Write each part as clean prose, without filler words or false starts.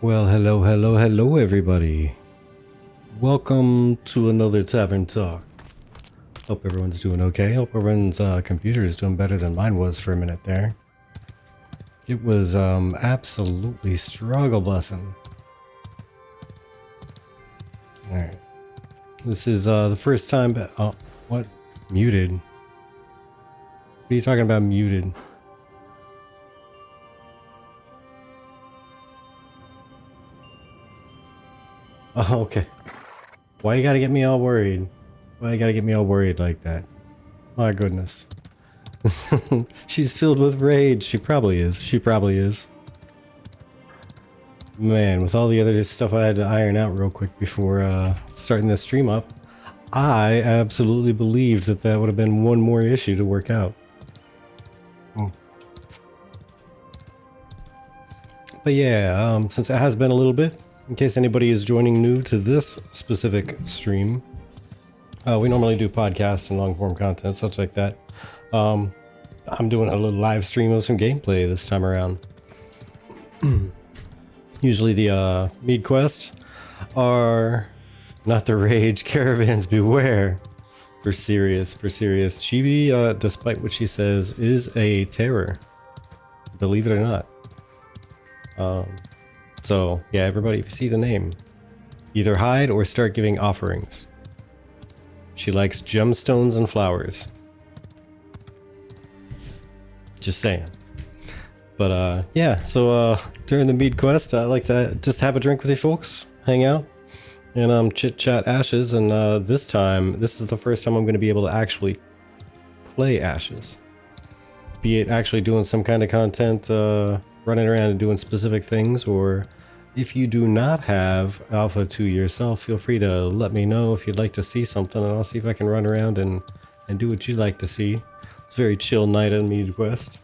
Well, hello, everybody. Welcome to another Tavern Talk. Hope everyone's doing okay. Hope everyone's computer is doing better than mine was for a minute there. It was absolutely struggle busting. Alright. This is the first time. Oh, what? Muted. What are you talking about, muted? Oh, okay. Why you gotta get me all worried? Why you gotta get me all worried like that? My goodness. She's filled with rage. She probably is. She probably is. Man, with all the other stuff I had to iron out real quick before starting this stream up, I absolutely believed that that would have been one more issue to work out. But yeah, since it has been a little bit, in case anybody is joining new to this specific stream, we normally do podcasts and long form content, such like that. I'm doing a little live stream of some gameplay this time around. Usually the Mead quests are not the rage, caravans beware. For serious, for serious. Chibi, despite what she says, is a terror. Believe it or not. So yeah, everybody, if you see the name, either hide or start giving offerings. She likes gemstones and flowers. Just saying. But yeah, so during the Mead quest, I like to just have a drink with you folks, hang out, and chit chat Ashes. And this time, this is the first time I'm going to be able to actually play Ashes. Be it actually doing some kind of content, running around and doing specific things, or if you do not have Alpha 2 yourself, feel free to let me know if you'd like to see something, and I'll see if I can run around and do what you'd like to see. It's a very chill night on Mead quest.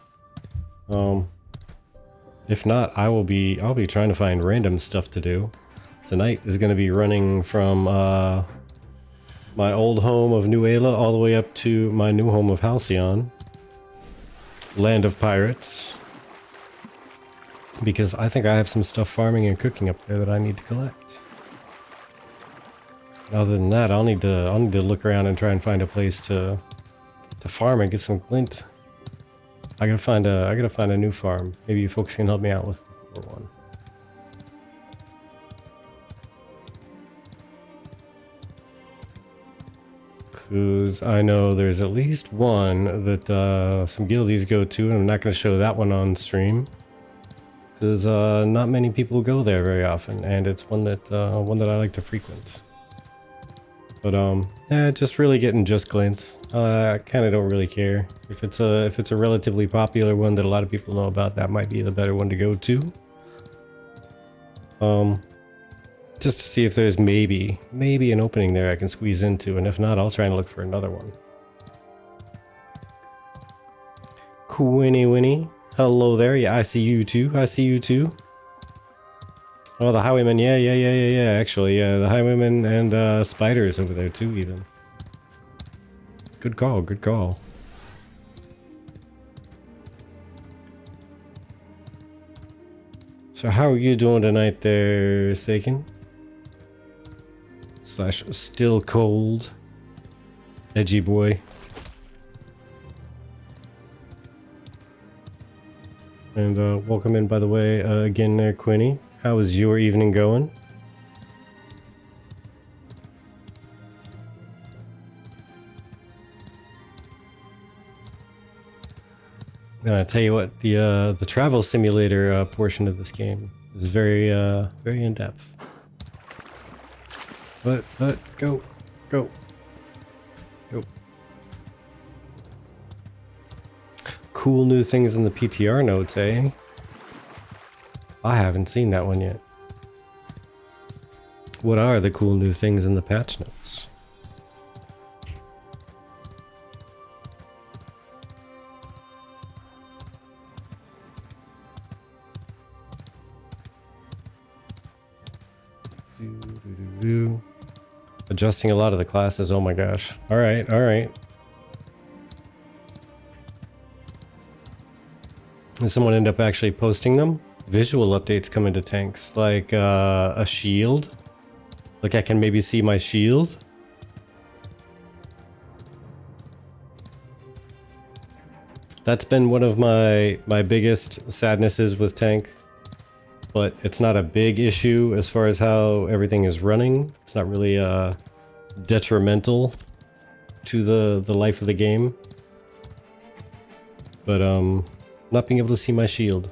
If not, I'll be trying to find random stuff to do. Tonight is going to be running from my old home of New Ayla all the way up to my new home of Halcyon, land of pirates, because I think I have some stuff farming and cooking up there that I need to collect. Other than that, I'll need to look around and try and find a place to farm and get some glint. I gotta find a new farm. Maybe you folks can help me out with one. Cause I know there's at least one that some guildies go to, and I'm not gonna show that one on stream. Cause not many people go there very often, and it's one that I like to frequent. But yeah, just really getting just glint. I kind of don't really care if it's a relatively popular one that a lot of people know about. That might be the better one to go to. Just to see if there's maybe an opening there I can squeeze into, and if not, I'll try and look for another one. Quinny Winnie, hello there. Yeah, I see you too. I see you too. Oh, the highwaymen, yeah, actually, yeah, the highwaymen and spiders over there too, even. Good call, good call. So how are you doing tonight there, Saken? Slash still cold. Edgy boy. And welcome in, by the way, again there, Quinny. How is your evening going? And I tell you what, the travel simulator portion of this game is very in depth. But go. Cool new things in the PTR notes, eh? I haven't seen that one yet. What are the cool new things in the patch notes? Adjusting a lot of the classes, oh my gosh. Alright. Did someone end up actually posting them? visual updates come into tanks, like a shield. Like I can maybe see my shield. That's been one of my biggest sadnesses with tank, but it's not a big issue as far as how everything is running. It's not really detrimental to the life of the game. But not being able to see my shield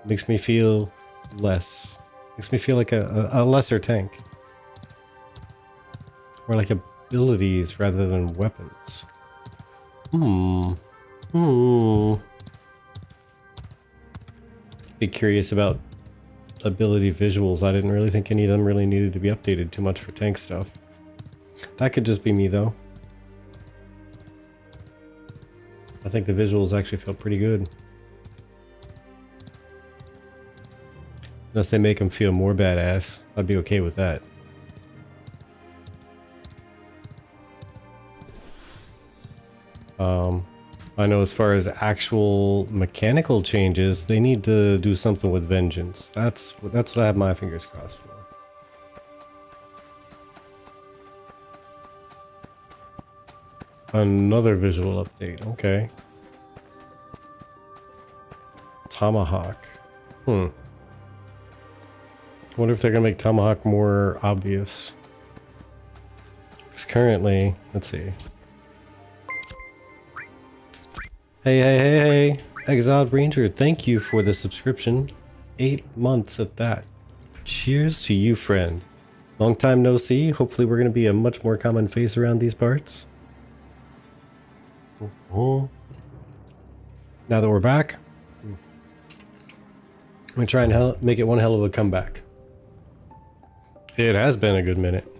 makes me feel less. Makes me feel like a lesser tank. Or like abilities rather than weapons. Be curious about ability visuals. I didn't really think any of them really needed to be updated too much for tank stuff. That could just be me though. I think the visuals actually felt pretty good. Unless they make them feel more badass, I'd be okay with that. I know as far as actual mechanical changes, they need to do something with Vengeance. That's what I have my fingers crossed for. Another visual update, okay. Tomahawk. Wonder if they're gonna make Tomahawk more obvious. Because currently, let's see. Hey, Exiled Ranger, thank you for the subscription. 8 months at that. Cheers to you, friend. Long time no see. Hopefully we're going to be a much more common face around these parts. Now that we're back, I'm going to try and make it one hell of a comeback. It has been a good minute.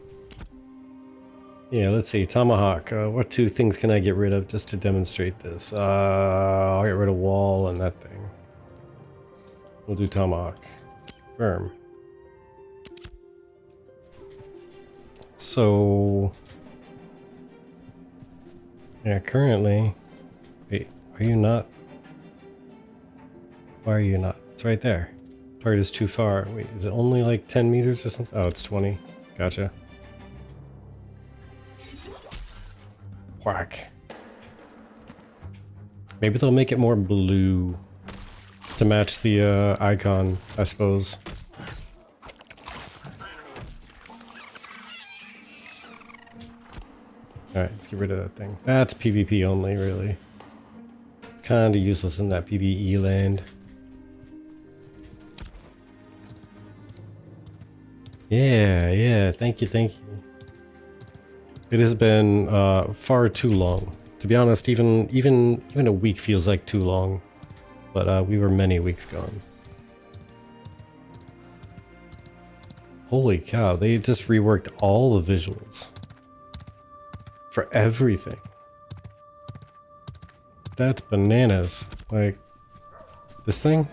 Yeah, let's see. Tomahawk. What 2 things can I get rid of just to demonstrate this? I'll get rid of wall and that thing. We'll do Tomahawk. Firm. So... yeah, currently... wait, are you not? Why are you not? It's right there. Target is too far. Wait, is it only like 10 meters or something? Oh, it's 20. Gotcha. Whack. Maybe they'll make it more blue to match the icon, I suppose. Alright, let's get rid of that thing. That's PvP only, really. It's kinda useless in that PvE land. Yeah, thank you. It has been far too long. To be honest, even a week feels like too long. But we were many weeks gone. Holy cow, they just reworked all the visuals. For everything. That's bananas. Like, this thing?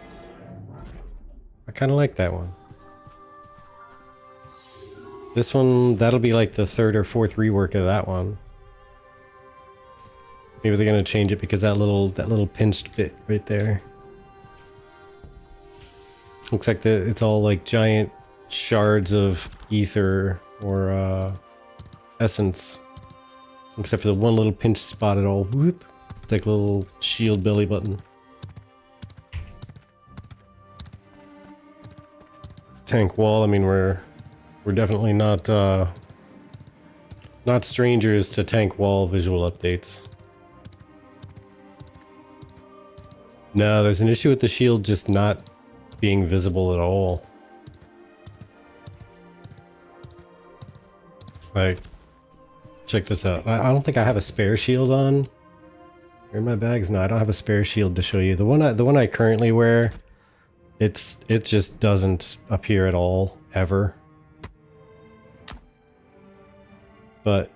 I kinda like that one. This one, that'll be like the 3rd or 4th rework of that one. Maybe they're gonna change it because that little pinched bit right there. Looks like it's all like giant shards of ether or essence. Except for the one little pinched spot at all. Whoop. It's like a little shield belly button. Tank wall, I mean we're definitely not strangers to tank wall visual updates. No, there's an issue with the shield just not being visible at all. Like, check this out. I don't think I have a spare shield on. Are in my bags? No, I don't have a spare shield to show you. The one I currently wear, it just doesn't appear at all, ever. But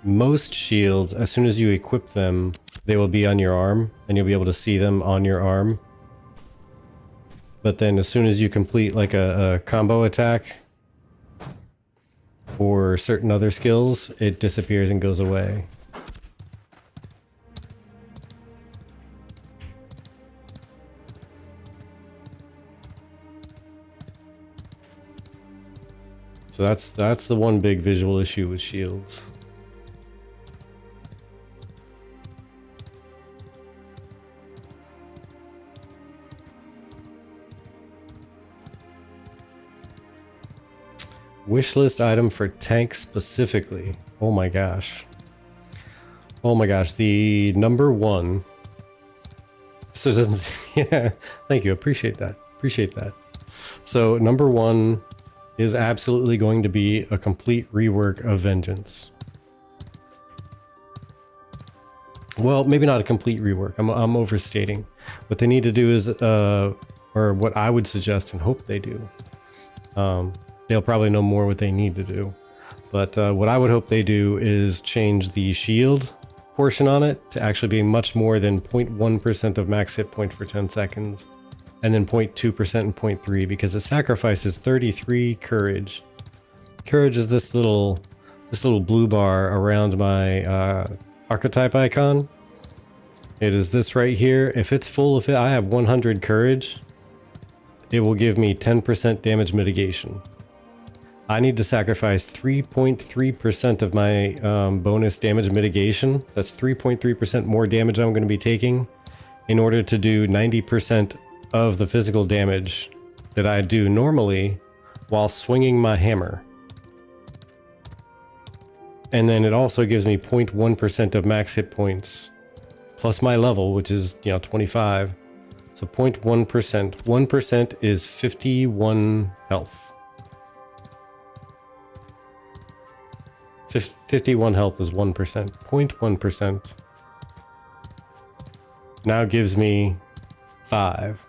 most shields, as soon as you equip them, they will be on your arm, and you'll be able to see them on your arm. But then as soon as you complete like a combo attack or certain other skills, it disappears and goes away. So that's the one big visual issue with shields. Wishlist item for tank specifically. Oh my gosh. Oh my gosh, the number one. So it doesn't, yeah, thank you, appreciate that, appreciate that. So number one is absolutely going to be a complete rework of Vengeance. Well, maybe not a complete rework, I'm overstating. What they need to do is, or what I would suggest and hope they do, they'll probably know more what they need to do. But what I would hope they do is change the shield portion on it to actually be much more than 0.1% of max hit point for 10 seconds. And then 0.2% and 0.3 because it sacrifices 33 courage. Courage is this little blue bar around my archetype icon. It is this right here. If it's full, if I have 100 courage, it will give me 10% damage mitigation. I need to sacrifice 3.3% of my bonus damage mitigation. That's 3.3% more damage I'm going to be taking in order to do 90% of the physical damage that I do normally while swinging my hammer. And then it also gives me 0.1% of max hit points plus my level, which is, 25. So 0.1%. 1% is 51 health. 51 health is 1%. 0.1% now gives me 5.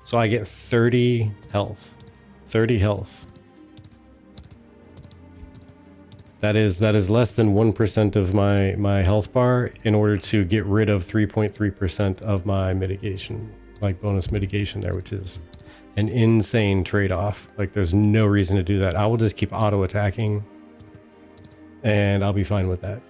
So I get 30 health. 30 health. That is less than 1% of my health bar in order to get rid of 3.3% of my mitigation, like bonus mitigation there, which is an insane trade-off. Like there's no reason to do that. I will just keep auto attacking and I'll be fine with that.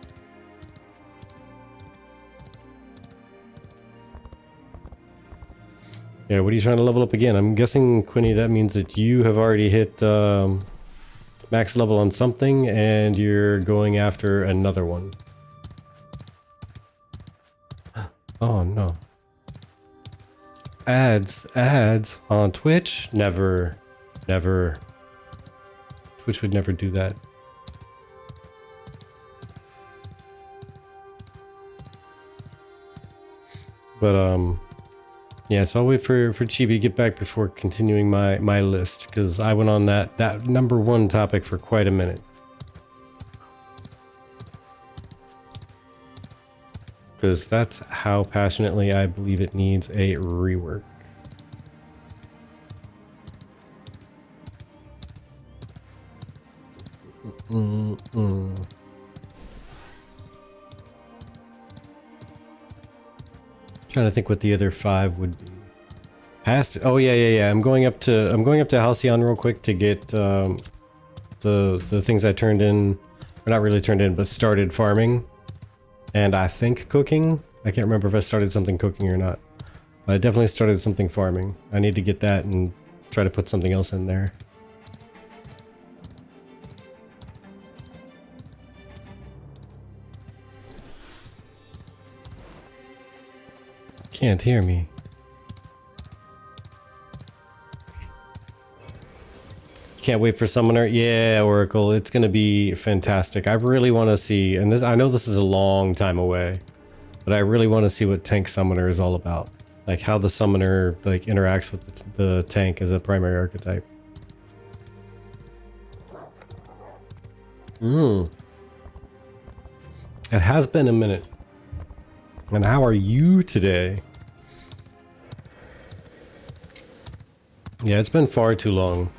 Yeah, what are you trying to level up again? I'm guessing, Quinny, that means that you have already hit max level on something and you're going after another one. Oh no. Ads on Twitch? Never. Twitch would never do that. But yeah, so I'll wait for Chibi to get back before continuing my list, because I went on that number one topic for quite a minute. Because that's how passionately I believe it needs a rework. Trying to think what the other 5 would be. Past? Oh yeah. I'm going up to Halcyon real quick to get the things I turned in, or not really turned in, but started farming. And I think cooking. I can't remember if I started something cooking or not. But I definitely started something farming. I need to get that and try to put something else in there. Can't hear me. Can't wait for Summoner. Yeah, Oracle, it's gonna be fantastic. I really want to see, and this, I know this is a long time away, but I really want to see what Tank Summoner is all about. Like how the Summoner like interacts with the tank as a primary archetype. It has been a minute. And how are you today? Yeah, it's been far too long.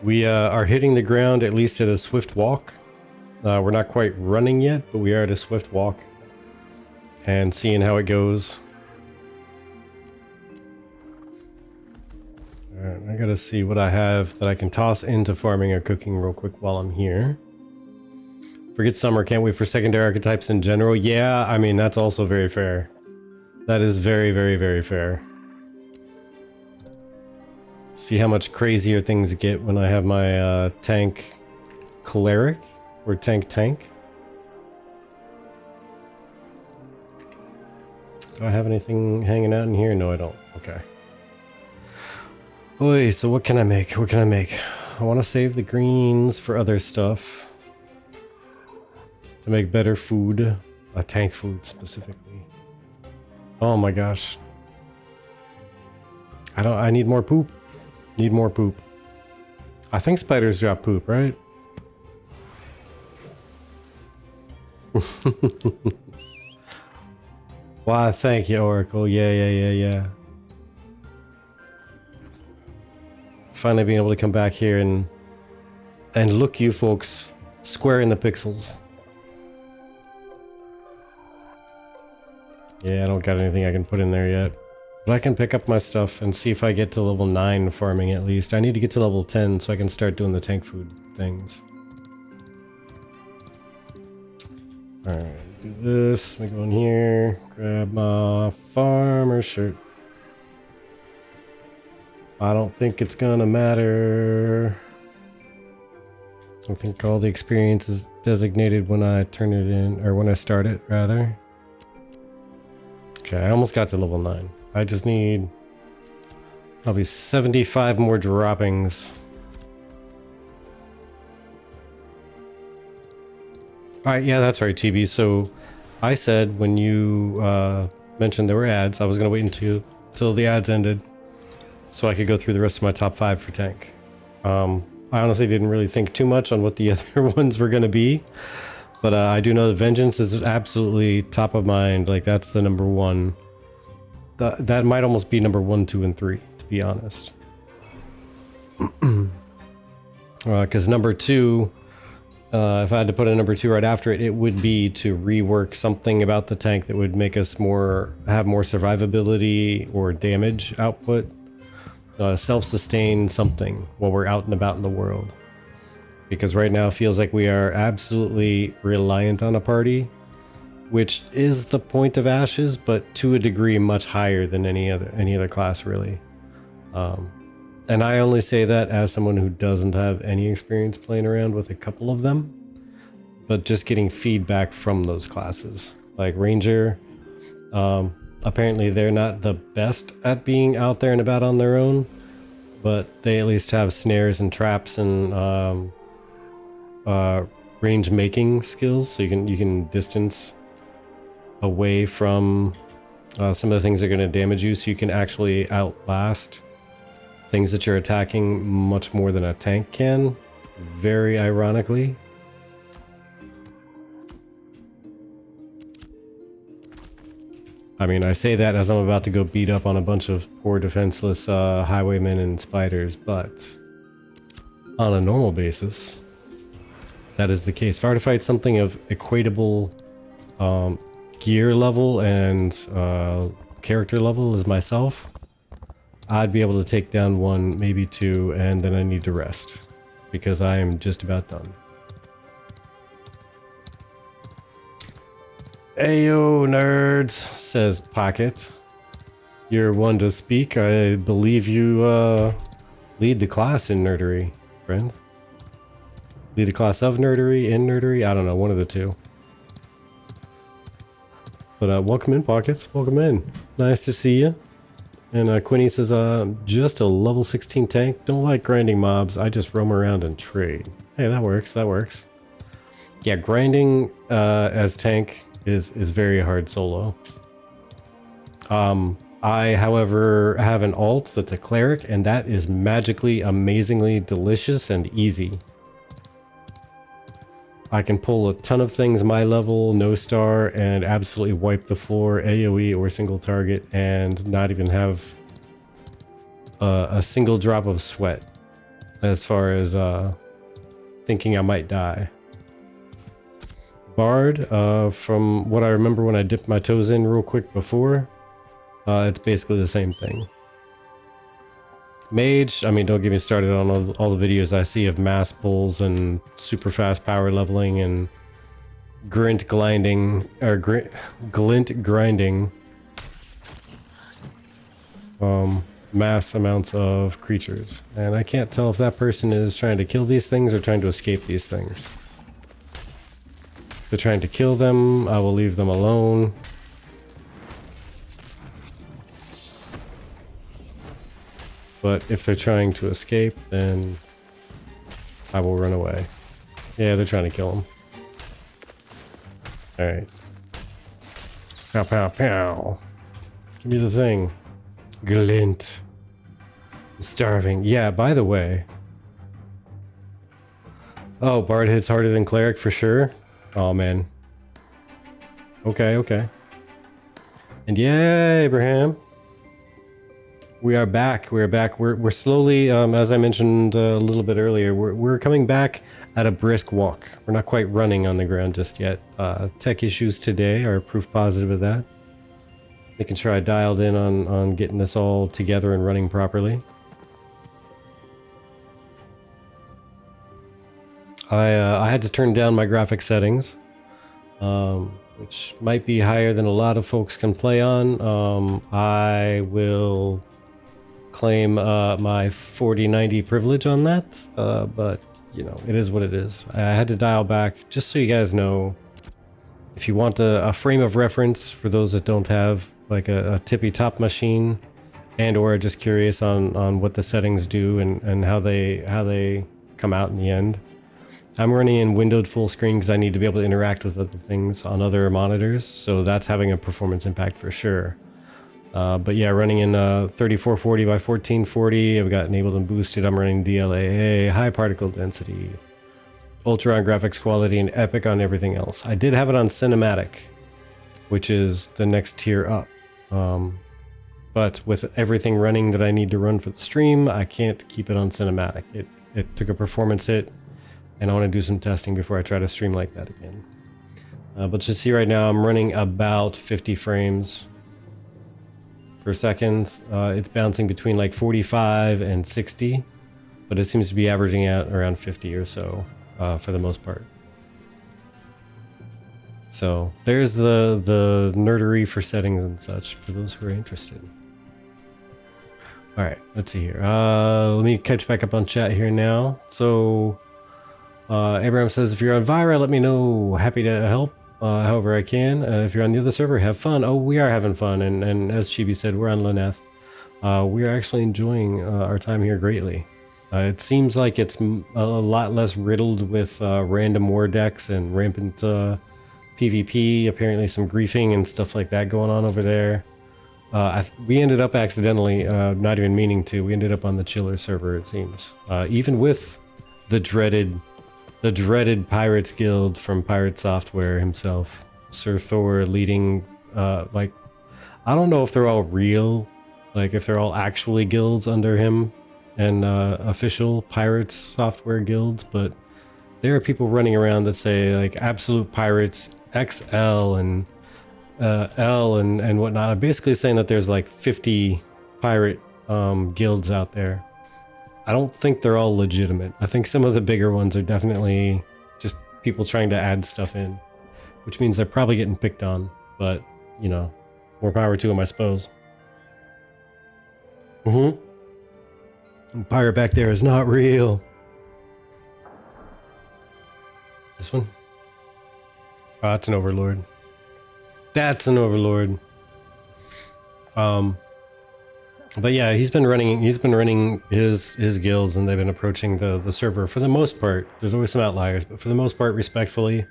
We are hitting the ground at least at a swift walk. We're not quite running yet, but we are at a swift walk. And seeing how it goes. Alright, I gotta see what I have that I can toss into farming or cooking real quick while I'm here. Forget summer, can't wait for secondary archetypes in general. Yeah, I mean, that's also very fair. That is very, very, very fair. See how much crazier things get when I have my tank cleric or tank. Do I have anything hanging out in here? No, I don't. Okay. Oi, so what can I make? What can I make? I want to save the greens for other stuff. To make better food. Tank food specifically. Oh my gosh. I need more poop. Need more poop. I think spiders drop poop, right? Wow, thank you, Oracle. Yeah. Finally being able to come back here and look you folks square in the pixels. Yeah, I don't got anything I can put in there yet. But I can pick up my stuff and see if I get to level 9 farming at least. I need to get to level 10 so I can start doing the tank food things. Alright, do this. Let me go in here. Grab my farmer shirt. I don't think it's gonna matter. I think all the experience is designated when I turn it in, or when I start it, rather. Okay, I almost got to level 9. I just need probably 75 more droppings. Alright, yeah, that's right, TB. So I said when you mentioned there were ads, I was going to wait until the ads ended so I could go through the rest of my top 5 for tank. I honestly didn't really think too much on what the other ones were going to be. But I do know that Vengeance is absolutely top of mind. Like, that's the number 1. That might almost be number 1, 2, and 3, to be honest. Because number 2, if I had to put a number 2 right after it, it would be to rework something about the tank that would make us have more survivability or damage output. Self-sustain something while we're out and about in the world. Because right now it feels like we are absolutely reliant on a party, which is the point of Ashes, but to a degree much higher than any other class, really. And I only say that as someone who doesn't have any experience playing around with a couple of them, but just getting feedback from those classes. Like Ranger, apparently they're not the best at being out there and about on their own, but they at least have snares and traps and range making skills, so you can distance away from some of the things that are going to damage you, so you can actually outlast things that you're attacking much more than a tank can, very ironically. I mean, I say that as I'm about to go beat up on a bunch of poor defenseless highwaymen and spiders, but on a normal basis, that is the case. If I were to fight something of equatable gear level and character level as myself, I'd be able to take down 1, maybe 2, and then I need to rest because I am just about done. Ayo, nerds, says Pocket. You're one to speak. I believe you lead the class in nerdery, friend. Lead a class of nerdery, in nerdery? I don't know, one of the two. But welcome in, Pockets. Welcome in. Nice to see you. And Quinny says, just a level 16 tank. Don't like grinding mobs. I just roam around and trade. Hey, that works. That works. Yeah, grinding as tank is very hard solo. I, however, have an alt that's a cleric, and that is magically, amazingly delicious and easy. I can pull a ton of things my level, no star, and absolutely wipe the floor, AoE or single target, and not even have a single drop of sweat as far as thinking I might die. Bard, from what I remember when I dipped my toes in real quick before, it's basically the same thing. Mage, I mean, don't get me started on all the videos I see of mass pulls and super fast power leveling and glint grinding, or glint grinding. mass amounts of creatures. And I can't tell if that person is trying to kill these things or trying to escape these things. If they're trying to kill them, I will leave them alone. But if they're trying to escape, then I will run away. Yeah, they're trying to kill him. Alright. Pow, pow, pow. Give me the thing. Glint. I'm starving. Yeah, by the way. Oh, Bard hits harder than Cleric for sure. Oh, man. Okay, okay. And yeah, Abraham. We are back. We are back. We're slowly, as I mentioned a little bit earlier, we're coming back at a brisk walk. We're not quite running on the ground just yet. Tech issues today are proof positive of that. Making sure I dialed in on getting this all together and running properly. I had to turn down my graphic settings, which might be higher than a lot of folks can play on. I will claim my 4090 privilege on that, but you know, it is what it is. I had to dial back just so you guys know. If you want a frame of reference for those that don't have like a tippy top machine, and or are just curious on what the settings do and how they come out in the end, I'm running in windowed full screen because I need to be able to interact with other things on other monitors, so that's having a performance impact for sure. But yeah, running in 3440 by 1440, I've got enabled and boosted. I'm running DLAA, high particle density, ultra on graphics quality, and epic on everything else. I did have it on cinematic, which is the next tier up. But with everything running that I need to run for the stream, I can't keep it on cinematic. It took a performance hit, and I want to do some testing before I try to stream like that again. But just see right now, I'm running about 50 frames per second. It's bouncing between like 45 and 60, but it seems to be averaging out around 50 or so for the most part. So there's the nerdery for settings and such for those who are interested. All right, let's see here. Let me catch back up on chat here now. So Abraham says, if you're on Vira, let me know. Happy to help however I can. If you're on the other server, have fun. Oh, we are having fun. And as Chibi said, we're on Laneth. We are actually enjoying our time here greatly. It seems like it's a lot less riddled with random war decks and rampant PvP. Apparently some griefing and stuff like that going on over there. We ended up accidentally, not even meaning to, we ended up on the Chiller server, it seems. Even with the dreaded Pirates Guild from Pirate Software himself, Sir Thor leading, like, I don't know if they're all real, like if they're all actually guilds under him and official Pirates Software guilds, but there are people running around that say like Absolute Pirates XL and L and whatnot. I'm basically saying that there's like 50 pirate guilds out there. I don't think they're all legitimate. I think some of the bigger ones are definitely just people trying to add stuff in, which means they're probably getting picked on, but you know, more power to them, I suppose. Pirate back there is not real. This one? Oh, that's an overlord. That's an overlord. But yeah, he's been running his guilds, and they've been approaching the server for the most part. There's always some outliers, but for the most part respectfully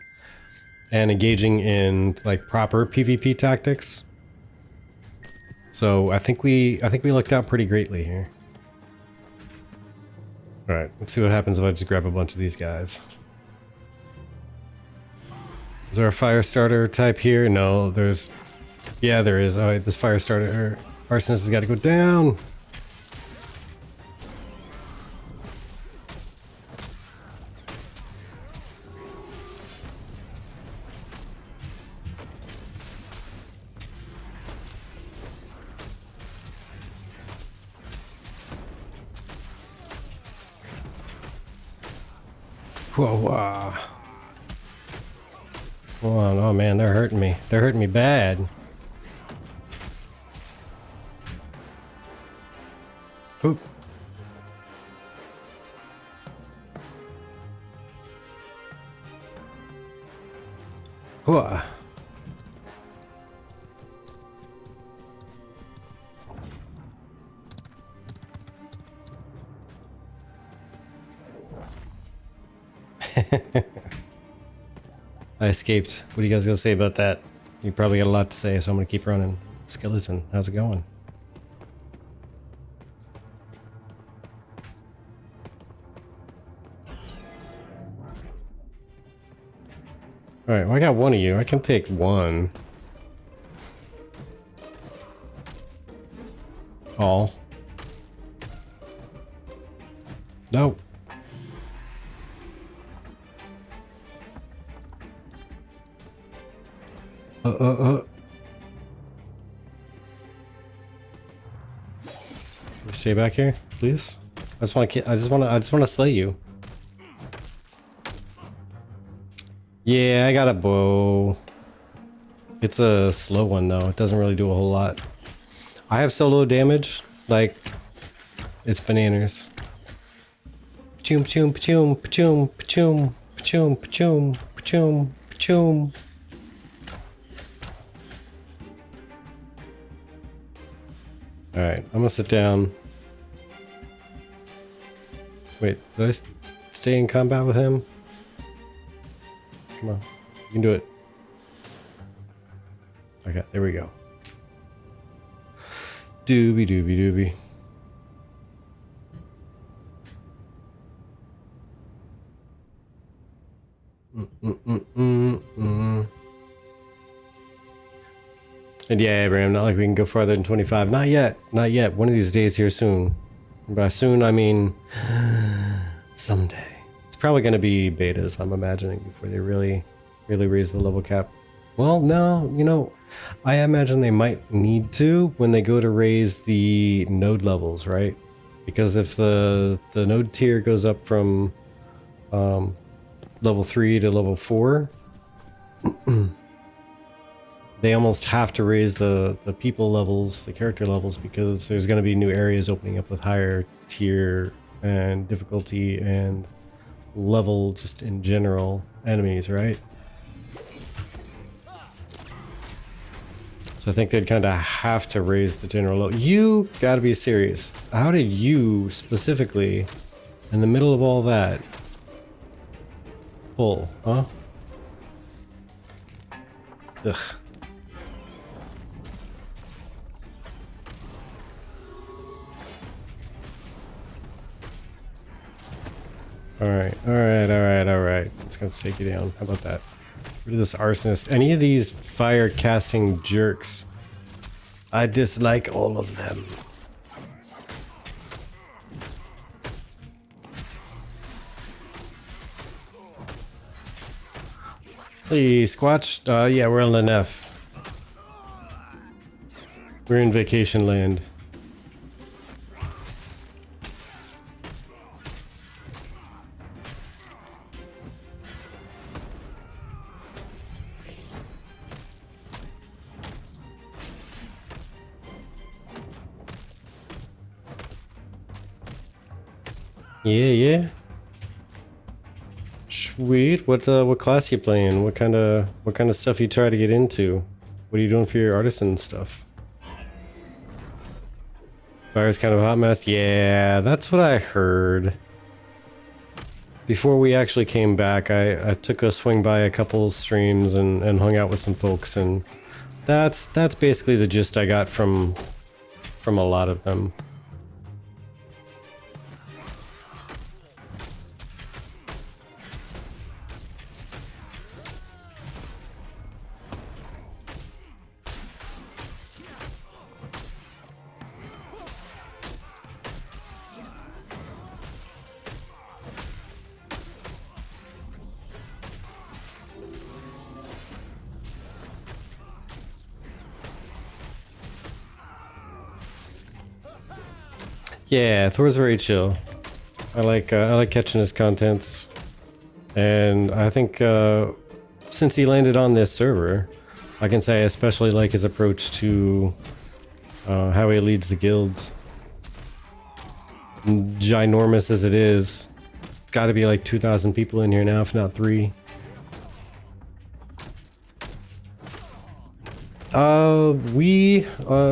and engaging in like proper PvP tactics. So I think we lucked out pretty greatly here. All right, let's see what happens if I just grab a bunch of these guys. Is there a fire starter type here? No, there's... Yeah, there is. Alright, this fire starter... Arsonist has got to go down! Whoa, oh man, they're hurting me. They're hurting me bad. Oop. Hooah. I escaped. What are you guys gonna say about that? You probably got a lot to say, so I'm gonna keep running. Skeleton, how's it going? Alright, well I got one of you. I can take one. All. No. Stay back here, please. I just want to slay you. Yeah, I got a bow. It's a slow one though. It doesn't really do a whole lot. I have so low damage, like it's bananas. Choom choom choom choom choom choom choom choom choom. All right, I'm gonna sit down. Wait, did I stay in combat with him? Come on, you can do it. Okay, there we go. Doobie doobie doobie. And yeah, Abraham, not like we can go farther than 25. Not yet. Not yet. One of these days here soon. By soon, I mean someday. It's probably going to be betas, I'm imagining, before they really raise the level cap. Well, no, you know, I imagine they might need to when they go to raise the node levels, right? Because if the node tier goes up from level 3 to level 4, they almost have to raise the people levels, the character levels, because there's going to be new areas opening up with higher tier and difficulty and level just in general enemies, right? So I think they'd kind of have to raise the general level. You gotta be serious. How did you specifically, in the middle of all that, pull, huh? Ugh. Alright. It's gonna take you down. How about that? Rid of this arsonist. Any of these fire casting jerks. I dislike all of them. Hey, Squatch. Yeah, we're on the Nef. We're in vacation land. Yeah. Sweet. What class you playing? What kind of stuff you try to get into? What are you doing for your artisan stuff? Fire's kind of a hot mess. Yeah, that's what I heard. Before we actually came back, I took a swing by a couple streams and hung out with some folks, and that's basically the gist I got from a lot of them. Yeah, Thor's very chill. I like catching his contents, and I think since he landed on this server, I can say I especially like his approach to how he leads the guilds. ginormous as it is. It's got to be like 2,000 people in here now, if not 3.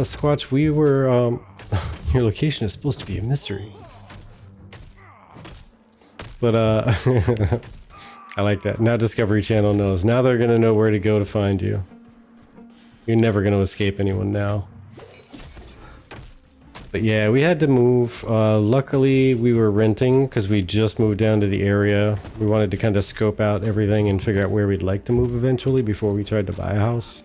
Squatch, we were, your location is supposed to be a mystery. But, I like that. Now Discovery Channel knows. Now they're gonna know where to go to find you. You're never gonna escape anyone now. But yeah, we had to move. Luckily, we were renting because we just moved down to the area. We wanted to kind of scope out everything and figure out where we'd like to move eventually before we tried to buy a house.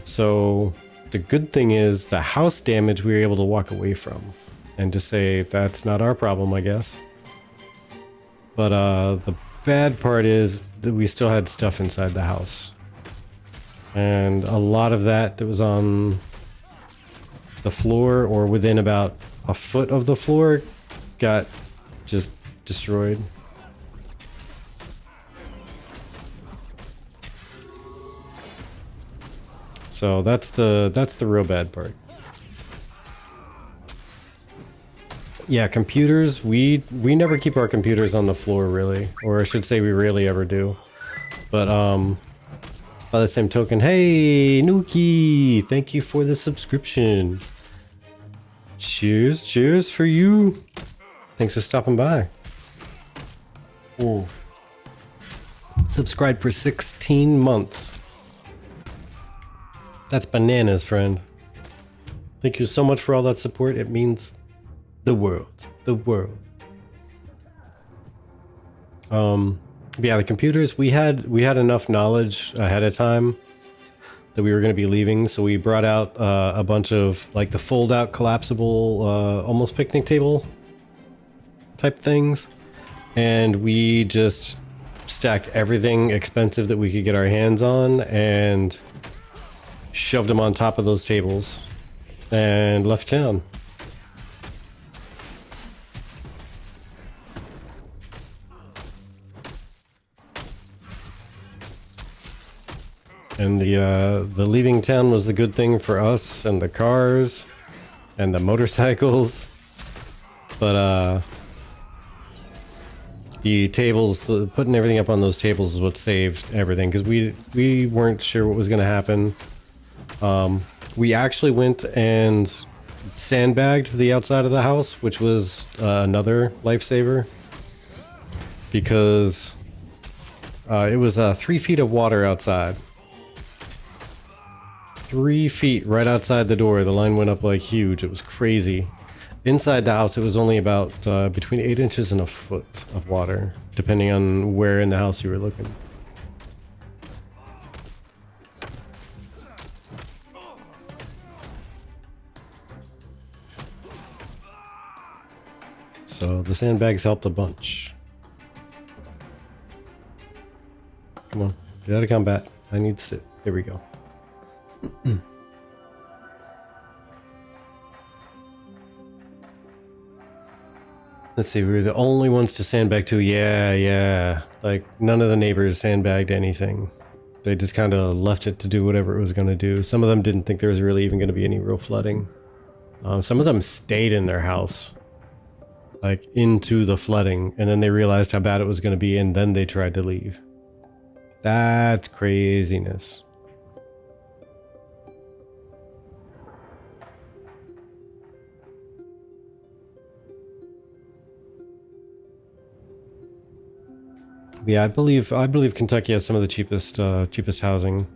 So the good thing is the house damage we were able to walk away from and just say that's not our problem, I guess. But the bad part is that we still had stuff inside the house. And a lot of that was on the floor or within about a foot of the floor got just destroyed. So that's the real bad part. Yeah, computers, we never keep our computers on the floor really, or I should say we rarely ever do. But by the same token, hey Nuki, thank you for the subscription. Cheers, cheers for you. Thanks for stopping by. Ooh. Subscribed for 16 months. That's bananas, friend. Thank you so much for all that support. It means the world. The world. Yeah, the computers, we had enough knowledge ahead of time that we were going to be leaving, so we brought out a bunch of like the fold out collapsible almost picnic table type things, and we just stacked everything expensive that we could get our hands on and shoved them on top of those tables and left town. And the leaving town was the good thing for us and the cars and the motorcycles, but the tables, putting everything up on those tables is what saved everything, because we weren't sure what was going to happen. We actually went and sandbagged the outside of the house, which was another lifesaver, because it was 3 feet of water outside. 3 feet right outside the door. The line went up like huge. It was crazy. Inside the house, it was only about between 8 inches and a foot of water, depending on where in the house you were looking. So the sandbags helped a bunch. Come on, get out of combat. I need to sit. There we go. Let's see, we were the only ones to sandbag too. Yeah. Like, none of the neighbors sandbagged anything. They just kind of left it to do whatever it was going to do. Some of them didn't think there was really even going to be any real flooding. Some of them stayed in their house, like, into the flooding, and then they realized how bad it was going to be, and then they tried to leave. That's craziness. Yeah, I believe Kentucky has some of the cheapest housing.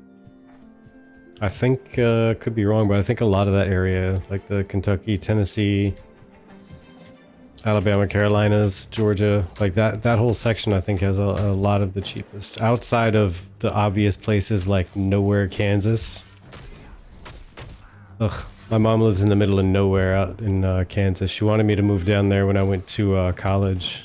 I think could be wrong, but I think a lot of that area, like the Kentucky, Tennessee, Alabama, Carolinas, Georgia, like that whole section, I think has a lot of the cheapest. Outside of the obvious places like nowhere, Kansas. Ugh, my mom lives in the middle of nowhere out in Kansas. She wanted me to move down there when I went to college.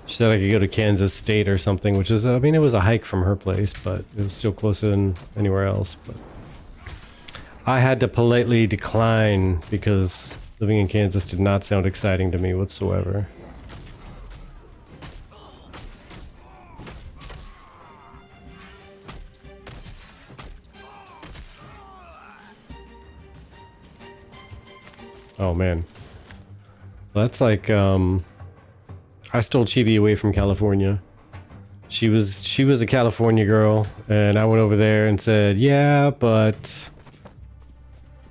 She said I could go to Kansas State or something, which is, I mean, it was a hike from her place, but it was still closer than anywhere else. But I had to politely decline because living in Kansas did not sound exciting to me whatsoever. Oh man. That's like, I stole Chibi away from California. She was a California girl, and I went over there and said, yeah, but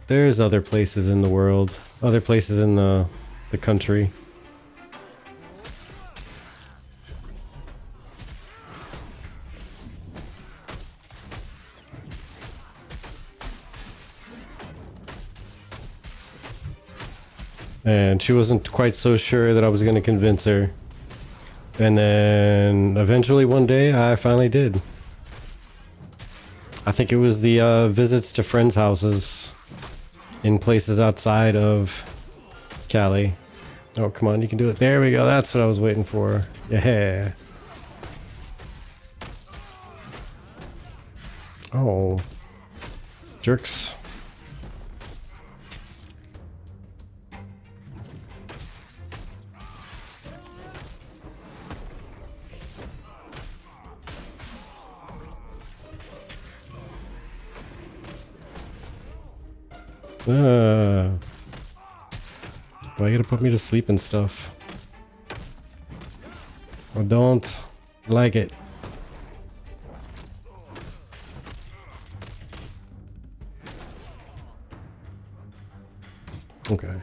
there's other places in the world, other places in the country. And she wasn't quite so sure that I was going to convince her. And then eventually one day I finally did. I think it was the visits to friends' houses in places outside of Cali. Oh, come on, you can do it. There we go. That's what I was waiting for. Yeah. Oh. Jerks. Why you gotta put me to sleep and stuff? I don't like it. Okay.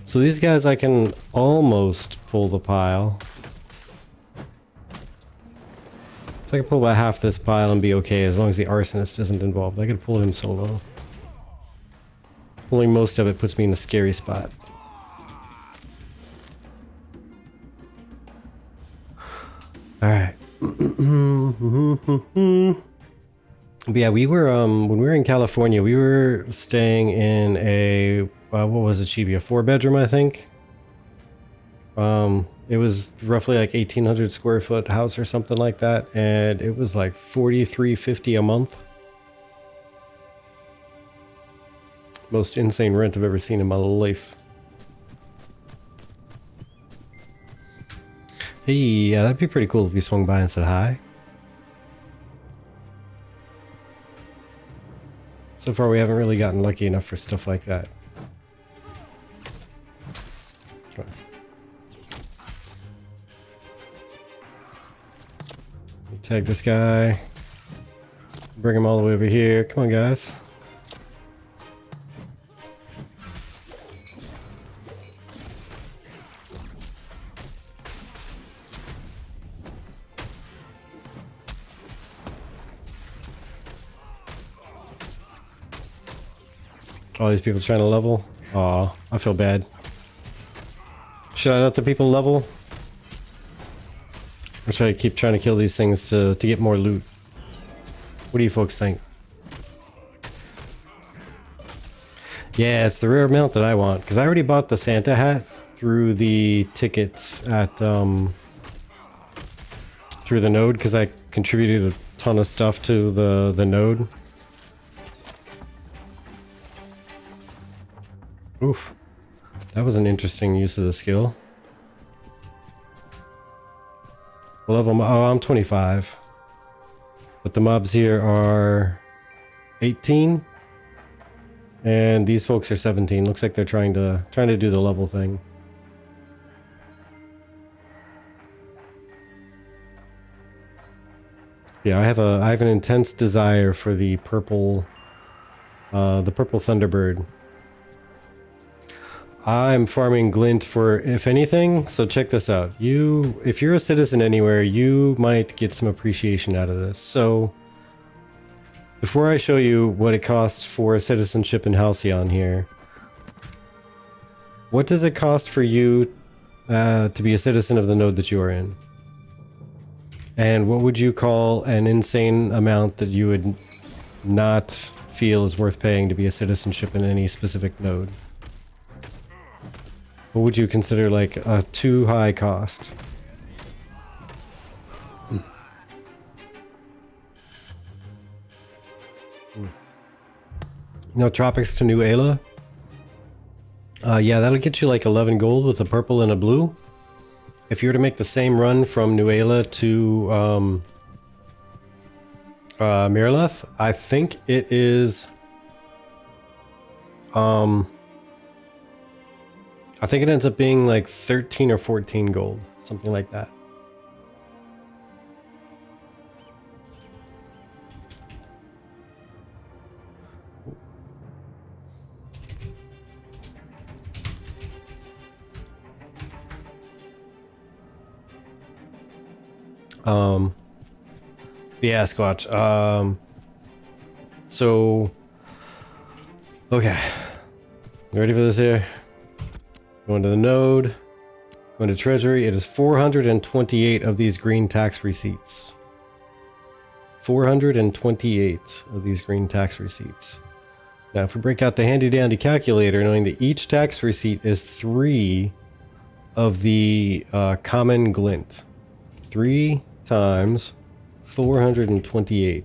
So these guys I can almost pull the pile. So I can pull about half this pile and be okay as long as the arsonist isn't involved. I could pull him solo. Pulling most of it puts me in a scary spot. Alright. But yeah, we were, when we were in California, we were staying in a, what was it, Chibi? A 4-bedroom, I think? It was roughly like 1,800 square foot house or something like that, and it was like $43.50 a month. Most insane rent I've ever seen in my life. Hey, yeah, that'd be pretty cool if you swung by and said hi. So far we haven't really gotten lucky enough for stuff like that. Tag this guy. Bring him all the way over here. Come on, guys. All these people trying to level. Aw, I feel bad. Should I let the people level? Or should I keep trying to kill these things to get more loot? What do you folks think? Yeah, it's the rare mount that I want, because I already bought the Santa hat through the tickets at, through the node, because I contributed a ton of stuff to the node. Oof. That was an interesting use of the skill. Level, oh, I'm 25. But the mobs here are 18. And these folks are 17. Looks like they're trying to do the level thing. Yeah, I have an intense desire for the purple Thunderbird. I'm farming glint for if anything, so check this out. If you're a citizen anywhere, you might get some appreciation out of this. So, before I show you what it costs for citizenship in Halcyon here, what does it cost for you to be a citizen of the node that you are in? And what would you call an insane amount that you would not feel is worth paying to be a citizenship in any specific node? What would you consider like a too high cost? No, Tropics to New Ayla? Yeah, that'll get you like 11 gold with a purple and a blue. If you were to make the same run from New Ayla to Miraleth, I think it is I think it ends up being like 13 or 14 gold, something like that. Yeah, Squatch. So, okay. You ready for this here? Going to the node, going to treasury. It is 428 of these green tax receipts. 428 of these green tax receipts. Now, if we break out the handy dandy calculator, knowing that each tax receipt is 3 of the common glint. 3 times 428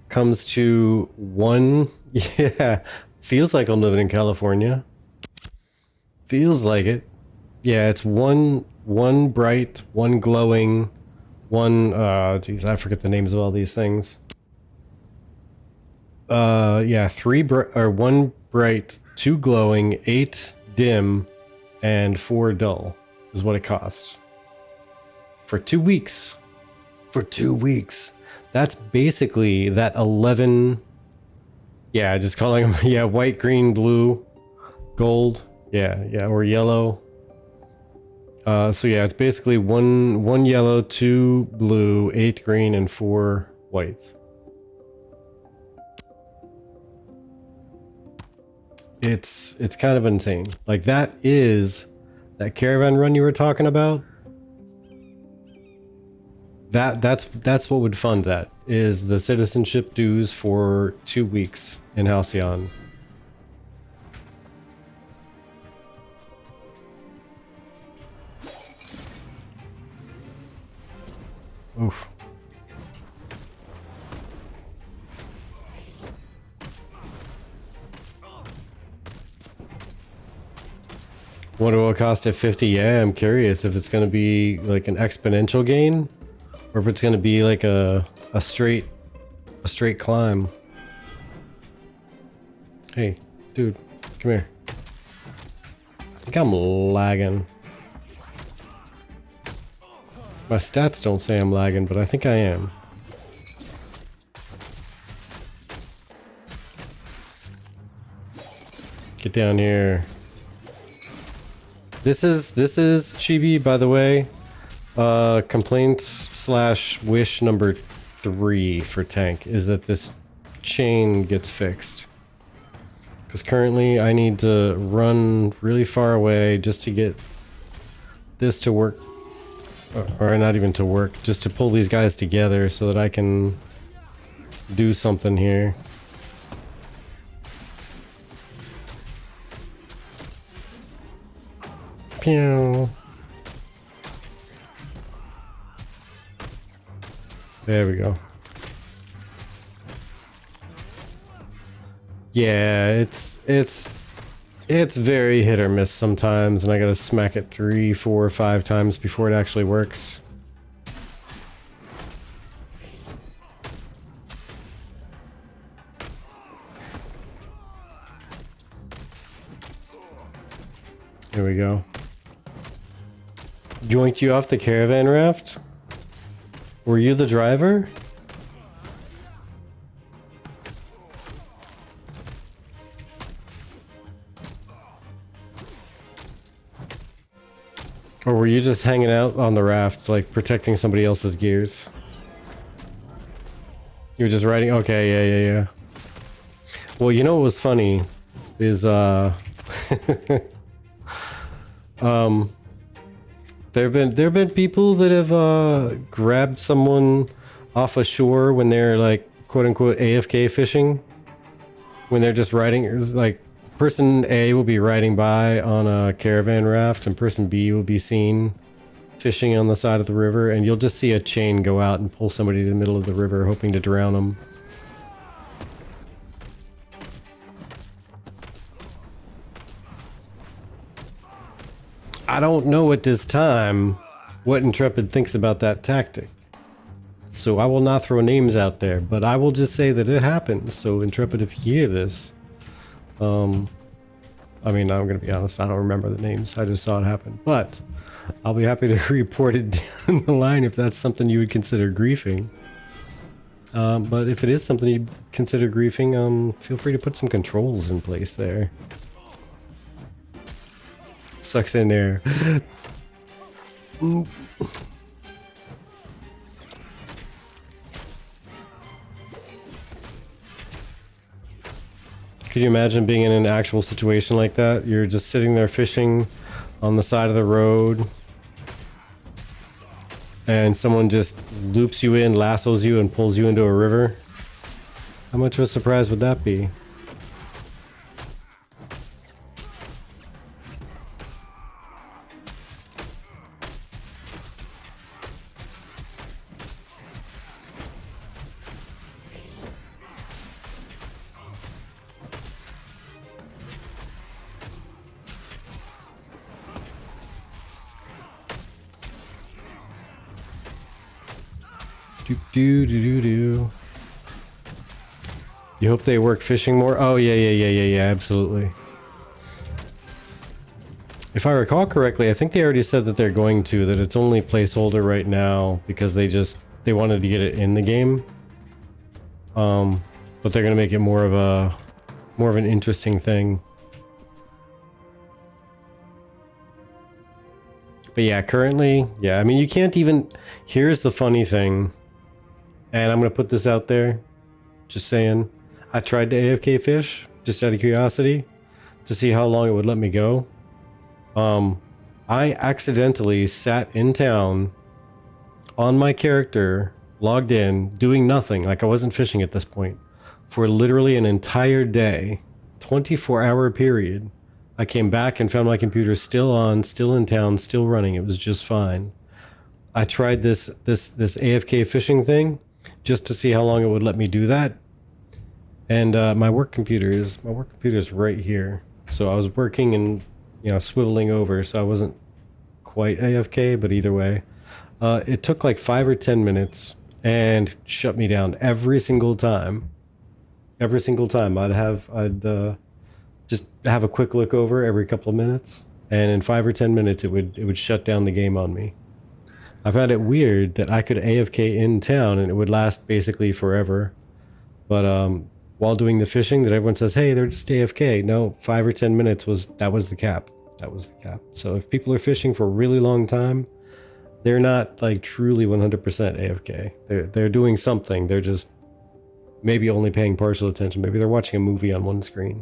comes to 1. Yeah, feels like I'm living in California. Feels like it. Yeah, it's one bright, one glowing, one geez, I forget the names of all these things. Yeah, 1 bright, 2 glowing, 8 dim, and 4 dull is what it costs. For 2 weeks. For 2 weeks. That's basically that 11. Yeah, just calling them, yeah, white, green, blue, gold. Yeah, or yellow. So yeah, it's basically one yellow, 2 blue, 8 green, and 4 white. It's kind of insane. Like that caravan run you were talking about. That's what would fund that, is the citizenship dues for 2 weeks in Halcyon. Oof. What will it cost at 50? Yeah, I'm curious if it's going to be like an exponential gain, or if it's going to be like a straight climb. Hey, dude, come here. I think I'm lagging. My stats don't say I'm lagging, but I think I am. Get down here. This is Chibi, by the way. Complaint / wish number 3 for tank is that this chain gets fixed. Because currently I need to run really far away just to get this to work. Or not even to work, just to pull these guys together so that I can do something here. Pew. There we go. Yeah, it's very hit or miss sometimes, and I gotta smack it 3, 4, 5 times before it actually works. Here we go. Yoinked you off the caravan raft? Were you the driver? Or were you just hanging out on the raft, like protecting somebody else's gears? You were just riding? Okay, yeah. Well, you know what was funny is there've been people that have grabbed someone off a shore when they're like quote unquote AFK fishing. When they're just riding, it's like person A will be riding by on a caravan raft and person B will be seen fishing on the side of the river, and you'll just see a chain go out and pull somebody to the middle of the river hoping to drown them. I don't know at this time what Intrepid thinks about that tactic. So I will not throw names out there, but I will just say that it happened. So Intrepid, if you hear this, I mean, I'm gonna be honest, I don't remember the names. I just saw it happen. But I'll be happy to report it down the line if that's something you would consider griefing. But if it is something you'd consider griefing, feel free to put some controls in place there. Sucks in there. Ooh. Could you imagine being in an actual situation like that? You're just sitting there fishing on the side of the road, and someone just loops you in, lassos you, and pulls you into a river? How much of a surprise would that be? Do. You hope they work fishing more? Oh, yeah, absolutely. If I recall correctly, I think they already said that they're going to, that it's only placeholder right now because they wanted to get it in the game. But they're gonna make it more of an interesting thing. But yeah, currently, yeah, I mean, you can't even, here's the funny thing. And I'm going to put this out there, just saying, I tried to AFK fish, just out of curiosity, to see how long it would let me go. I accidentally sat in town on my character, logged in, doing nothing, like I wasn't fishing at this point, for literally an entire day, 24-hour period. I came back and found my computer still on, still in town, still running. It was just fine. I tried this AFK fishing thing, just to see how long it would let me do that. And my work computer is right here. So I was working and, you know, swiveling over, so I wasn't quite AFK, but either way. It took like 5 or 10 minutes and shut me down every single time. Every single time I'd just have a quick look over every couple of minutes, and in 5 or 10 minutes it would shut down the game on me. I found it weird that I could AFK in town and it would last basically forever. But while doing the fishing, that everyone says, hey, they're just AFK. No, 5 or 10 minutes was the cap. That was the cap. So if people are fishing for a really long time, they're not like truly 100% AFK. They're doing something. They're just maybe only paying partial attention. Maybe they're watching a movie on one screen.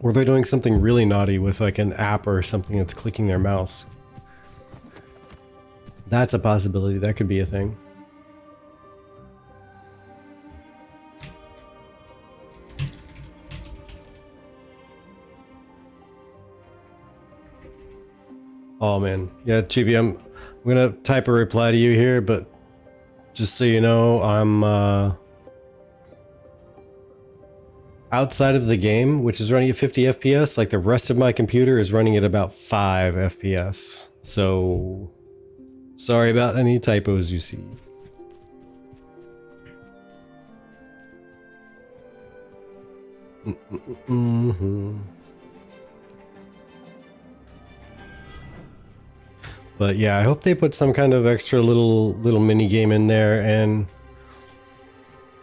Or they're doing something really naughty with like an app or something that's clicking their mouse. That's a possibility. That could be a thing. Oh man. Yeah, Chibi, I'm gonna type a reply to you here, but just so you know, I'm outside of the game, which is running at 50 FPS, like the rest of my computer is running at about 5 FPS. So, sorry about any typos you see. But yeah, I hope they put some kind of extra little mini game in there, and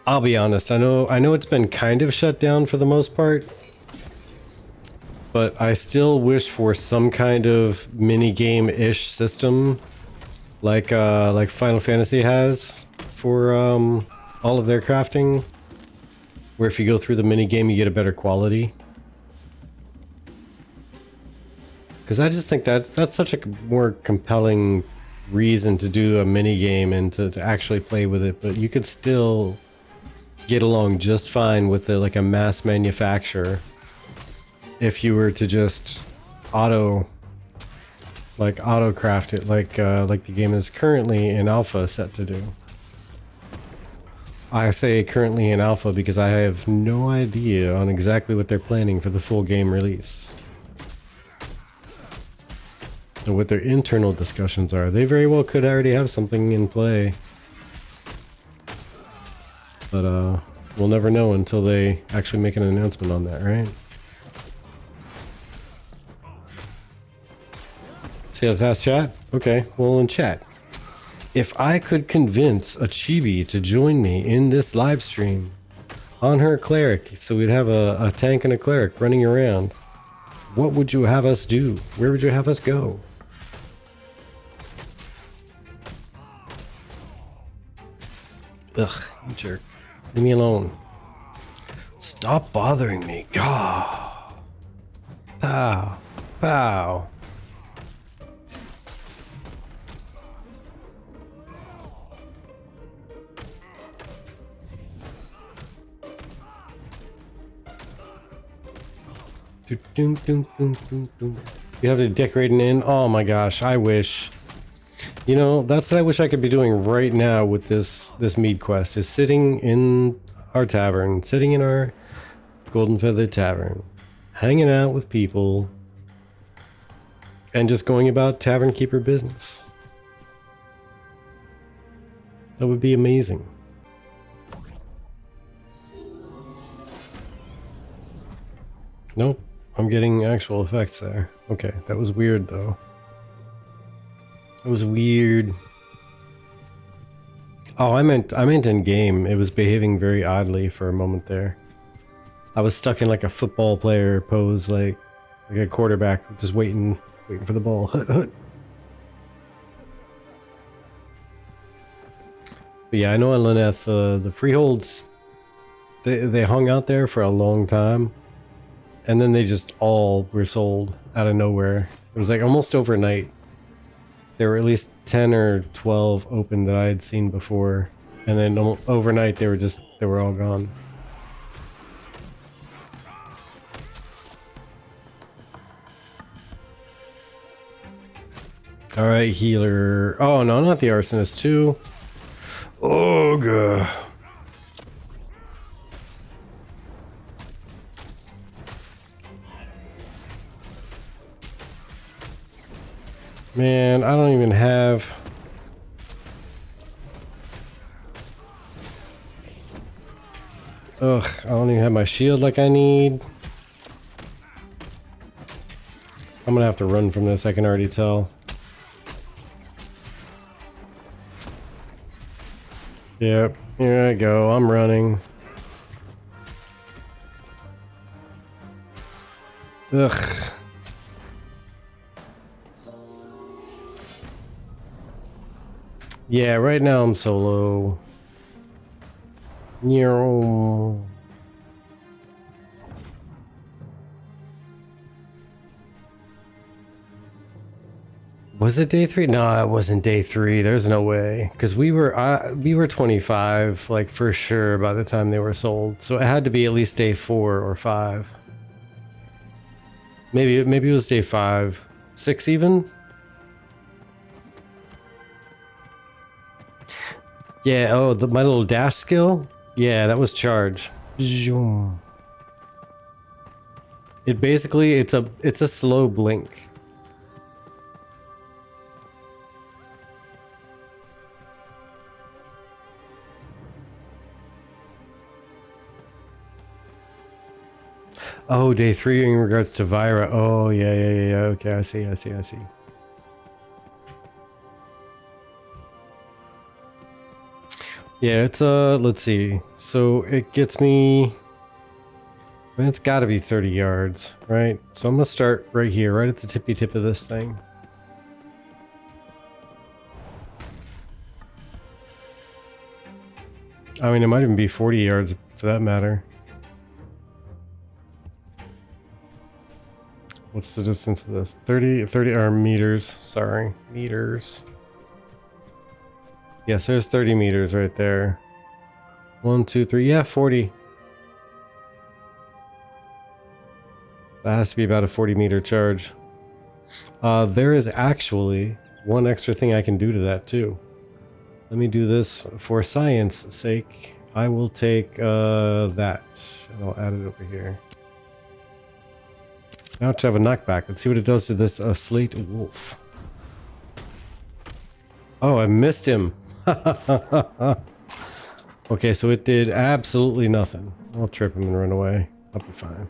I'll be honest, I know it's been kind of shut down for the most part, but I still wish for some kind of mini game-ish system like Final Fantasy has for all of their crafting, where if you go through the mini game you get a better quality. Because I just think that's such a more compelling reason to do a mini game and to actually play with it, but you could still get along just fine with like a mass manufacturer if you were to just auto craft it like the game is currently in alpha set to do. I say currently in alpha because I have no idea on exactly what they're planning for the full game release. And what their internal discussions are. They very well could already have something in play. But we'll never know until they actually make an announcement on that, right? See, let's ask chat? Okay, well, in chat. If I could convince a chibi to join me in this live stream on her cleric, so we'd have a tank and a cleric running around, what would you have us do? Where would you have us go? Ugh, you jerk. Leave me alone. Stop bothering me. Gah. Pow. Pow. You have to decorate an inn? Oh my gosh, I wish. You know, that's what I wish I could be doing right now with this Mead quest, is sitting in our tavern, sitting in our Golden Feather Tavern, hanging out with people, and just going about tavern keeper business. That would be amazing. Nope, I'm getting actual effects there. Okay, that was weird though. It was weird. Oh, I meant in game. It was behaving very oddly for a moment there. I was stuck in like a football player pose, like a quarterback, just waiting for the ball. Hut, hut. But yeah, I know on Lineth, the freeholds, they hung out there for a long time, and then they just all were sold out of nowhere. It was like almost overnight. There were at least 10 or 12 open that I had seen before, and then overnight they were all gone. All right, healer. Oh no, not the arsonist too. Oh god. Man, I don't even have... Ugh, I don't even have my shield like I need. I'm gonna have to run from this, I can already tell. Yep, here I go, I'm running. Ugh. Yeah, right now I'm solo. Was it day 3? No, it wasn't day 3. There's no way, because we were 25, like for sure by the time they were sold. So it had to be at least day 4 or 5. Maybe it was day 5, 6 even. Yeah, oh, my little dash skill? Yeah, that was charge. It basically, it's a slow blink. Oh, day 3 in regards to Vira. Oh, yeah. Okay, I see. Yeah, it's let's see. So it gets me, I mean, it's got to be 30 yards, right? So I'm gonna start right here, right at the tippy tip of this thing. I mean, it might even be 40 yards for that matter. What's the distance of this? 30 or meters, sorry, meters. Yes, there's 30 meters right there. 1, 2, 3, yeah, 40. That has to be about a 40-meter charge. There is actually one extra thing I can do to that too. Let me do this for science sake. I will take that, and I'll add it over here. Now to have a knockback. Let's see what it does to this slate wolf. Oh, I missed him. Okay, so it did absolutely nothing. I'll trip him and run away. I'll be fine.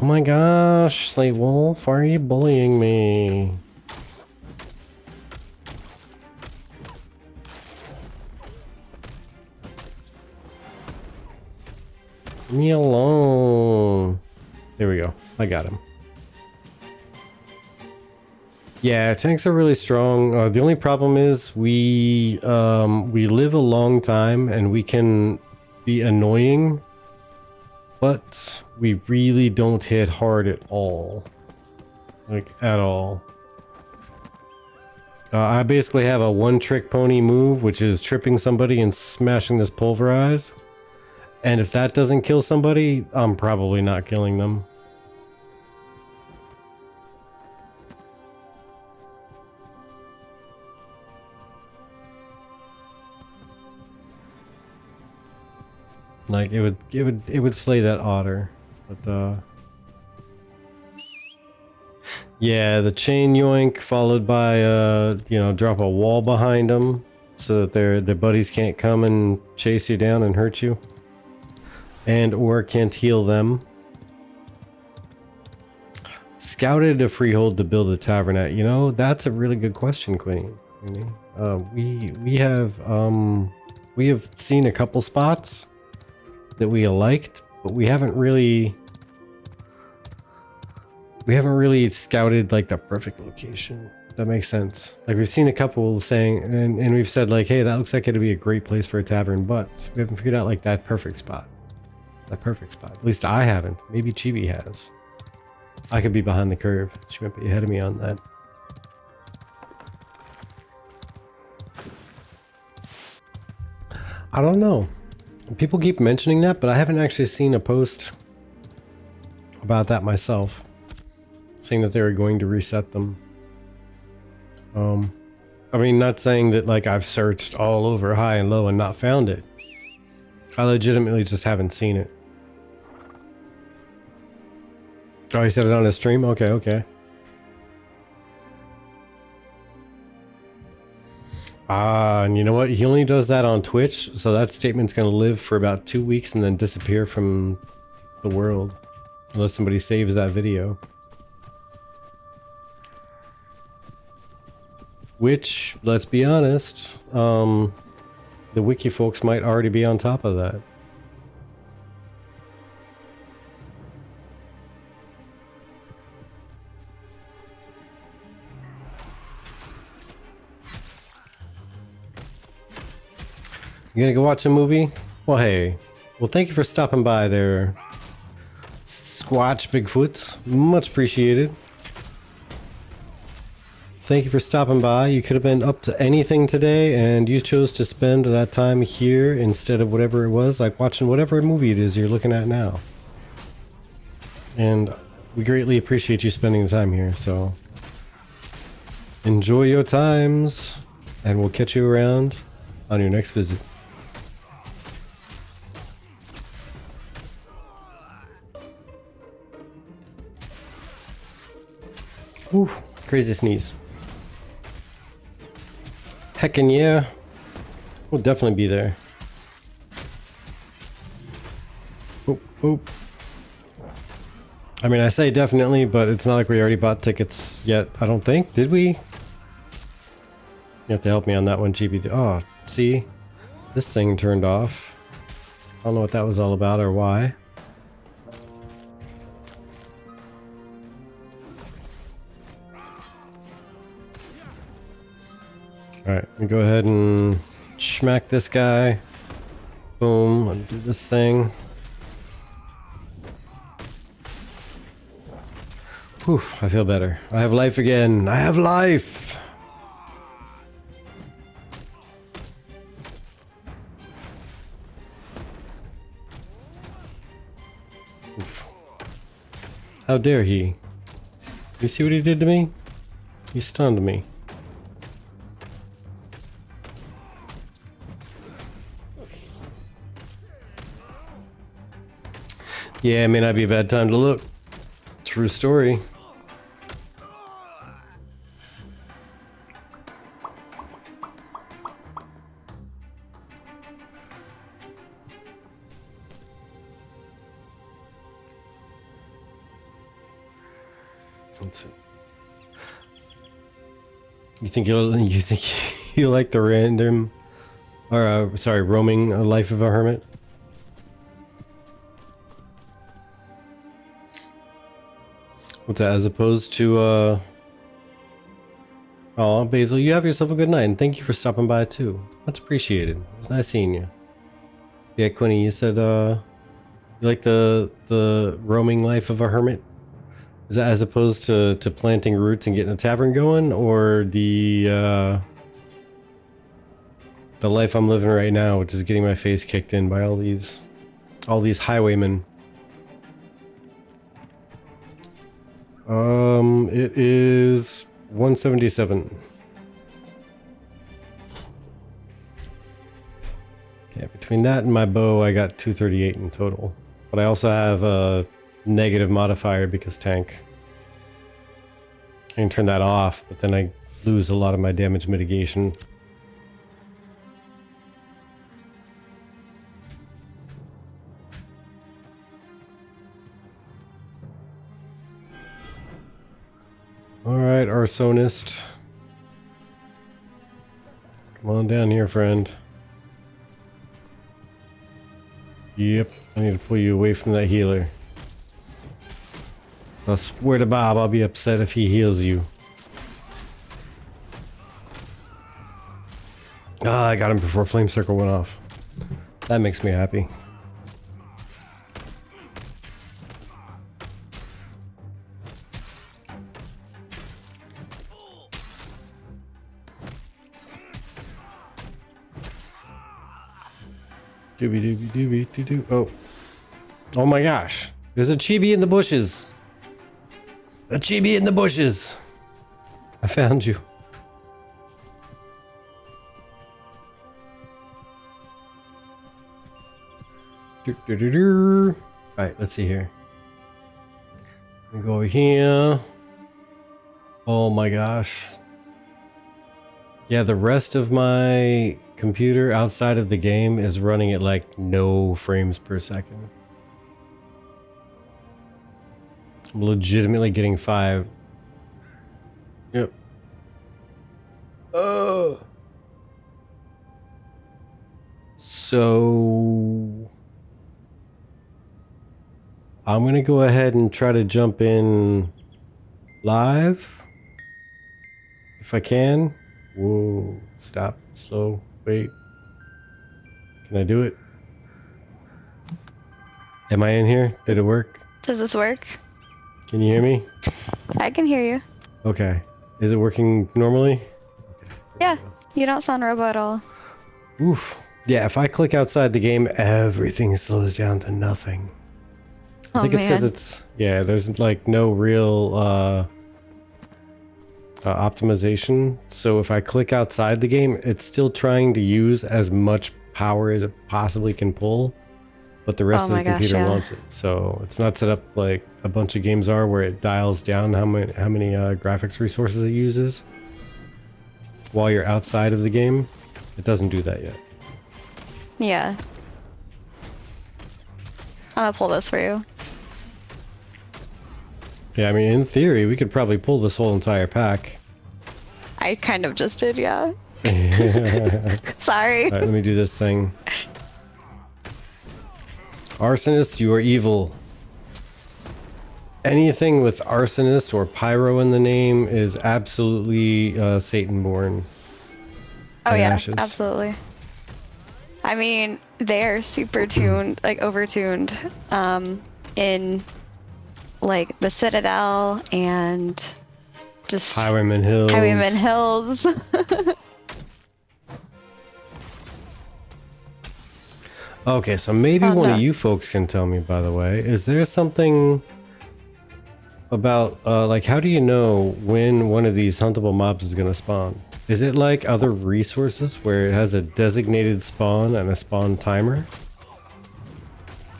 Oh my gosh, Slate Wolf, why are you bullying me? Leave me alone. There we go. I got him. Yeah, tanks are really strong. The only problem is we live a long time and we can be annoying, but we really don't hit hard at all. Like, at all. I basically have a one-trick pony move, which is tripping somebody and smashing this pulverize. And if that doesn't kill somebody, I'm probably not killing them. Like it would slay that otter, but yeah, the chain yoink followed by you know, drop a wall behind them so that their buddies can't come and chase you down and hurt you, and or can't heal them. Scouted a freehold to build a tavern at. You know, that's a really good question, Queenie. We have seen a couple spots that we liked, but we haven't really scouted like the perfect location. That makes sense. Like we've seen a couple saying, and we've said like, hey, that looks like it'd be a great place for a tavern, but we haven't figured out like that perfect spot. That perfect spot. At least I haven't. Maybe Chibi has. I could be behind the curve. She might be ahead of me on that. I don't know. People keep mentioning that, but I haven't actually seen a post about that myself, saying that they were going to reset them. I mean, not saying that like I've searched all over high and low and not found it. I legitimately just haven't seen it. Oh, he said it on his stream? Okay, okay. And you know what? He only does that on Twitch, so that statement's gonna live for about 2 weeks and then disappear from the world. Unless somebody saves that video. Which, let's be honest, the wiki folks might already be on top of that. You gonna go watch a movie? Well, hey. Well, thank you for stopping by there, Squatch Bigfoot. Much appreciated. Thank you for stopping by. You could have been up to anything today, and you chose to spend that time here instead of whatever it was, like watching whatever movie it is you're looking at now. And we greatly appreciate you spending the time here, so enjoy your times, and we'll catch you around on your next visit. Ooh, crazy sneeze. Heckin' yeah. We'll definitely be there. Oop, oop. I mean, I say definitely, but it's not like we already bought tickets yet, I don't think. Did we? You have to help me on that one, GB. Oh, see? This thing turned off. I don't know what that was all about or why. Alright, we go ahead and smack this guy. Boom, and do this thing. Whew, I feel better. I have life again. I have life! Oof. How dare he? You see what he did to me? He stunned me. Yeah, it may not be a bad time to look. True story. That's it. You think you like the random, or sorry, roaming life of a hermit? What's that, as opposed to oh, Basil, you have yourself a good night, and thank you for stopping by too. Much appreciated. It's nice seeing you. Yeah, Quinny, you said you like the roaming life of a hermit? Is that as opposed to planting roots and getting a tavern going, or the life I'm living right now, which is getting my face kicked in by all these highwaymen? It is 177. Yeah, between that and my bow, I got 238 in total. But I also have a negative modifier because tank. I can turn that off, but then I lose a lot of my damage mitigation. Alright, Arsonist. Come on down here, friend. Yep, I need to pull you away from that healer. I swear to Bob, I'll be upset if he heals you. Ah, I got him before Flame Circle went off. That makes me happy. Doobie doobie doobie doo doo. Oh. Oh my gosh. There's a chibi in the bushes. A chibi in the bushes. I found you. Alright, let's see here. We go over here. Oh my gosh. Yeah, the rest of my computer outside of the game is running at like no frames per second. I'm legitimately getting 5. Yep. So I'm gonna go ahead and try to jump in live if I can. Whoa, stop, slow, wait. Can I do it? Am I in here? Did it work? Does this work? Can you hear me? I can hear you. Okay. Is it working normally? Okay. Yeah, you don't sound robo at all. Oof. Yeah, if I click outside the game, everything slows down to nothing. I think it's because it's, yeah, there's like no real optimization. So if I click outside the game, it's still trying to use as much power as it possibly can pull, but the rest of the computer wants it. So it's not set up like a bunch of games are, where it dials down how many graphics resources it uses while you're outside of the game. It doesn't do that yet. Yeah. I'm gonna pull this for you. Yeah, I mean, in theory, we could probably pull this whole entire pack. I kind of just did, yeah. Sorry. All right, let me do this thing. Arsonist, you are evil. Anything with arsonist or pyro in the name is absolutely Satan-born. Oh yeah, ashes. absolutely. I mean, they're super tuned, like overtuned, in like the Citadel and just Highwayman Hills. Highwayman Hills. Okay, so maybe one of you folks can tell me, by the way, is there something about, like, how do you know when one of these huntable mobs is going to spawn? Is it like other resources where it has a designated spawn and a spawn timer?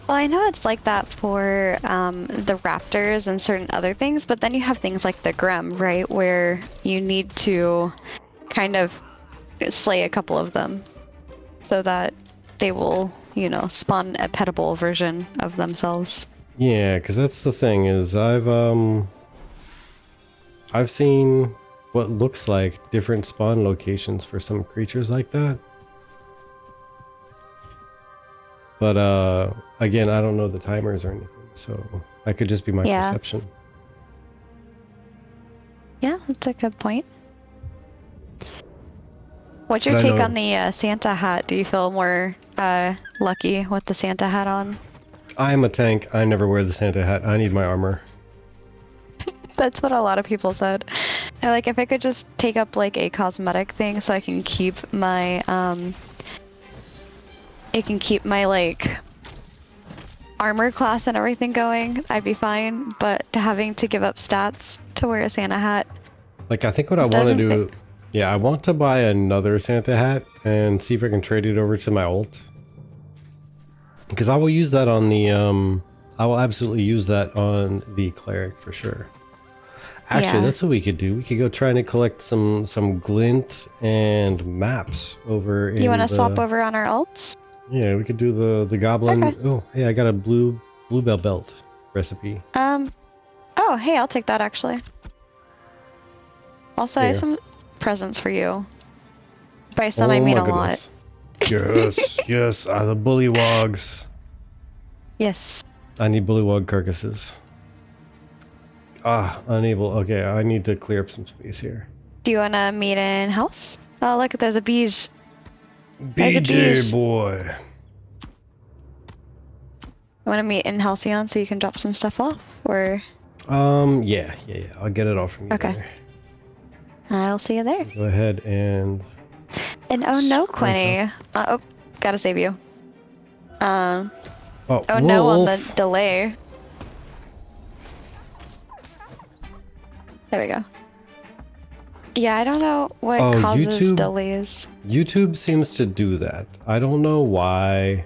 Well, I know it's like that for the raptors and certain other things, but then you have things like the Grim, right, where you need to kind of slay a couple of them so that they will, you know, spawn a petable version of themselves. Yeah, because that's the thing is I've seen what looks like different spawn locations for some creatures like that. But again, I don't know the timers or anything, so that could just be my Yeah. perception. Yeah, that's a good point. What's your But I take know on the Santa hat? Do you feel more lucky with the Santa hat on? I'm a tank. I never wear the Santa hat. I need my armor. That's what a lot of people said. They're like, if I could just take up like a cosmetic thing so I can keep my like armor class and everything going, I'd be fine. But having to give up stats to wear a Santa hat, Like, I think what I want to do... Yeah, I want to buy another Santa hat and see if I can trade it over to my ult. Because I will use that on the... I will absolutely use that on the cleric for sure. Actually, Yeah. that's what we could do. We could go try and collect some glint and maps over in You want to swap over on our ults? Yeah, we could do the goblin. Okay. Oh, hey, I got a bluebell belt recipe. Oh, hey, I'll take that actually. Also, I have Here. some presents for you. By some, I mean a lot. Yes, yes, the bullywogs. Yes. I need bullywog carcasses. Unable. Okay, I need to clear up some space here. Do you want to meet in house? Oh, look, there's a beige. There's a BJ beige. boy. You want to meet in Halcyon so you can drop some stuff off? Or Yeah. I'll get it all from you. Okay. There. I'll see you there. Go ahead and... And oh no, Scrunch Quinny. Oh, gotta save you. Oh, no, on the wolf. delay. There we go. Yeah, I don't know what causes YouTube? delays. YouTube seems to do that. I don't know why,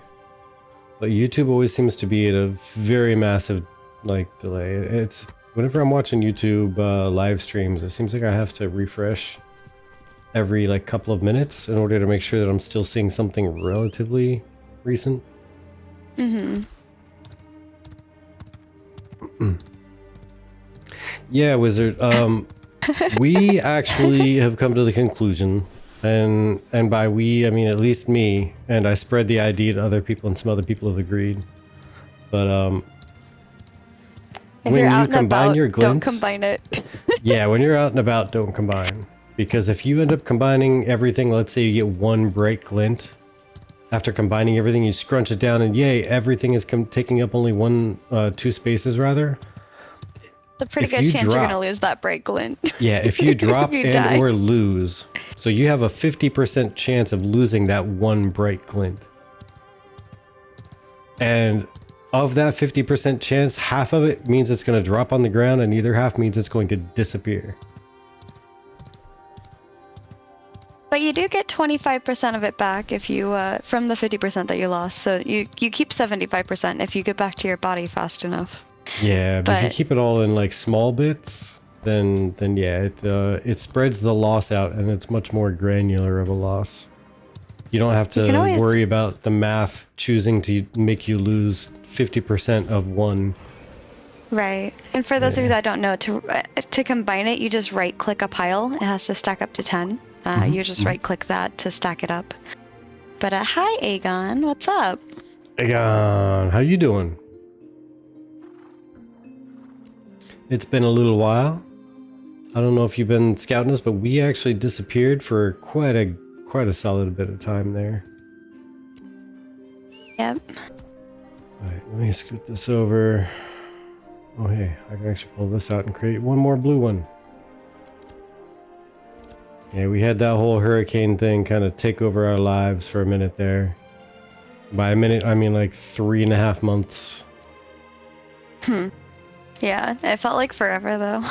but YouTube always seems to be at a very massive like delay. It's whenever I'm watching YouTube live streams, it seems like I have to refresh every like couple of minutes in order to make sure that I'm still seeing something relatively recent. Mm-hmm. Yeah, Wizard. We actually have come to the conclusion, and by we I mean at least me, and I spread the idea to other people, and some other people have agreed. But If when you're you out and combine about, your don't glint, combine it. yeah, when you're out and about, don't combine, because if you end up combining everything, let's say you get one bright glint. After combining everything, you scrunch it down, and yay, everything is taking up only two spaces rather. It's a pretty If good you chance you're drop- gonna lose that break glint. Yeah, if you drop You and die. or lose, so you have a 50% chance of losing that one bright glint. And of that 50% chance, half of it means it's going to drop on the ground, and the other half means it's going to disappear. But you do get 25% of it back if you from the 50% that you lost. So you keep 75% if you get back to your body fast enough. Yeah, but if you But- keep it all in like small bits, then yeah, it spreads the loss out, and it's much more granular of a loss. You don't have You to can always- worry about the math choosing to make you lose 50% of one. Right. And for those of you Yeah. that don't know, to combine it, you just right click a pile. It has to stack up to 10. You just right click that to stack it up. But hi Aegon, what's up? Egon, how you doing? It's been a little while. I don't know if you've been scouting us, but we actually disappeared for quite a solid bit of time there. Yep. Alright, let me scoot this over. Oh hey, I can actually pull this out and create one more blue one. Yeah, we had that whole hurricane thing kind of take over our lives for a minute there. By a minute, I mean like 3.5 months. Yeah, it felt like forever though.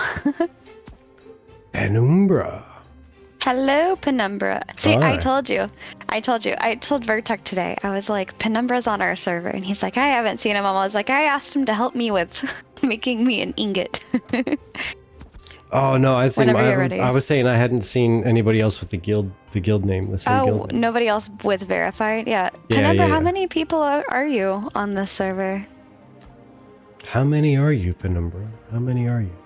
Penumbra. Hello, Penumbra. See, Hi. I told you. I told Vertec today. I was like, Penumbra's on our server. And he's like, I haven't seen him. I was like, I asked him to help me with making me an ingot. Oh no, I think Whenever you're ready. I was saying I hadn't seen anybody else with the guild name. The same Oh, guild name. nobody else with verified? Yeah. Yeah, Penumbra, yeah. how many people are you on this server? How many are you, Penumbra? How many are you?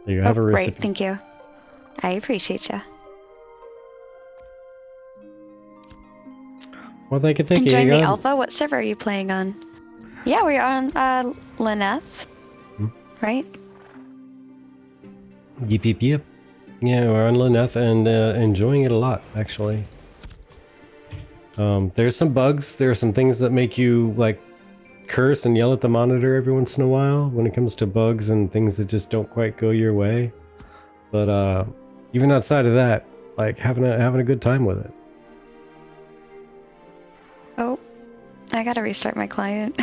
You have a Right, recipient. thank you. I appreciate you. Well, thank you, Enjoying the Egon. alpha? What server are you playing on? Yeah, we're on Lyneth, right? Yep, yep, yep. Yeah, we're on Lyneth and enjoying it a lot, actually. There's some bugs. There are some things that make you, like, curse and yell at the monitor every once in a while when it comes to bugs and things that just don't quite go your way. But even outside of that, like, having a good time with it. Oh, I gotta restart my client.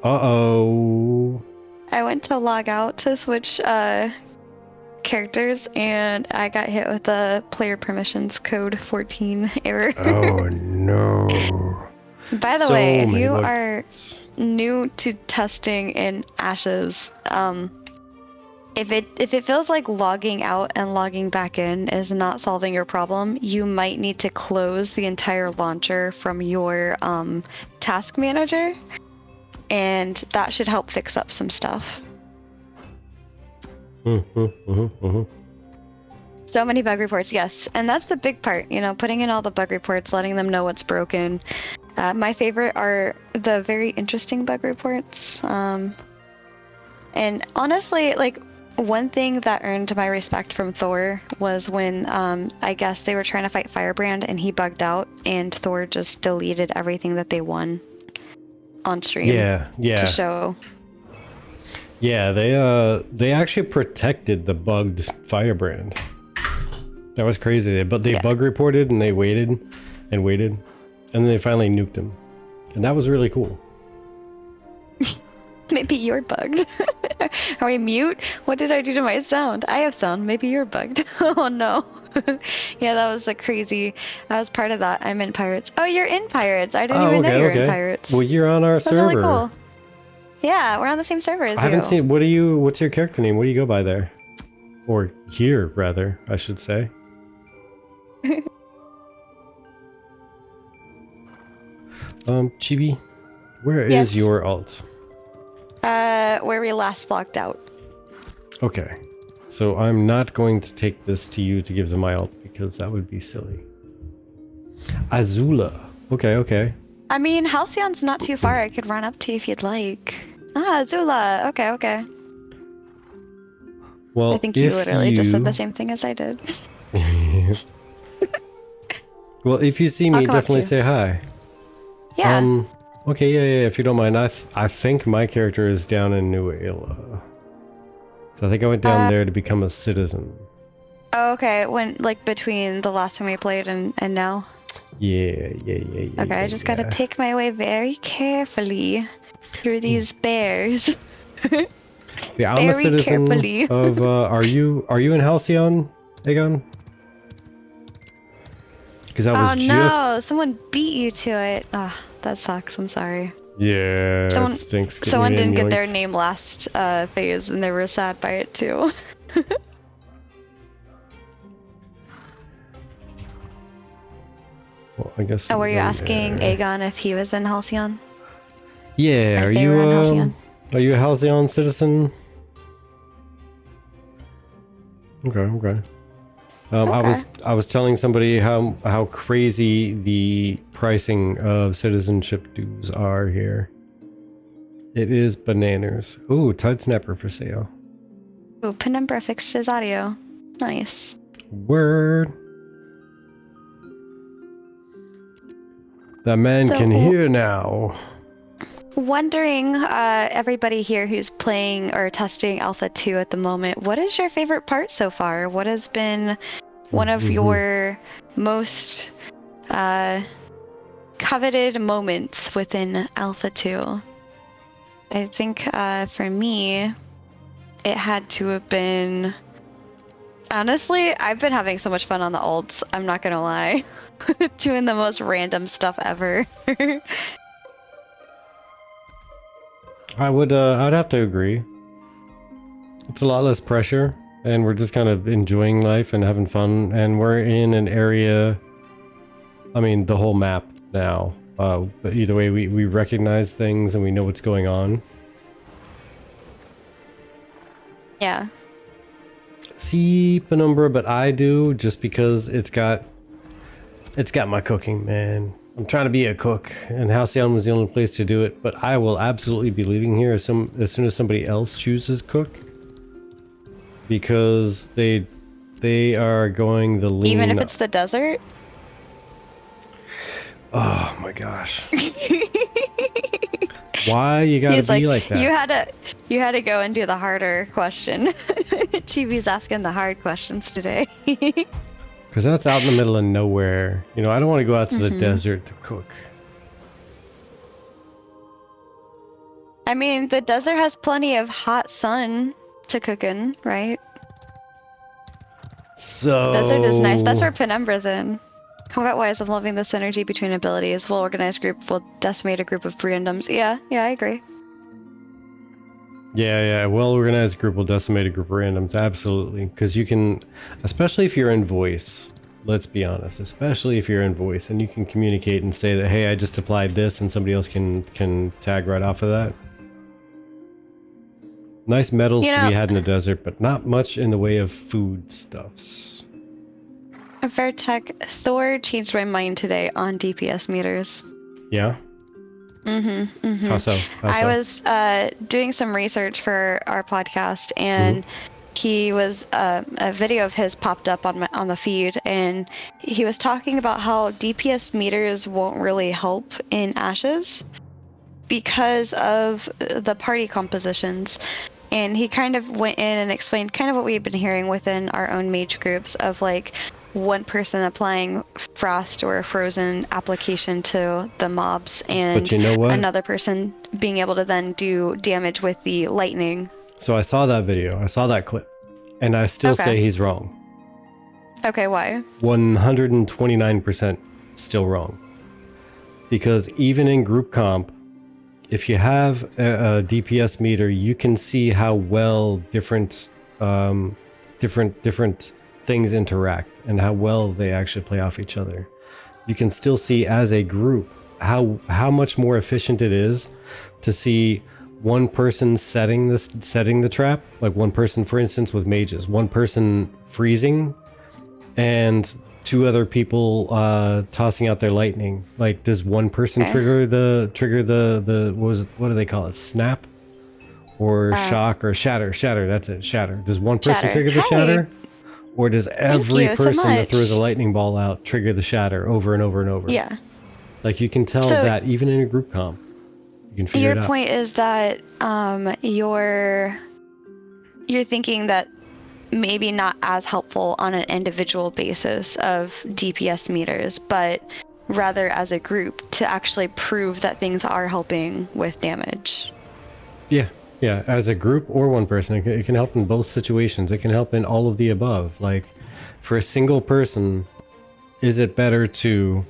Uh-oh. I went to log out to switch characters and I got hit with a player permissions code 14 error. Oh, no. By the So way, if many you bugs. are new to testing in Ashes, if it feels like logging out and logging back in is not solving your problem, you might need to close the entire launcher from your task manager, and that should help fix up some stuff. So many bug reports, yes, and that's the big part, you know, putting in all the bug reports, letting them know what's broken. My favorite are the very interesting bug reports. And honestly, like, one thing that earned my respect from Thor was when I guess they were trying to fight Firebrand and he bugged out and Thor just deleted everything that they won on stream. Yeah. To show. Yeah, they actually protected the bugged Firebrand. That was crazy. But they bug reported and they waited and waited, and then they finally nuked him, and that was really cool. Maybe you're bugged. Are we mute? What did I do to my sound? I have sound. Maybe you're bugged. Oh no. Yeah, that was crazy. I was part of that. I'm in Pirates. Oh, you're in Pirates. I didn't even know you were in Pirates. Well, you're on our That's server. really cool. Yeah, we're on the same server as you. I haven't seen. What's your character name? What do you go by there? Or here, rather, I should say. Chibi, where is your alt? Where we last logged out. Okay, so I'm not going to take this to you to give to my alt because that would be silly. Azula. Okay. I mean, Halcyon's not too far. I could run up to you if you'd like. Ah, Azula. Okay. Well, I think you literally just said the same thing as I did. Well, if you see me, definitely say hi. Yeah. Okay, yeah, if you don't mind. I think my character is down in Nuela. So I think I went down there to become a citizen. Oh, okay. When, like, between the last time we played and now? Yeah. Okay, I just gotta pick my way very carefully through these bears. Yeah, I'm a citizen of, are you in Halcyon, Aegon? Because I was no, someone beat you to it. Ah, that sucks. I'm sorry. Yeah, it stinks. Someone didn't get their name last phase, and they were sad by it too. Well, I guess. Oh, were you asking Aegon if he was in Halcyon? Yeah, are you a Halcyon citizen? Okay. I was telling somebody how crazy the pricing of citizenship dues are here. It is bananas. Ooh, Tide Snapper for sale. Ooh, Penumbra fixed his audio. Nice. Word. That man can hear now. Wondering, everybody here who's playing or testing Alpha 2 at the moment, what is your favorite part so far? What has been one of your most coveted moments within Alpha 2? I think for me, it had to have been... Honestly, I've been having so much fun on the ults, I'm not gonna lie. Doing the most random stuff ever. I'd have to agree. It's a lot less pressure, and we're just kind of enjoying life and having fun, and we're in an area, I mean, the whole map now. But either way, we recognize things and we know what's going on. Yeah. See Penumbra, but I do just because it's got my cooking, man. I'm trying to be a cook, and Halcyon was the only place to do it, but I will absolutely be leaving here as soon as somebody else chooses cook, because they are going the lean. Even if it's the desert? Oh my gosh. Why you gotta He's be like that? You had to go and do the harder question. Chibi's asking the hard questions today. Because that's out in the middle of nowhere. You know, I don't want to go out to the desert to cook. I mean, the desert has plenty of hot sun to cook in, right? So... Desert is nice. That's where Penumbra's in. Combat-wise, I'm loving the synergy between abilities. Well-organized group will decimate a group of randoms. Yeah, I agree. Yeah, well-organized group will decimate a group of randoms, absolutely. Because you can, especially if you're in voice, let's be honest, especially if you're in voice, and you can communicate and say that, hey, I just applied this, and somebody else can tag right off of that. Nice metals to be had in the desert, but not much in the way of foodstuffs. Vertec, Thor changed my mind today on DPS meters. Yeah? How so? I was doing some research for our podcast, and he was a video of his popped up on the feed, and he was talking about how DPS meters won't really help in Ashes because of the party compositions. And he kind of went in and explained kind of what we've been hearing within our own mage groups of like one person applying frost or a frozen application to the mobs, and but you know what? Another person being able to then do damage with the lightning. So I saw that video, I saw that clip, and I still say he's wrong. Okay, why? 129% still wrong. Because even in group comp, if you have a DPS meter, you can see how well different things interact and how well they actually play off each other. You can still see as a group how much more efficient it is to see one person setting the trap, like one person, for instance, with mages, one person freezing and two other people tossing out their lightning. Like, does one person trigger the what do they call it? Snap or shock or shatter? Shatter, that's it. Shatter. Does one person trigger the shatter? Or does every person that throws a lightning ball out trigger the shatter over and over and over? Yeah. Like, you can tell that even in a group comp. You can figure it out. Your point is that you're thinking that maybe not as helpful on an individual basis of DPS meters, but rather as a group to actually prove that things are helping with damage. Yeah, as a group or one person, it can help in both situations. It can help in all of the above. Like, for a single person, is it better to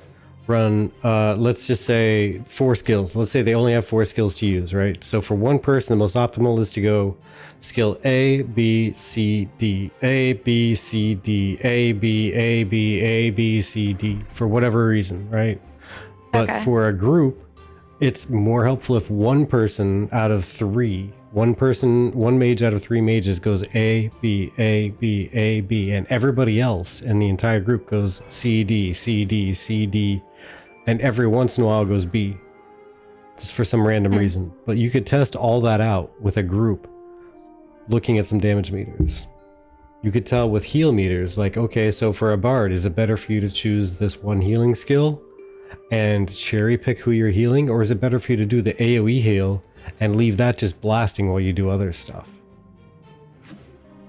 run, let's just say 4 skills. Let's say they only have 4 skills to use, right? So for one person, the most optimal is to go skill A, B, C, D, A, B, C, D, A, B, A, B, A, B, C, D, for whatever reason, right? But for a group, it's more helpful if one person out of 3, one mage out of 3 mages goes A, B, A, B, A, B, and everybody else in the entire group goes C, D, C, D, C, D, and every once in a while goes B, just for some random reason. But you could test all that out with a group, looking at some damage meters. You could tell with heal meters, like, okay, so for a bard, is it better for you to choose this one healing skill and cherry pick who you're healing, or is it better for you to do the AoE heal and leave that just blasting while you do other stuff?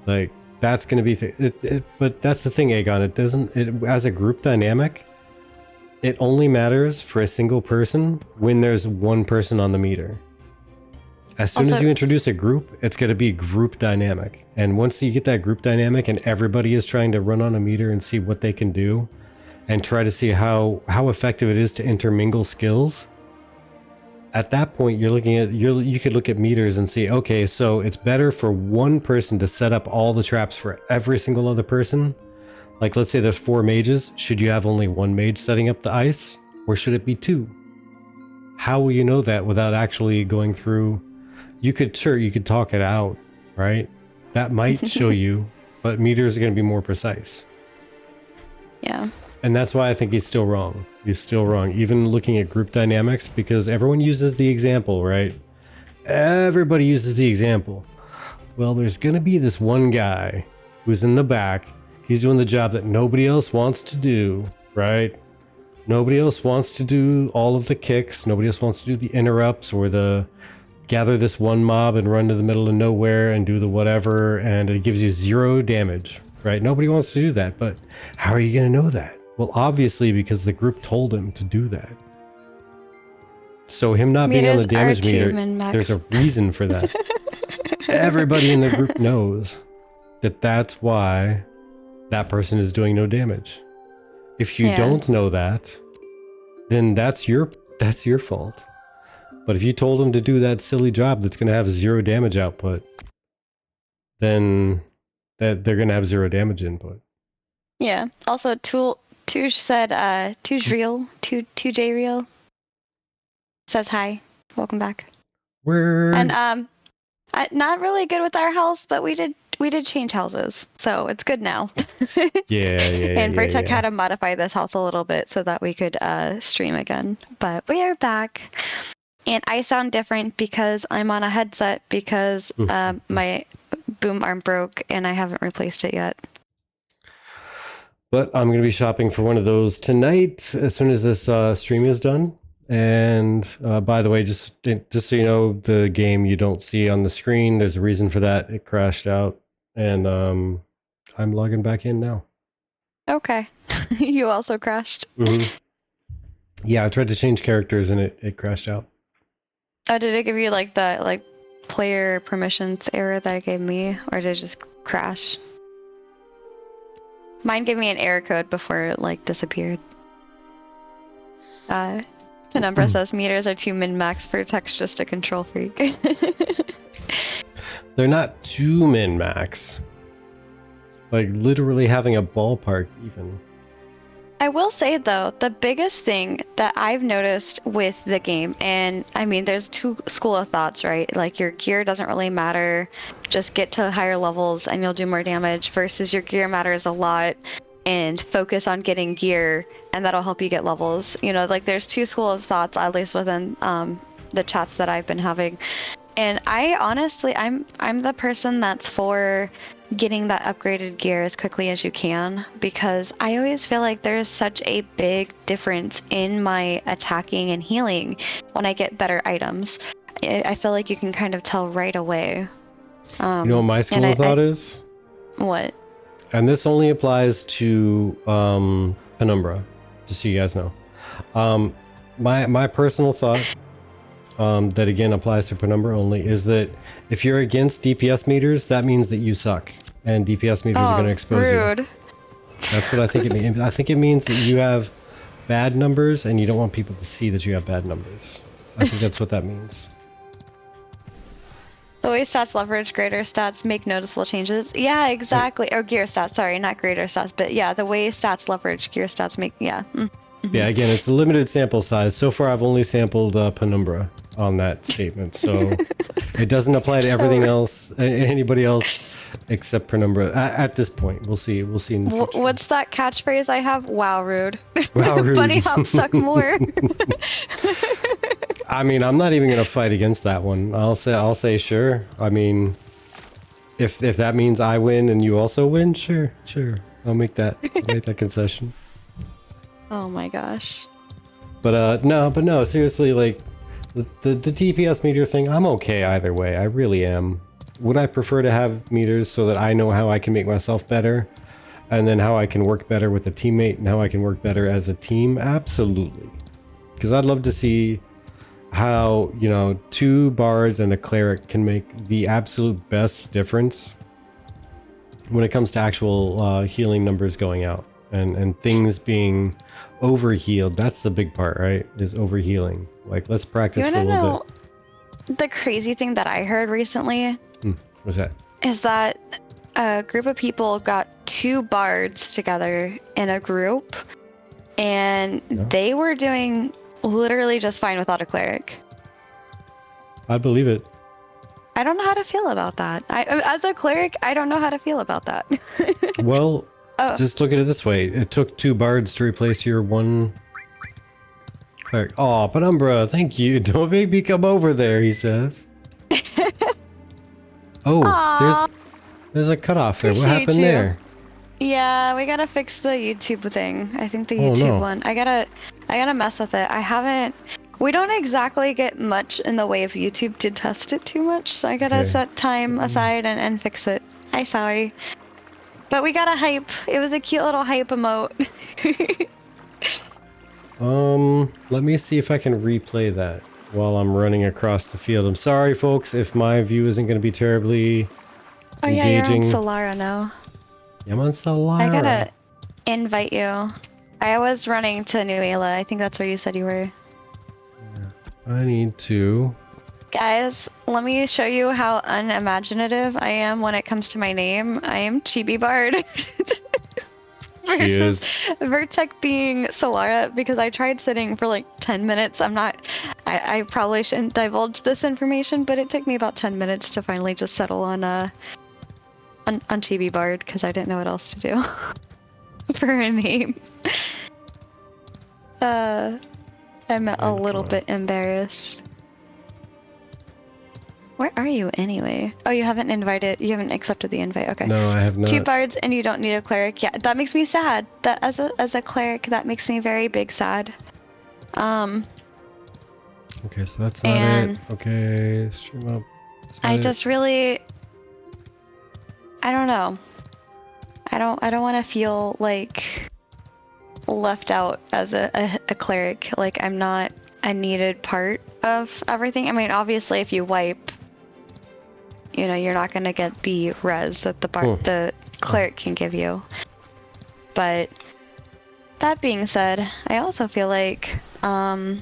Like, that's going to be but that's the thing, Aegon, as a group dynamic, it only matters for a single person when there's one person on the meter. As soon as you introduce a group, it's going to be group dynamic, and once you get that group dynamic and everybody is trying to run on a meter and see what they can do and try to see how effective it is to intermingle skills, at that point you could look at meters and see, okay, so it's better for one person to set up all the traps for every single other person. Like, let's say there's 4 mages. Should you have only 1 mage setting up the ice, or should it be 2? How will you know that without actually going through? You could talk it out, right? That might show you, but meters are going to be more precise. Yeah. And that's why I think he's still wrong. He's still wrong. Even looking at group dynamics, because everyone uses the example, right? Everybody uses the example. Well, there's going to be this one guy who's in the back. He's doing the job that nobody else wants to do, right? Nobody else wants to do all of the kicks. Nobody else wants to do the interrupts or the gather this one mob and run to the middle of nowhere and do the whatever, and it gives you 0 damage, right? Nobody wants to do that, but how are you going to know that? Well, obviously because the group told him to do that. So him not being on the damage meter, there's a reason for that. Everybody in the group knows that that's why that person is doing no damage. If you don't know that, then that's your fault. But if you told them to do that silly job that's going to have 0 damage output, then they're going to have 0 damage input. Yeah. Also, Touj said, Touj real, 2J real. Says hi. Welcome back. Word. And not really good with our house, but we did change houses, so it's good now. Yeah. And Vertec had to modify this house a little bit so that we could stream again. But we are back. And I sound different because I'm on a headset because my boom arm broke and I haven't replaced it yet. But I'm going to be shopping for one of those tonight as soon as this stream is done. And by the way, just so you know, the game you don't see on the screen, there's a reason for that. It crashed out. And I'm logging back in now. Okay. You also crashed. Mm-hmm. Yeah, I tried to change characters and it crashed out. Oh, did it give you like the player permissions error that it gave me, or did it just crash? Mine gave me an error code before it disappeared. Penumbra says meters are too min-max for text, just a control freak. They're not too min-max. Like literally having a ballpark even. I will say though, the biggest thing that I've noticed with the game, and I mean there's 2 school of thoughts, right? Like your gear doesn't really matter, just get to higher levels and you'll do more damage, versus your gear matters a lot and focus on getting gear and that'll help you get levels. You know, like there's 2 school of thoughts, at least within the chats that I've been having. And I honestly, I'm the person that's for getting that upgraded gear as quickly as you can, because I always feel like there's such a big difference in my attacking and healing when I get better items. I feel like you can kind of tell right away. You know what my school of thought is? What? And this only applies to Penumbra, just so you guys know. My personal thought, that again applies to Penumbra only, is that if you're against DPS meters, that means that you suck, and DPS meters are going to expose rude. you. That's what I think it means. I think it means that you have bad numbers, and you don't want people to see that you have bad numbers. I think that's what that means. The way stats leverage greater stats make noticeable changes. Yeah, exactly. Or gear stats, sorry, not greater stats, but yeah, the way stats leverage gear stats make, yeah. Mm-hmm. Yeah, again, it's a limited sample size. So far, I've only sampled Penumbra on that statement, so it doesn't apply to everything else, anybody else except Penumbra at this point. We'll see in the future. What's that catchphrase I have? Wow, rude. Wow, rude. Bunny hop suck more. I mean, I'm not even gonna fight against that one. I'll say sure. I mean, if that means I win and you also win, sure. I'll make that concession. Oh my gosh. But no, seriously, like the DPS meter thing, I'm okay either way. I really am. Would I prefer to have meters so that I know how I can make myself better, and then how I can work better with a teammate and how I can work better as a team? Absolutely. Because I'd love to see how, 2 bards and a cleric can make the absolute best difference when it comes to actual healing numbers going out and things being overhealed. That's the big part, right? Is overhealing. Like, let's practice for a little bit. The crazy thing that I heard recently What's that? Is that a group of people got 2 bards together in a group, and they were doing literally just fine without a cleric. I believe it. I don't know how to feel about that. As a cleric, I don't know how to feel about that. Well, Oh. just look at it this way. It took 2 bards to replace your 1 cleric. Aw, Penumbra, thank you. Don't make me come over there, he says. Oh, Aw, there's a cutoff there. What appreciate happened you. there? Yeah, we gotta fix the YouTube thing. I think the Oh, YouTube no. one. I gotta mess with it. We don't exactly get much in the way of YouTube to test it too much, so I gotta Okay. set time aside and fix it. I'm sorry. But we got a hype. It was a cute little hype emote. Let me see if I can replay that while I'm running across the field. I'm sorry, folks, if my view isn't going to be terribly Oh yeah, you're on engaging. Solara now. I'm on Solara. I gotta invite you. I was running to Nuela. I think that's where you said you were. I need to... Guys, let me show you how unimaginative I am when it comes to my name. I am Chibi Bard. She is. Vertec being Solara, because I tried sitting for like 10 minutes. I probably shouldn't divulge this information, but it took me about 10 minutes to finally just settle on Chibi Bard, because I didn't know what else to do for a name. I'm a little bit embarrassed. Where are you anyway? Oh, you haven't accepted the invite. Okay. No, I have not. 2 bards and you don't need a cleric. Yeah, that makes me sad. That as a cleric, that makes me very big sad. Okay, so that's not it. Okay, stream up. I just really, I don't know. I don't want to feel like left out as a cleric. Like I'm not a needed part of everything. I mean, obviously, if you wipe, you know, you're not gonna get the res that the cleric can give you. But that being said, I also feel like I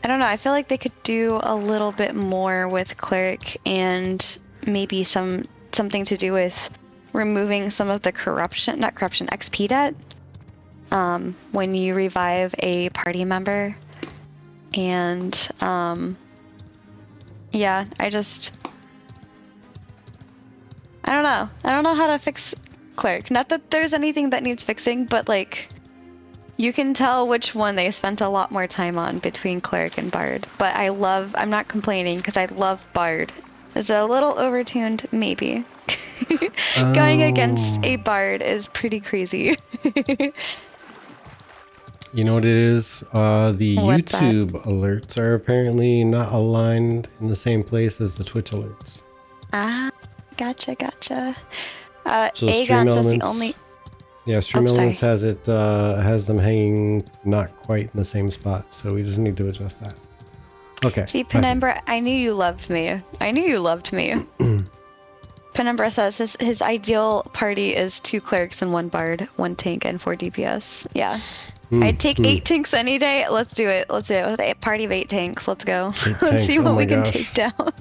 don't know. I feel like they could do a little bit more with cleric and maybe something to do with removing some of the XP debt when you revive a party member. And yeah, I don't know. I don't know how to fix cleric. Not that there's anything that needs fixing, but like you can tell which one they spent a lot more time on between cleric and bard. But I'm not complaining because I love bard. It's a little overtuned, maybe. Going against a bard is pretty crazy. You know what it is? The What's YouTube alerts are apparently not aligned in the same place as the Twitch alerts. Ah, gotcha. So Aegon Stream says Elements, the only... yeah, Stream Oh, Elements sorry. has it has them hanging not quite in the same spot, so we just need to adjust that. Okay. See, Penumbra, I knew you loved me. Penumbra says his ideal party is 2 clerics and 1 bard, 1 tank, and 4 DPS. Yeah. I'd take 8 tanks any day. Let's do it. With a party of 8 tanks. Let's go. Let's see what we can take down.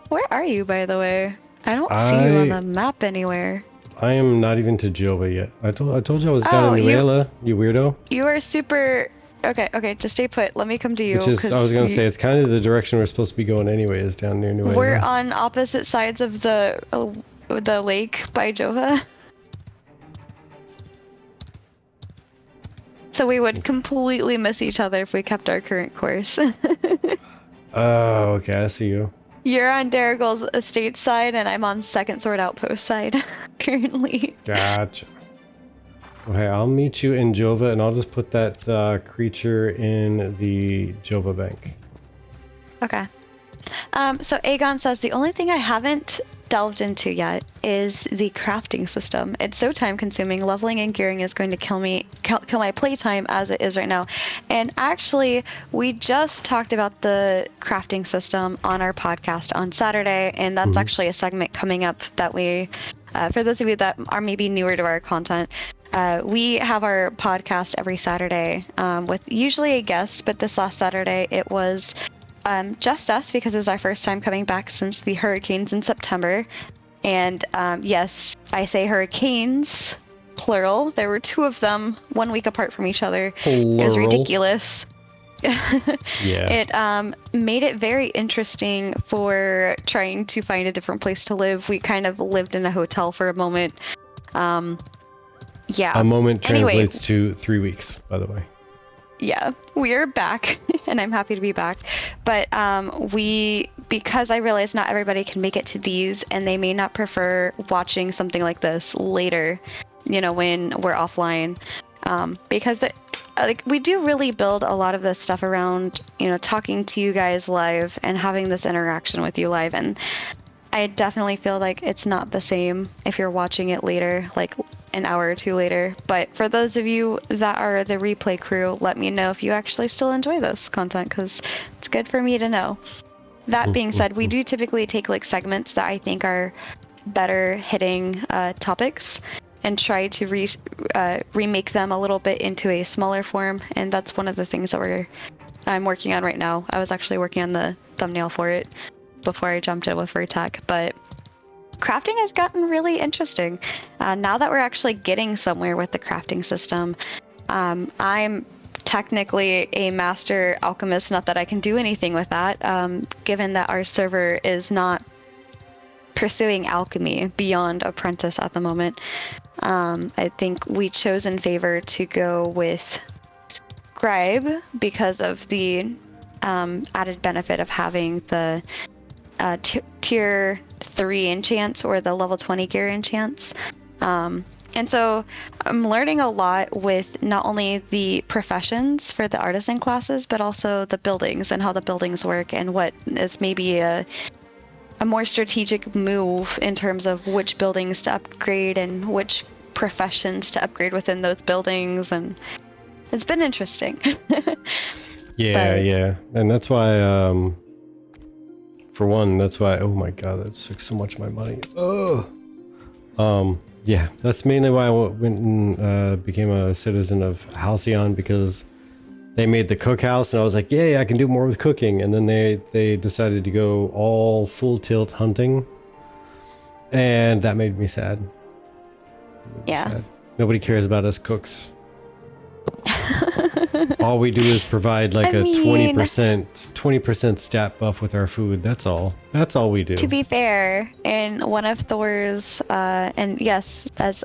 Where are you, by the way? I don't see you on the map anywhere. I am not even to Jova yet. I told you I was down in Nuela, you weirdo. You are super... Okay, just stay put. Let me come to you. Which is, I was going to say, it's kind of the direction we're supposed to be going anyway, is down near Nuela. We're on opposite sides of the lake by Jova. So we would completely miss each other if we kept our current course. Oh, okay, I see you. You're on Darrigal's estate side, and I'm on Second Sword Outpost side, currently. Gotcha. Okay, I'll meet you in Jova, and I'll just put that creature in the Jova bank. Okay. So Aegon says, the only thing I haven't delved into yet is the crafting system. It's so time consuming. Leveling and gearing is going to kill my playtime as it is right now. And actually, we just talked about the crafting system on our podcast on Saturday, and that's actually a segment coming up that we, for those of you that are maybe newer to our content, we have our podcast every Saturday with usually a guest, but this last Saturday it was just us because it was our first time coming back since the hurricanes in September. And yes, I say hurricanes, plural. There were 2 of them, 1 week apart from each other. Plural. It was ridiculous. Yeah. It made it very interesting for trying to find a different place to live. We kind of lived in a hotel for a moment. Yeah. A moment Anyway, translates to 3 weeks, by the way. yeah, we're back, and I'm happy to be back. But because I realized not everybody can make it to these, and they may not prefer watching something like this later, when we're offline, because like we do really build a lot of this stuff around, talking to you guys live and having this interaction with you live, and I definitely feel like it's not the same if you're watching it later, like an hour or two later. But for those of you that are the replay crew, let me know if you actually still enjoy this content, because it's good for me to know. That being said, we do typically take like segments that I think are better hitting topics and try to remake them a little bit into a smaller form. And that's one of the things that I'm working on right now. I was actually working on the thumbnail for it before I jumped in with Vertec, but crafting has gotten really interesting. Now that we're actually getting somewhere with the crafting system, I'm technically a master alchemist, not that I can do anything with that, given that our server is not pursuing alchemy beyond apprentice at the moment. I think we chose in favor to go with scribe because of the added benefit of having the tier 3 enchants or the level 20 gear enchants. And so I'm learning a lot with not only the professions for the artisan classes, but also the buildings and how the buildings work and what is maybe a more strategic move in terms of which buildings to upgrade and which professions to upgrade within those buildings. And it's been interesting. Yeah. And that's why, for one, that's why, oh my god, that took so much of my money. Yeah, that's mainly why I went and became a citizen of Halcyon, because they made the cookhouse, and I was like, yay, I can do more with cooking. And then they decided to go all full tilt hunting, and that made me sad. Yeah. Nobody cares about us cooks. All we do is provide like I a mean, 20% stat buff with our food. That's all we do. to be fair, in one of Thor's, and yes, as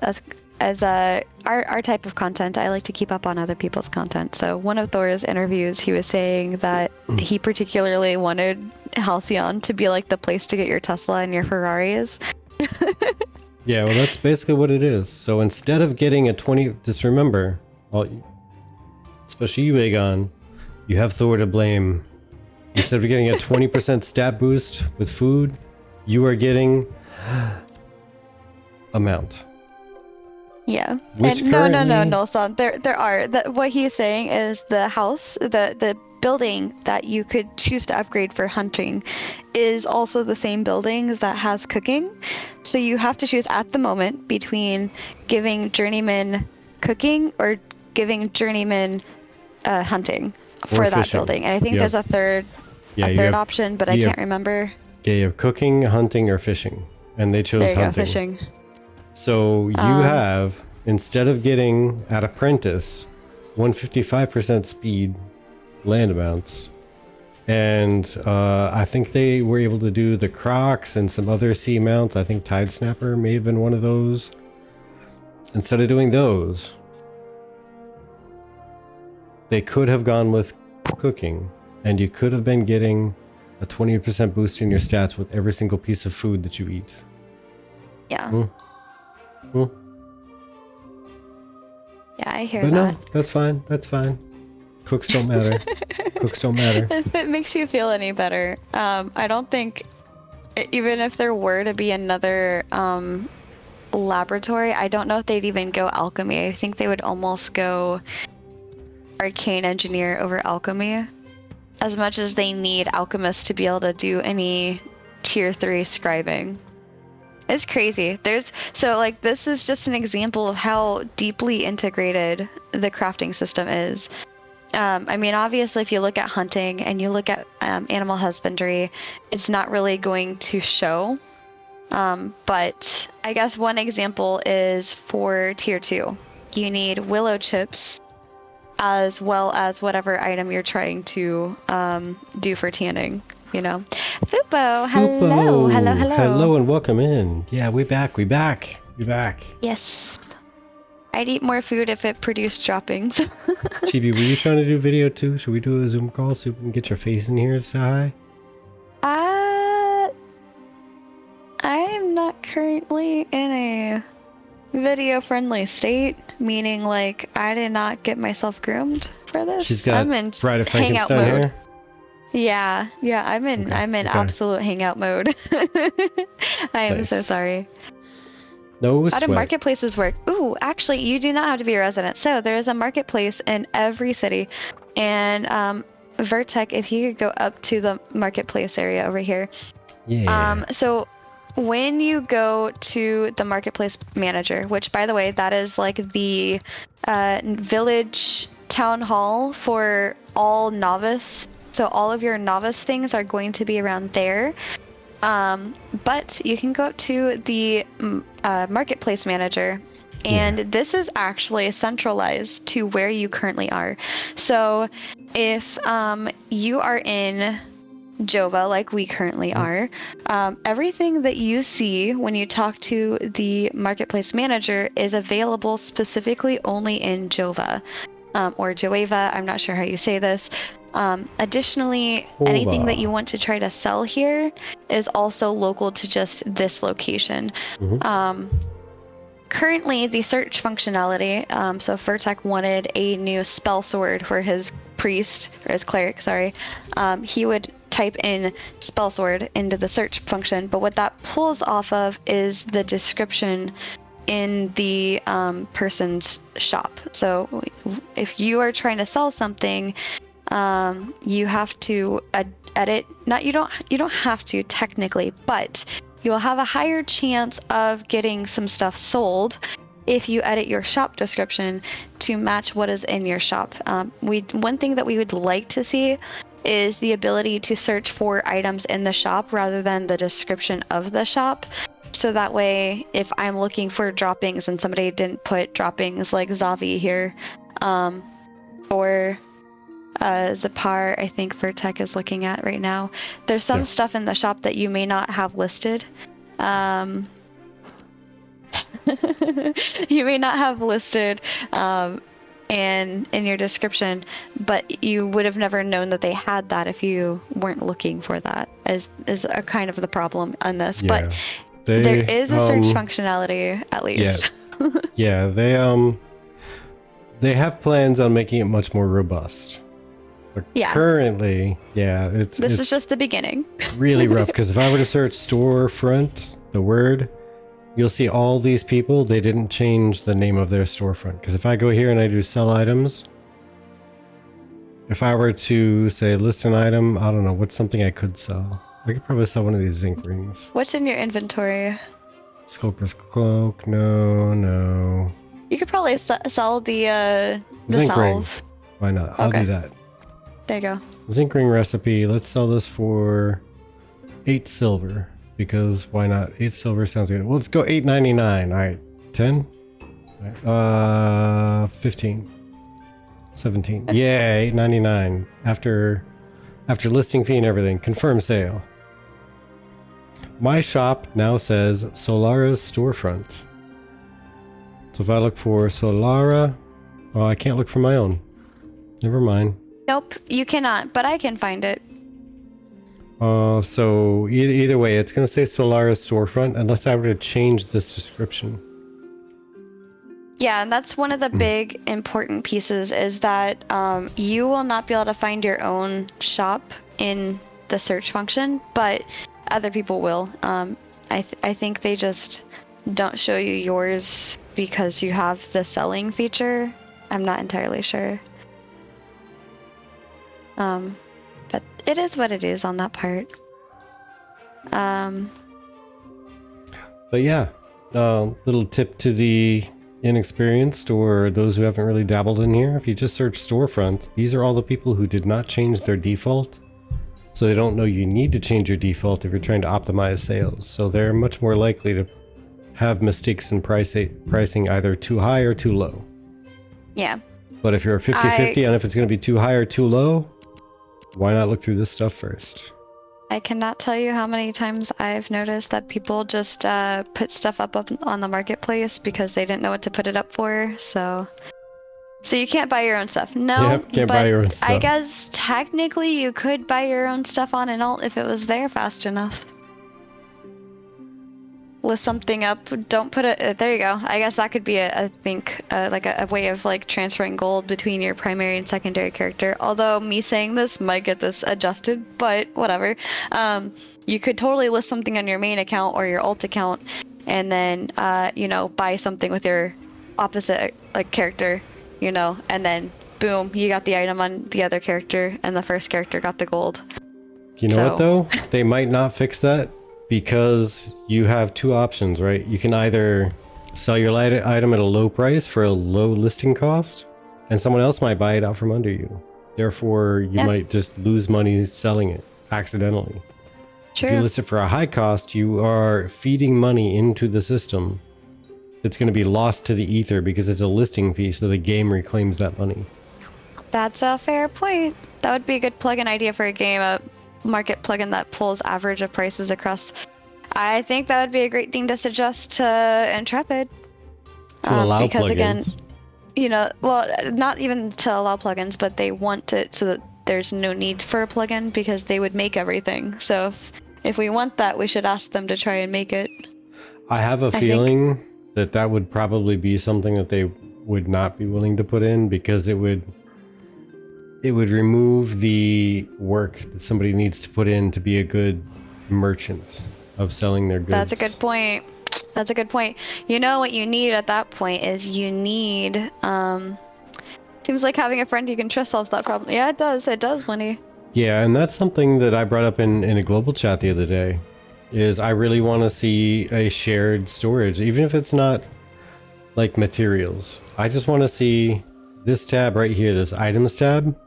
our type of content, I like to keep up on other people's content. So one of Thor's interviews, he was saying that he particularly wanted Halcyon to be like the place to get your Tesla and your Ferraris. Yeah, well, that's basically what it is. So instead of getting a 20, just remember, especially you, Aegon, you have Thor to blame. Instead of getting a 20% stat boost with food, you are getting amount. Yeah. Which And no, son. There are what he's saying is the house, the building that you could choose to upgrade for hunting is also the same building that has cooking. So you have to choose at the moment between giving journeyman cooking or giving journeyman hunting for that fishing. building. And I think there's a third option, but I can't remember. Yeah, you have cooking, hunting, or fishing. And they chose hunting. Fishing. So you have, instead of getting at apprentice 155% speed land amounts, and I think they were able to do the Crocs and some other sea mounts. I think Tide Snapper may have been one of those. Instead of doing those, they could have gone with cooking, and you could have been getting a 20% boost in your stats with every single piece of food that you eat. Yeah. Yeah, I hear that. No, that's fine. That's fine. Cooks don't matter. Cooks don't matter. If it makes you feel any better, I don't think, even if there were to be another laboratory, I don't know if they'd even go alchemy. I think they would almost go arcane engineer over alchemy, as much as they need alchemists to be able to do any tier 3 scribing. It's crazy. This is just an example of how deeply integrated the crafting system is. I mean, obviously, if you look at hunting and you look at animal husbandry, it's not really going to show. But I guess one example is for tier 2. You need willow chips as well as whatever item you're trying to do for tanning. You know, Fupo, hello, hello, hello. Hello and welcome in. Yeah, we back. Yes. I'd eat more food if it produced droppings. Chibi, were you trying to do video too? Should we do a Zoom call so we can get your face in here and say hi? I'm not currently in a video-friendly state, meaning like I did not get myself groomed for this. She's got I'm in Bride of hangout Frankenstein mode. hair? Yeah, I'm in absolute hangout mode. I am so Nice. sorry. No How do sweat. marketplaces work? Ooh, actually, you do not have to be a resident. So there is a marketplace in every city, and Vertec, if you could go up to the marketplace area over here. Yeah. So when you go to the marketplace manager, which by the way, that is like the village town hall for all novice. So all of your novice things are going to be around there. But you can go up to the marketplace manager, and this is actually centralized to where you currently are. So if you are in Jova, like we currently are, everything that you see when you talk to the marketplace manager is available specifically only in Jova, or Joava. I'm not sure how you say this. Additionally, anything that you want to try to sell here is also local to just this location. Currently, the search functionality, so Vertec wanted a new spell sword for his priest, or his cleric, sorry. He would type in spell sword into the search function, but what that pulls off of is the description in the person's shop. So if you are trying to sell something, you have to edit. You don't have to technically, but you'll have a higher chance of getting some stuff sold if you edit your shop description to match what is in your shop. One thing that we would like to see is the ability to search for items in the shop rather than the description of the shop. So that way, if I'm looking for droppings and somebody didn't put droppings like Zavi here, or Zapar, I think Vertec is looking at right now. There's some stuff in the shop that you may not have listed. You may not have listed in your description, but you would have never known that they had that if you weren't looking for that. Is a kind of the problem on this. Yeah. But there is a search functionality at least. Yeah, they have plans on making it much more robust. But currently, this is just the beginning. Really rough, because if I were to search storefront, the word, you'll see all these people, they didn't change the name of their storefront. Because if I go here and I do sell items, if I were to say list an item, I don't know, what's something I could sell? I could probably sell one of these zinc rings. What's in your inventory? Sculptor's cloak, no. You could probably sell the zinc ring. salve. Why not? I'll do that. There you go. Zinc ring recipe. Let's sell this for 8 silver, because why not? 8 silver sounds good. Well, let's go 8.99. All right, 10. All right. 15. 17. Yeah, 8.99 after listing fee and everything. Confirm sale. My shop now says Solara's storefront. So if I look for Solara, oh, I can't look for my own. Never mind. Nope, you cannot, but I can find it. So either way, it's going to say Solara's storefront unless I were to change this description. Yeah, and that's one of the big important pieces is that you will not be able to find your own shop in the search function, but other people will. I think they just don't show you yours because you have the selling feature. I'm not entirely sure. But it is what it is on that part. But yeah, little tip to the inexperienced or those who haven't really dabbled in here. If you just search storefront, these are all the people who did not change their default. So they don't know you need to change your default if you're trying to optimize sales. So they're much more likely to have mistakes in pricing either too high or too low. Yeah. But if you're a 50-50 on if it's going to be too high or too low, why not look through this stuff first? I cannot tell you how many times I've noticed that people just put stuff up on the marketplace because they didn't know what to put it up for. So you can't buy your own stuff. No, Yep, can't but buy your own stuff. I guess technically you could buy your own stuff on an alt if it was there fast enough. List something up, don't put it, there you go. I guess that could be like a way of like transferring gold between your primary and secondary character. Although me saying this might get this adjusted, but whatever. You could totally list something on your main account or your alt account and then, you know, buy something with your opposite like character, you know, and then boom, you got the item on the other character and the first character got the gold. You know what though? They might not fix that because you have two options, right? You can either sell your item at a low price for a low listing cost, and someone else might buy it out from under you. Therefore, you might just lose money selling it accidentally. True. If you list it for a high cost, you are feeding money into the system that's going to be lost to the ether because it's a listing fee, so the game reclaims that money. That's a fair point. That would be a good plugin idea for a game, a market plugin that pulls average of prices across. I think that would be a great thing to suggest to Intrepid. To allow because plugins. Again, you know, well, not even to allow plugins, but they want it so that there's no need for a plugin because they would make everything. So if we want that, we should ask them to try and make it. I have a feeling that would probably be something that they would not be willing to put in because it would remove the work that somebody needs to put in to be a good merchant of selling their goods. That's a good point. That's a good point. You know what you need at that point is you need, seems like having a friend you can trust solves that problem. Yeah, it does. It does, Winnie. Yeah, and that's something that I brought up in a global chat the other day, is I really want to see a shared storage, even if it's not like materials. I just want to see this tab right here, this items tab.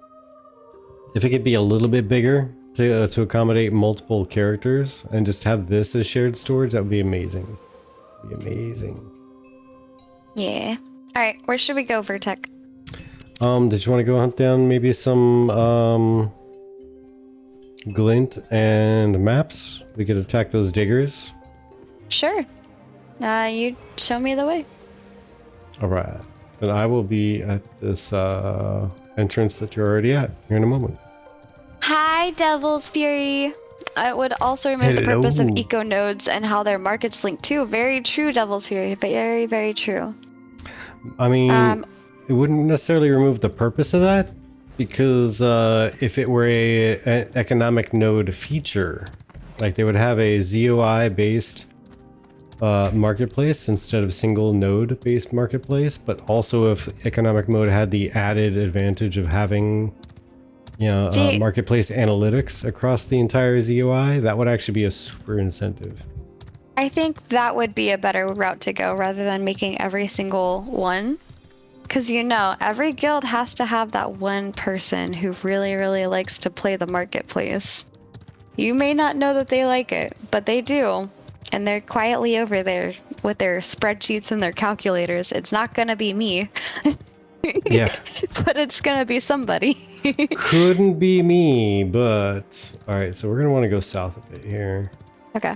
If it could be a little bit bigger to accommodate multiple characters and just have this as shared storage, that would be amazing. Be amazing. Yeah. All right, where should we go, Vertec? Did you want to go hunt down maybe some glint and maps? We could attack those diggers. Sure. You show me the way. All right. Then I will be at this entrance that you're already at here in a moment. Hi, Devil's Fury. I would also remove the purpose of eco nodes and how their markets link too. Very true, Devil's Fury. Very, very true. I mean, it wouldn't necessarily remove the purpose of that, because if it were an economic node feature, like they would have a ZOI based marketplace instead of single node based marketplace, but also if economic mode had the added advantage of having, you know, marketplace analytics across the entire ZOI, that would actually be a super incentive. I think that would be a better route to go rather than making every single one. Because, you know, every guild has to have that one person who really, really likes to play the marketplace. You may not know that they like it, but they do. And they're quietly over there with their spreadsheets and their calculators. It's not going to be me. Yeah. But it's going to be somebody. Couldn't be me, but... Alright, so we're going to want to go south a bit here. Okay.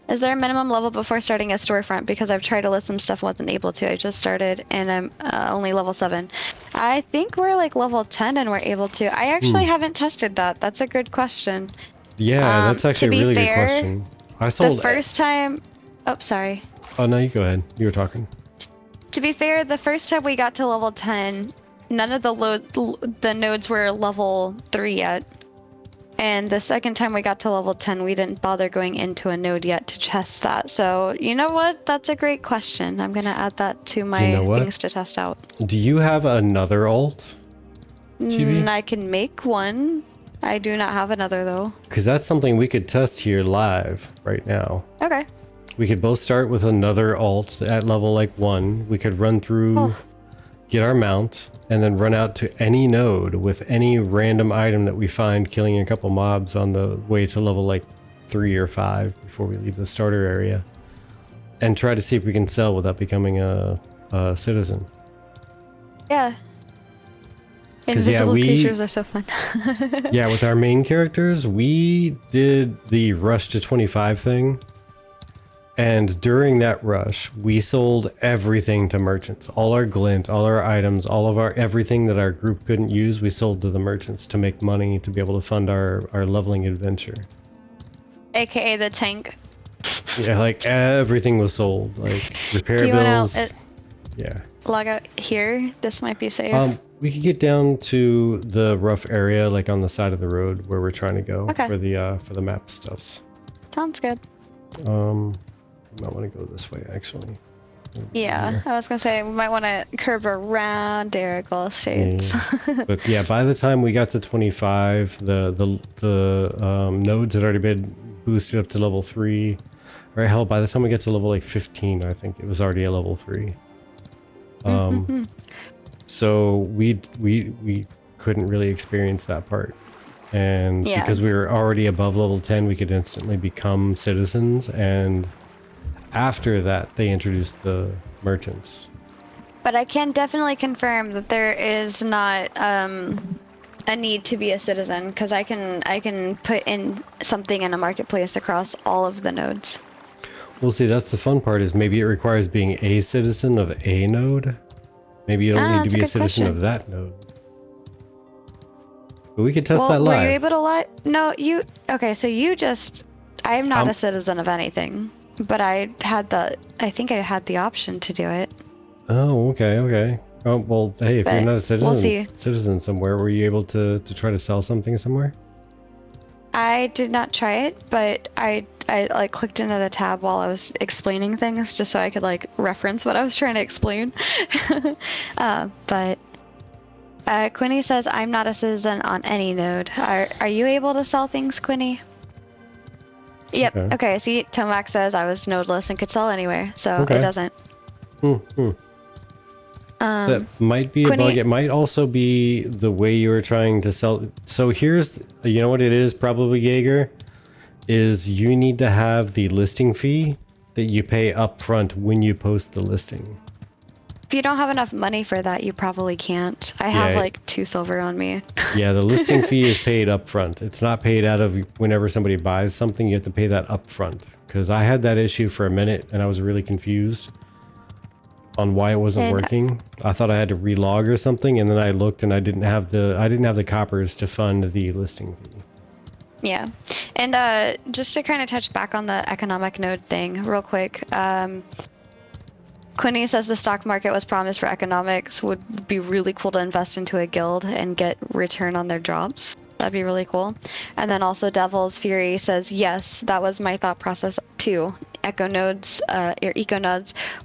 Is there a minimum level before starting a storefront? Because I've tried to list some stuff, wasn't able to. I just started and I'm only level 7. I think we're like level 10 and we're able to. I actually haven't tested that. That's a good question. Yeah, that's actually a really good question. I sold the first time... Oh, sorry. Oh, no, you go ahead. You were talking. To be fair, the first time we got to level 10, none of the nodes were level 3 yet. And the second time we got to level 10, we didn't bother going into a node yet to test that. So, you know what? That's a great question. I'm going to add that to my things to test out. Do you have another alt? I can make one. I do not have another, though. Because that's something we could test here live right now. Okay. We could both start with another alt at level like 1. We could run through, get our mount, and then run out to any node with any random item that we find, killing a couple mobs on the way to level like 3 or 5 before we leave the starter area, and try to see if we can sell without becoming a citizen. Yeah. 'Cause, yeah, Invisible creatures are so fun. Yeah, with our main characters, we did the rush to 25 thing. And during that rush, we sold everything to merchants. All our glint, all our items, all of our everything that our group couldn't use, we sold to the merchants to make money to be able to fund our leveling adventure. AKA the tank. Yeah, like everything was sold. Like repair Do you bills. want to Yeah. log out here? This might be safe. We could get down to the rough area, like on the side of the road where we're trying to go Okay. for the map stuffs. Sounds good. You might want to go this way, actually. Yeah, Easier. I was gonna say we might want to curve around Derrickle Estates. Yeah. But yeah, by the time we got to 25, the nodes had already been boosted up to level 3. Or hell, by the time we get to level like 15, I think it was already a level 3. So we couldn't really experience that part. And Yeah. because we were already above level 10, we could instantly become citizens, and after that they introduced the merchants. But I can definitely confirm that there is not a need to be a citizen, because I can put in something in a marketplace across all of the nodes. We'll see, that's the fun part, is maybe it requires being a citizen of a node. Maybe you don't need to be a citizen of that node. But we could test that live. Were you able to No, you... Okay, so you just... I'm not a citizen of anything, but I think I had the option to do it. Oh, okay. Oh, well, hey, if you're not a citizen somewhere, were you able to try to sell something somewhere? I did not try it, but I like clicked into the tab while I was explaining things just so I could like reference what I was trying to explain. But Quinny says I'm not a citizen on any node. Are you able to sell things, Quinny? Yep. Okay. See, Tomac says I was nodeless and could sell anywhere, so it doesn't. So that might be a bug. It might also be the way you were trying to sell. So here's, you know what it is probably, Jaeger, is you need to have the listing fee that you pay up front when you post the listing. If you don't have enough money for that, you probably can't. I have like 2 silver on me. Yeah, the listing fee is paid up front. It's not paid out of whenever somebody buys something. You have to pay that up front. Because I had that issue for a minute and I was really confused on why it wasn't working. I thought I had to relog or something, and then I looked and I didn't have the coppers to fund the listing fee. Yeah, and just to kind of touch back on the economic node thing real quick, Quinny says the stock market was promised for economics. Would be really cool to invest into a guild and get return on their jobs. That'd be really cool. And then also Devil's Fury says, yes, that was my thought process too. Eco nodes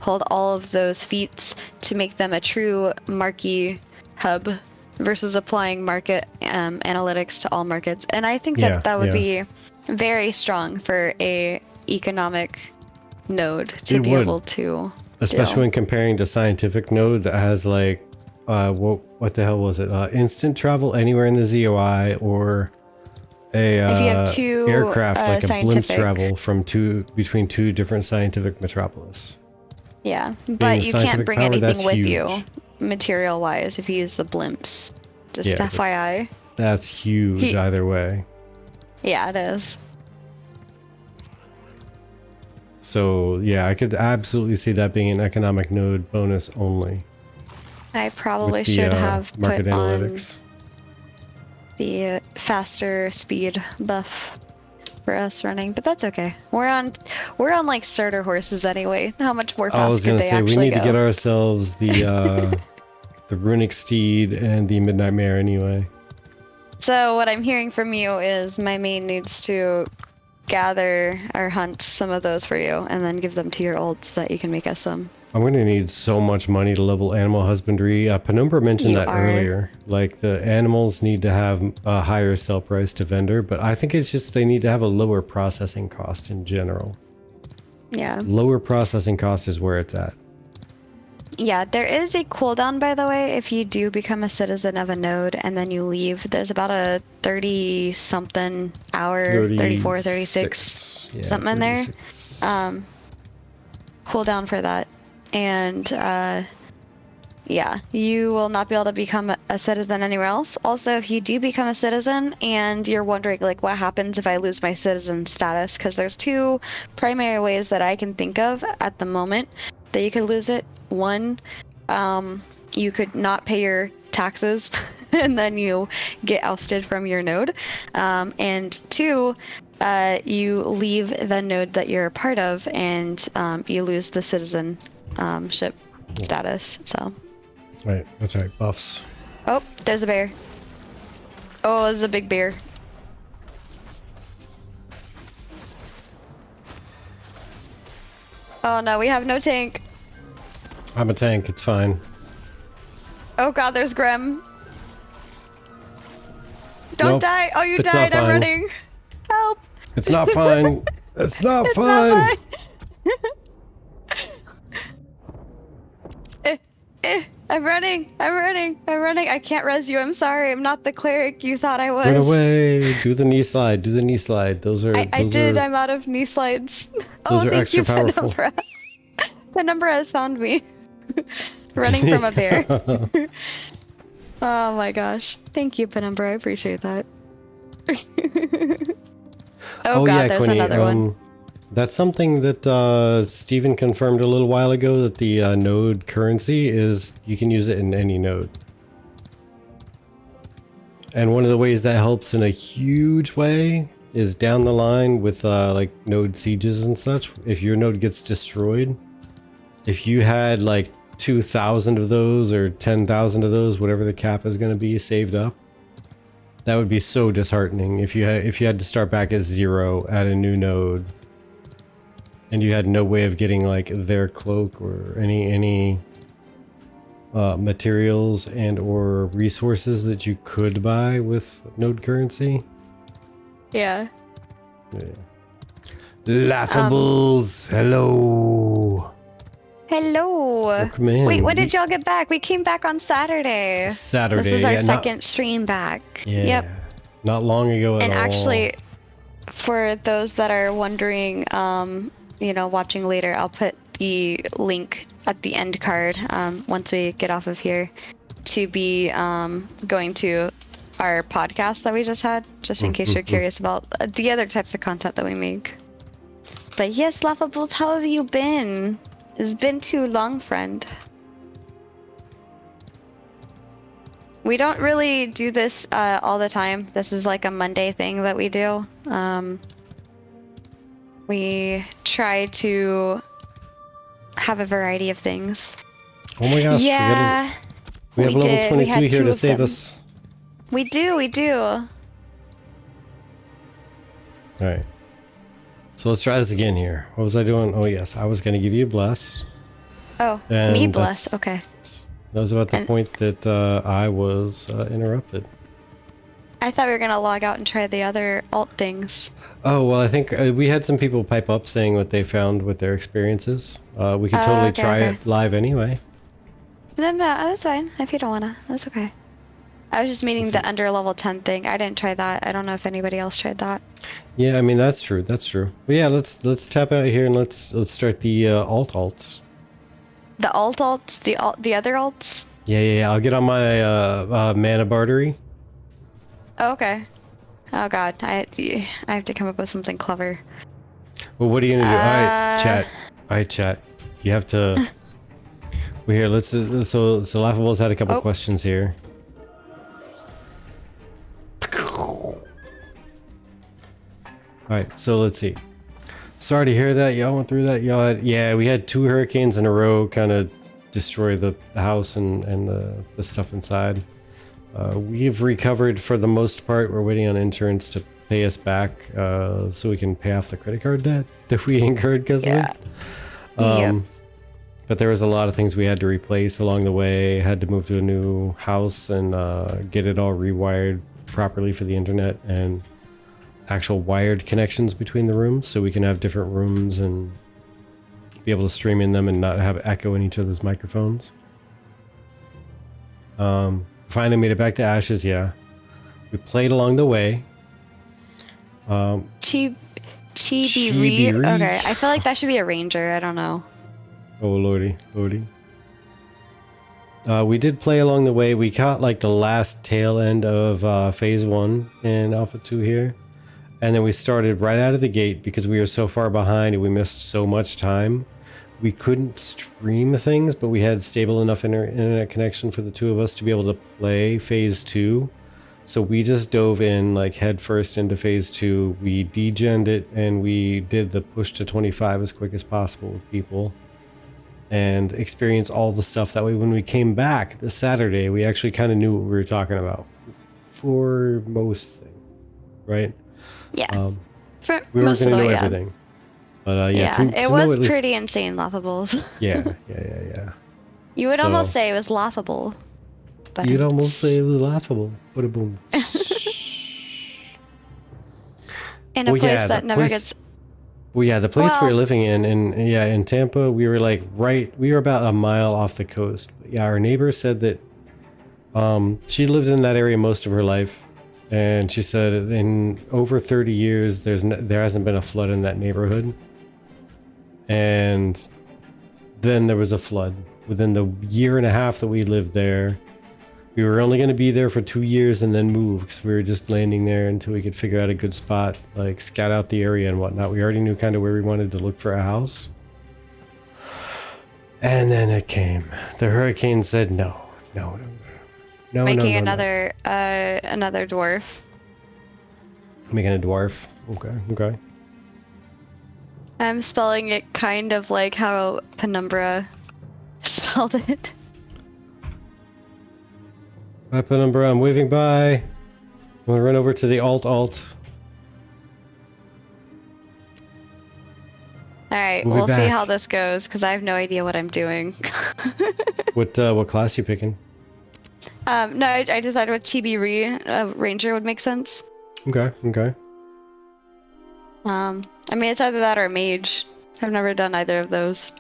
hold all of those feats to make them a true marquee hub versus applying market analytics to all markets. And I think that would be very strong for a economic node to be able to especially when comparing to scientific node that has like what the hell was it, instant travel anywhere in the ZOI, or a if you have 2 aircraft like a blimp travel from between 2 different scientific metropolis. Yeah, but you can't bring anything with huge. you material wise if you use the blimps, just FYI. That's huge either way. Yeah, it is. So yeah, I could absolutely see that being an economic node bonus only. I probably should have market put analytics. On the faster speed buff for us running, but that's okay. We're on like starter horses anyway. How much more fast could they actually go? I was gonna say, we need to get ourselves the the runic steed and the midnight mare anyway. So what I'm hearing from you is my main needs to gather or hunt some of those for you and then give them to your old so that you can make us some. I'm going to need so much money to level animal husbandry. Penumbra mentioned that earlier. Like, the animals need to have a higher sell price to vendor, but I think it's just they need to have a lower processing cost in general. Yeah. Lower processing cost is where it's at. Yeah, there is a cooldown, by the way, if you do become a citizen of a node and then you leave. There's about a 30-something hour, 34, 36, something in there. Cooldown for that. And Yeah, you will not be able to become a citizen anywhere else. Also, if you do become a citizen and you're wondering, like, what happens if I lose my citizen status? Because there's two primary ways that I can think of at the moment that you could lose it. One, you could not pay your taxes and then you get ousted from your node. And two, you leave the node that you're a part of and you lose the citizenship status. So. Right, that's right. Buffs. Oh, there's a bear. Oh, there's a big bear. Oh no, we have no tank. I'm a tank. It's fine. Oh god, there's Grem. Don't Nope, die. Oh, you it's died. not I'm fine. running. Help. It's not fine. It's not It's fine. not fine. I'm running. I'm running. I'm running. I can't res you. I'm sorry. I'm not the cleric you thought I was. Run away. Do the knee slide. Do the knee slide. Those are. I those did. Are, I'm out of knee slides. those Oh, are thank extra you, powerful. Penumbra. Penumbra has found me. Running from a bear. Oh my gosh. Thank you, Penumbra. I appreciate that. Oh god, yeah, there's Quinny. another one. That's something that Steven confirmed a little while ago, that the node currency is you can use it in any node. And one of the ways that helps in a huge way is down the line with like node sieges and such. If your node gets destroyed, if you had like 2,000 of those or 10,000 of those, whatever the cap is going to be, saved up, that would be so disheartening if you had to start back at 0 at a new node. And you had no way of getting like their cloak or any materials and or resources that you could buy with node currency. Yeah. Laughables, hello. Hello. Welcome in. Wait, when did y'all get back? We came back on Saturday. Saturday. This is our yeah, second stream back. Yeah. Yep. Not long ago at all. And actually, for those that are wondering, watching later, I'll put the link at the end card once we get off of here to be going to our podcast that we just had, just in case you're curious about the other types of content that we make. But yes, Laughable, how have you been? It's been too long, friend. We don't really do this all the time. This is like a Monday thing that we do. We try to have a variety of things. Oh my gosh. Yeah. We have level did. 23 here to save us. We do. Alright. So let's try this again here. What was I doing? Oh yes, I was going to give you a bless. Oh, And me bless. Okay. That was about the point that I was interrupted. I thought we were going to log out and try the other alt things. Oh, well, I think we had some people pipe up saying what they found with their experiences. We could totally try it live anyway. No, that's fine. If you don't want to, that's okay. I was just meaning the under level 10 thing. I didn't try that. I don't know if anybody else tried that. Yeah, I mean, that's true. That's true. But yeah, let's tap out here and let's start the alts. The alts? The other alts? Yeah. I'll get on my mana bartery. Oh, okay. Oh god, I have to come up with something clever. Well, what are you gonna do? All right, chat. You have to. Well, here, let's. So Laughable's had a couple questions here. All right, so let's see. Sorry to hear that. Y'all went through that. Yeah, we had 2 hurricanes in a row kind of destroy the house and the stuff inside. We've recovered for the most part. We're waiting on insurance to pay us back so we can pay off the credit card debt that we incurred because of it. Yep. But there was a lot of things we had to replace along the way. Had to move to a new house and get it all rewired properly for the internet and actual wired connections between the rooms so we can have different rooms and be able to stream in them and not have echo in each other's microphones. Finally made it back to Ashes, yeah. We played along the way. Chibi Chibi-Ree. Okay, I feel like that should be a ranger. I don't know. Oh lordy. We did play along the way. We caught like the last tail end of phase 1 in Alpha 2 here. And then we started right out of the gate because we were so far behind and we missed so much time. We couldn't stream things, but we had stable enough internet connection for the two of us to be able to play phase 2. So we just dove in like head first into phase 2. We degened it and we did the push to 25 as quick as possible with people. And experience all the stuff. That way when we came back this Saturday, we actually kind of knew what we were talking about for most things, right? Yeah. For We weren't most of going to the know way, yeah. everything. But Yeah, to it know was at least, pretty insane laughable. yeah. You would So- almost say it was laughable. But You'd almost say it was laughable. What a boom. in a Well, place yeah, that the never place- gets. Well, yeah, the place we were Well- living in Tampa, we were like we were about a mile off the coast. But yeah, our neighbor said that she lived in that area most of her life, and she said in over 30 years there hasn't been a flood in that neighborhood. And then there was a flood within the year and a half that we lived there. We were only going to be there for 2 years and then move because we were just landing there until we could figure out a good spot, like scout out the area and whatnot. We already knew kind of where we wanted to look for a house. And then it came. The hurricane said no. Making another dwarf. Making a dwarf. Okay. I'm spelling it kind of like how Penumbra spelled it. Bye, Penumbra. I'm waving bye. I'm going to run over to the alt. Alright, We'll be we'll see back. how this goes, because I have no idea what I'm doing. What class you picking? No, I decided with Chibi Ranger would make sense. Okay. I mean, it's either that or Mage. I've never done either of those.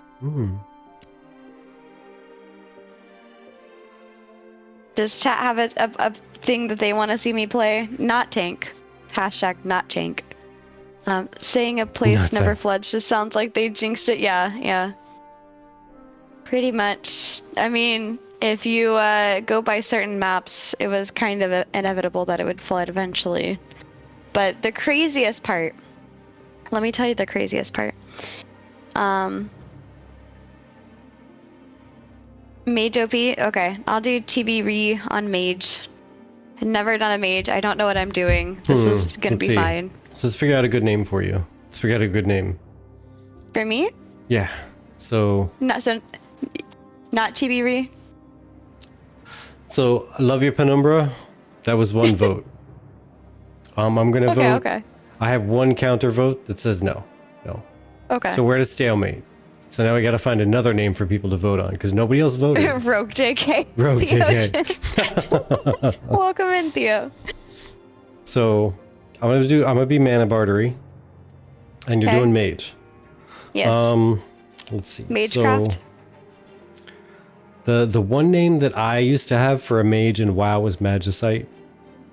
Does chat have a thing that they want to see me play? Not tank. Hashtag not tank. Saying a place Not never tank. floods just sounds like they jinxed it. Yeah. Pretty much. I mean, if you go by certain maps, it was kind of inevitable that it would flood eventually. But the craziest part, let me tell you the craziest part. Mage OP? Okay, I'll do TB Re on Mage. I've never done a Mage. I don't know what I'm doing. This is gonna let's be see. fine. Let's figure out a good name for you. Let's figure out a good name. For me? Yeah. So Not TB Re? I love you, Penumbra. That was one vote. I'm gonna vote. Okay. I have one counter vote that says no. Okay. So we're at a stalemate. So now we got to find another name for people to vote on because nobody else voted. Rogue JK. Rogue Theo JK. Welcome in, Theo. So I'm gonna be Mana Bartery, and you're Okay. doing Mage. Yes. Let's see. Magecraft. So the one name that I used to have for a mage in WoW was Magicite,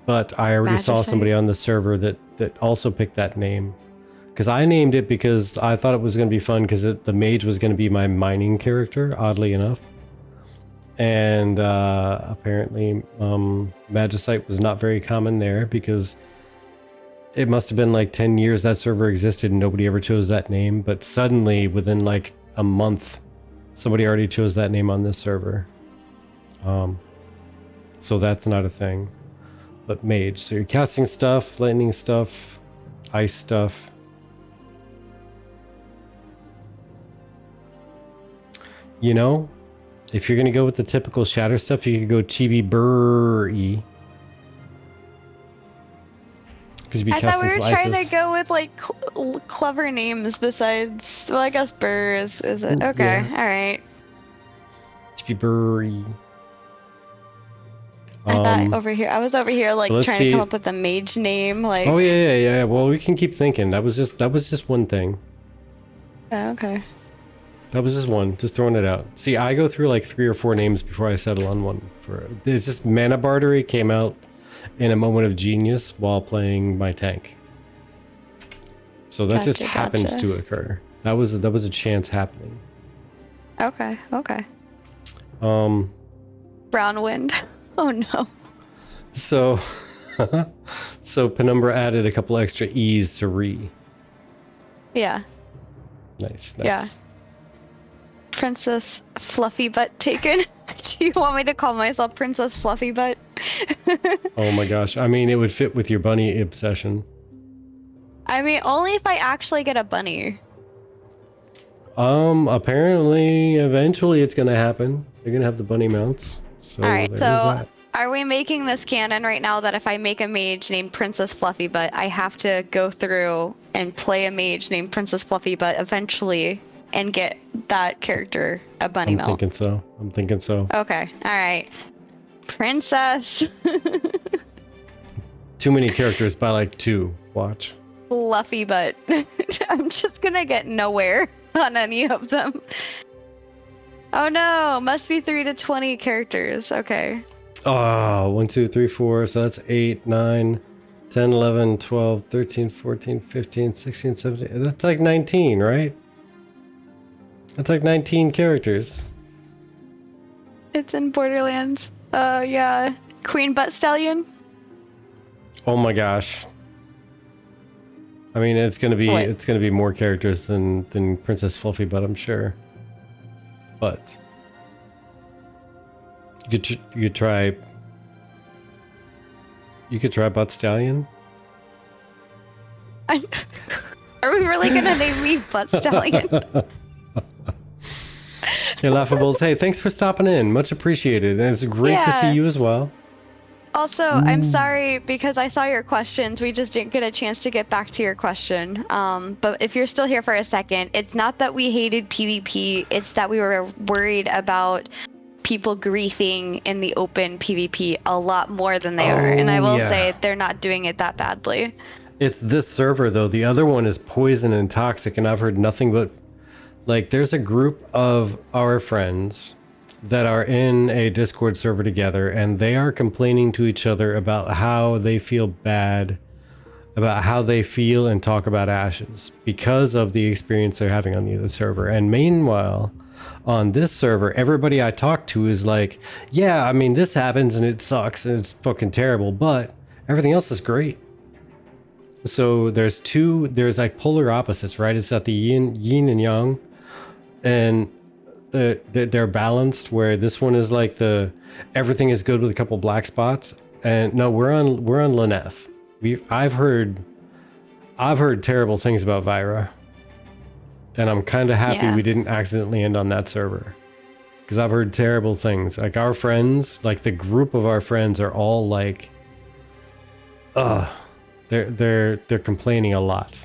but I already saw Magicite. somebody on the server that also picked that name. Because I named it because I thought it was going to be fun because the mage was going to be my mining character, oddly enough. And apparently Magicite was not very common there because it must have been like 10 years that server existed and nobody ever chose that name. But suddenly, within like a month, somebody already chose that name on this server. So that's not a thing. But mage. So you're casting stuff, lightning stuff, ice stuff. You know, if you're gonna go with the typical shatter stuff, you could go chibi burry. Because you'd be I thought we casting were some trying ices. to go with like clever names besides. Well, I guess Burr is it? Okay, Yeah. all right. Chibi burry. I thought I was over here like let's trying to see. come up with a mage name. Like. Oh yeah. Well, we can keep thinking. That was just one thing. Oh, okay. That was just one. Just throwing it out. See, I go through like 3 or 4 names before I settle on one. It's just Mana Bartery came out in a moment of genius while playing my tank. So that just Gotcha, happens gotcha. to occur. That was a chance happening. Okay. Brown wind. Oh no. So, so Penumbra added a couple extra E's to re. Yeah. Nice, Yeah. nice. Princess Fluffy Butt taken. Do you want me to call myself Princess Fluffy Butt? Oh my gosh. I mean, it would fit with your bunny obsession. I mean, only if I actually get a bunny. Apparently, eventually it's gonna happen. You're gonna have the bunny mounts. So Alright, there's so that. are we making this canon right now that if I make a mage named Princess Fluffy Butt, I have to go through and play a mage named Princess Fluffy Butt eventually and get that character a bunny I'm mount? thinking so. I'm thinking so. Okay, alright. Princess Too many characters by like 2. Watch. Fluffy Butt. I'm just gonna get nowhere on any of them. Oh no, must be 3 to 20 characters. Okay. Oh, 1, 2, 3, 4. So that's 8, 9, 10, 11, 12, 13, 14, 15, 16, 17. That's like 19, right? That's like 19 characters. It's in Borderlands. Yeah. Queen Butt Stallion? Oh my gosh. I mean, it's gonna be more characters than Princess Fluffy, but I'm sure. But you could try Butt Stallion. Are we really gonna name me Butt Stallion? Hey, Laughables. Hey, thanks for stopping in. Much appreciated. And it's great to see Yeah. you as well. Also, I'm sorry because I saw your questions. We just didn't get a chance to get back to your question. But if you're still here for a second, it's not that we hated PvP. It's that we were worried about people griefing in the open PvP a lot more than they are. And I will say they're not doing it that badly. It's this server, though. The other one is poison and toxic, and I've heard nothing but... Like, there's a group of our friends that are in a Discord server together, and they are complaining to each other about how they feel bad, about how they feel and talk about Ashes because of the experience they're having on the other server. And meanwhile, on this server, everybody I talk to is like, yeah, I mean, this happens and it sucks and it's fucking terrible, but everything else is great. So there's like polar opposites, right? It's at the yin and yang, and they're balanced, where this one is like everything is good with a couple black spots. And no, we're on Lyneth. I've heard terrible things about Vyra, and I'm kind of happy we didn't accidentally end on that server, because I've heard terrible things. Like, our friends, like the group of our friends, are all like, they're complaining a lot.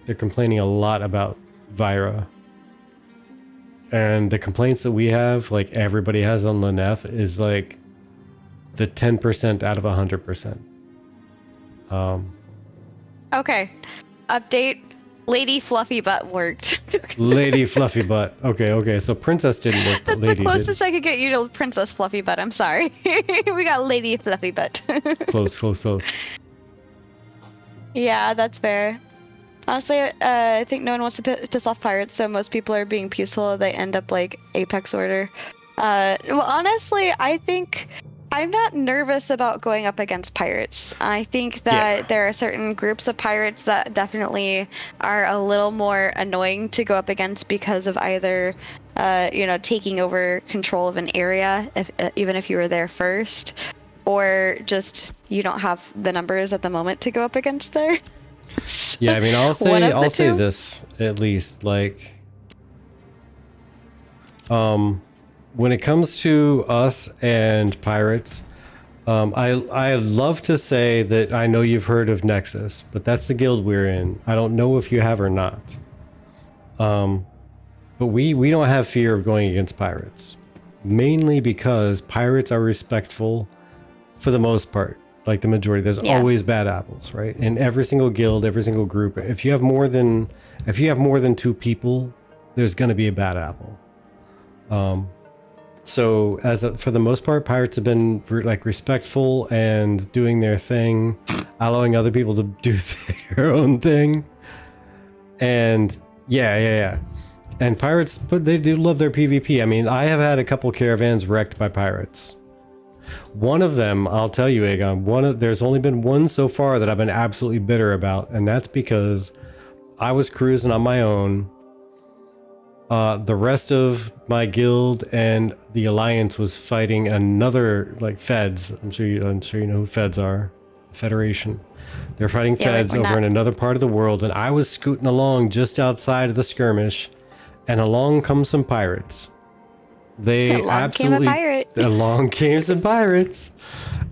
They're complaining a lot about Vyra. And the complaints that we have, like everybody has on Lyneth, is like the 10% out of 100%. Okay. Update. Lady Fluffy Butt worked. Lady Fluffy Butt. Okay. So Princess didn't work, but That's Lady the closest I could get you to Princess Fluffy Butt. I'm sorry. We got Lady Fluffy Butt. did. Close. Yeah, that's fair. Honestly, I think no one wants to piss off pirates, so most people are being peaceful. They end up like Apex Order. Well, honestly, I think I'm not nervous about going up against pirates. I think that there are certain groups of pirates that definitely are a little more annoying to go up against because of either, taking over control of an area, even if you were there first, or just you don't have the numbers at the moment to go up against there. Yeah, I mean, I'll say this at least, like, when it comes to us and pirates, I love to say that I know you've heard of Nexus, but that's the guild we're in. I don't know if you have or not. But we don't have fear of going against pirates, mainly because pirates are respectful for the most part. Like the majority, there's always bad apples, right? In every single guild, every single group. If you have more than 2 people, there's going to be a bad apple. So for the most part, pirates have been like respectful and doing their thing, allowing other people to do their own thing. And yeah. And pirates, but they do love their PvP. I mean, I have had a couple caravans wrecked by pirates. One of them, I'll tell you, Aegon, there's only been one so far that I've been absolutely bitter about, and that's because I was cruising on my own. The rest of my guild and the alliance was fighting another, like, feds. I'm sure you know who feds are. Federation. They're fighting feds over in another part of the world, and I was scooting along just outside of the skirmish, and along come some pirates. They along came some pirates,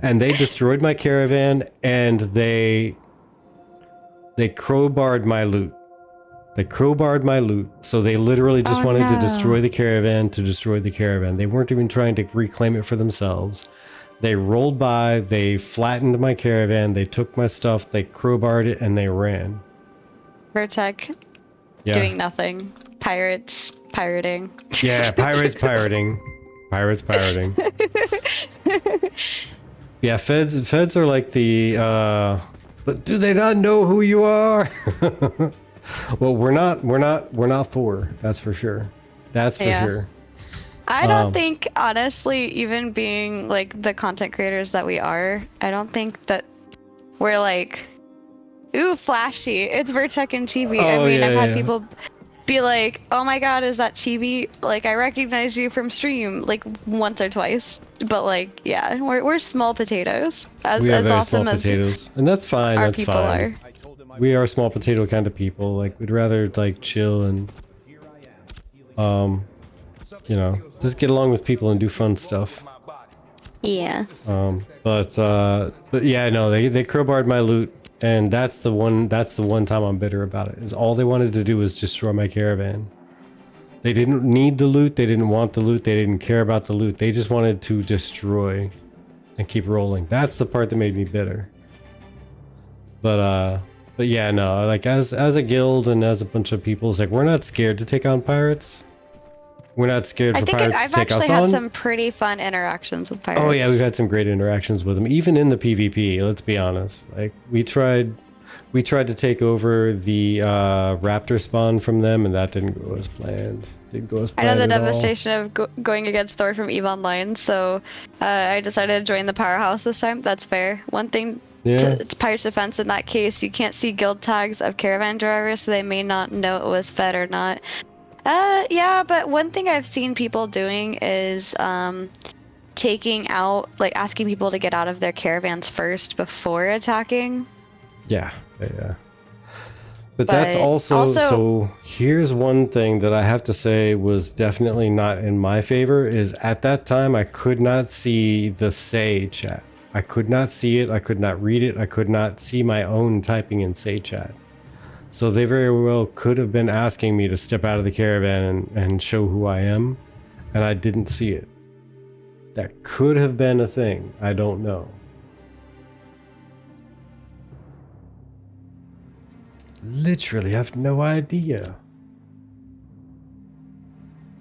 and they destroyed my caravan, and they crowbarred my loot. They crowbarred my loot, so they literally just wanted to destroy the caravan to destroy the caravan. They weren't even trying to reclaim it for themselves. They rolled by, they flattened my caravan, they took my stuff, they crowbarred it, and they ran. Vertec doing nothing. Pirates pirating. Yeah, pirates pirating. Pirates pirating. Yeah, feds are like the but do they not know who you are? Well, we're not Thor, that's for sure. That's for sure. I don't think, honestly, even being like the content creators that we are, I don't think that we're like, ooh, flashy. It's Vertec and Chibi. I mean, I've had people be like, oh my god, is that Chibi? Like, I recognize you from stream, like, once or twice. But, like, yeah, we're small potatoes. We are very small potatoes. And that's fine, that's people fine. We are small potato kind of people. Like, we'd rather, like, chill and, you know, just get along with people and do fun stuff. Yeah. But yeah, no, they crowbarred my loot, and that's the one time I'm bitter about it. Is all they wanted to do was destroy my caravan. They didn't need the loot, they didn't want the loot, they didn't care about the loot. They just wanted to destroy and keep rolling. That's the part that made me bitter. But yeah, no, like as a guild and as a bunch of people, it's like we're not scared to take on pirates. We're not scared for pirates to take us on. I've actually had some pretty fun interactions with pirates. Oh yeah, we've had some great interactions with them, even in the PvP. Let's be honest. Like we tried to take over the raptor spawn from them, and that didn't go as planned. Didn't go as planned. I know the devastation of going against Thor from EVE Online, so I decided to join the powerhouse this time. That's fair. One thing. Yeah. It's Pirate's defense in that case. You can't see guild tags of caravan drivers, so they may not know it was fed or not. Yeah, but one thing I've seen people doing is taking out, like asking people to get out of their caravans first before attacking. Yeah. But that's also, so here's one thing that I have to say was definitely not in my favor, is at that time I could not see the say chat. I could not see it, I could not read it, I could not see my own typing in say chat. So they very well could have been asking me to step out of the caravan and show who I am, and I didn't see it. That could have been a thing, I don't know. Literally have no idea.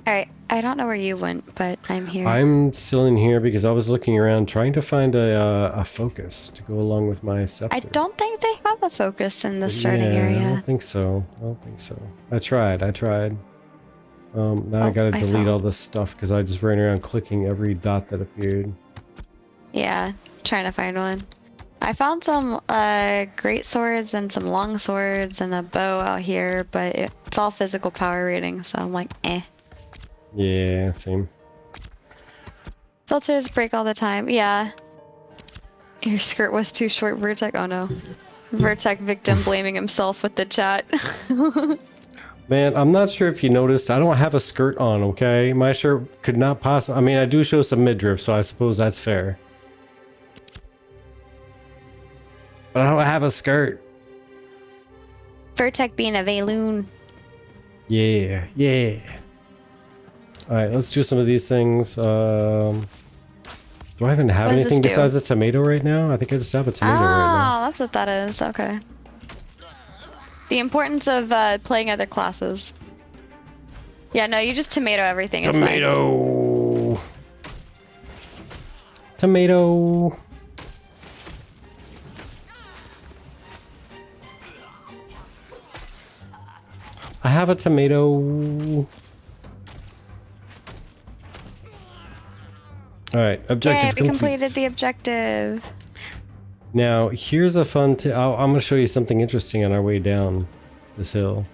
Alright, I don't know where you went, but I'm here. I'm still in here because I was looking around trying to find a focus to go along with my scepter. I don't think they have a focus in the starting area. I don't think so. I tried. Now I gotta delete all this stuff because I just ran around clicking every dot that appeared. Yeah, trying to find one. I found some great swords and some long swords and a bow out here, but it's all physical power rating, so I'm like, eh. Yeah, same. Filters break all the time. Yeah. Your skirt was too short, Vertec. Oh no. Vertec victim blaming himself with the chat. Man, I'm not sure if you noticed, I don't have a skirt on, okay? My shirt could not possibly... I mean, I do show some midriff, so I suppose that's fair. But I don't have a skirt. Vertec being a Valoon. Yeah. Alright, let's do some of these things. Do I even have anything besides a tomato right now? I think I just have a tomato right now. Oh, that's what that is. Okay. The importance of playing other classes. Yeah, no, you just tomato everything. Tomato! Tomato! I have a tomato. Alright, objective Yay, we complete. completed the objective. Now, here's a fun I'm going to show you something interesting on our way down this hill.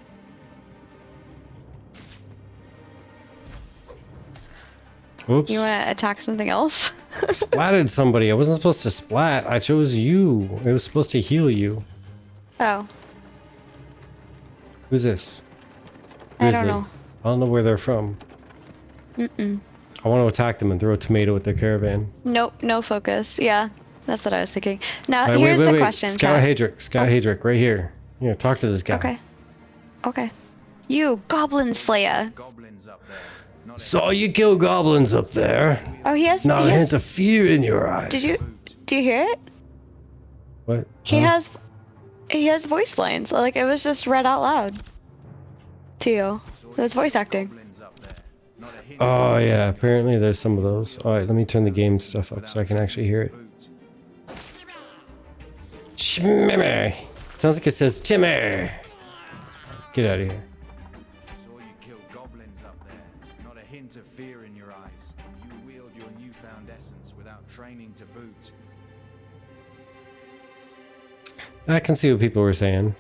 Oops. You want to attack something else? Splatted somebody. I wasn't supposed to splat. I chose you. It was supposed to heal you. Oh. Who's this? I don't know. I don't know where they're from. Mm-mm. I want to attack them and throw a tomato at their caravan. Nope, no focus. Yeah, that's what I was thinking. Now, Right, here's the wait. question, Scout chat. Hadric. Scout Hadric, right here. Here, talk to this guy. Okay. Okay. You, Goblin Slayer. Saw you kill goblins up there. Oh, he has... Not he a has hint of fear in your eyes. do you hear it? What? He Huh? has voice lines. Like, it was just read out loud to you. That's voice acting. Oh yeah, apparently there's some of those. Alright, let me turn the game stuff up so I can actually hear it. Shmimmer. Sounds like it says Timmer. Get out of here. Saw you kill goblins up there. Not a hint of fear in your eyes. You wield your newfound essence without training to boot. I can see what people were saying.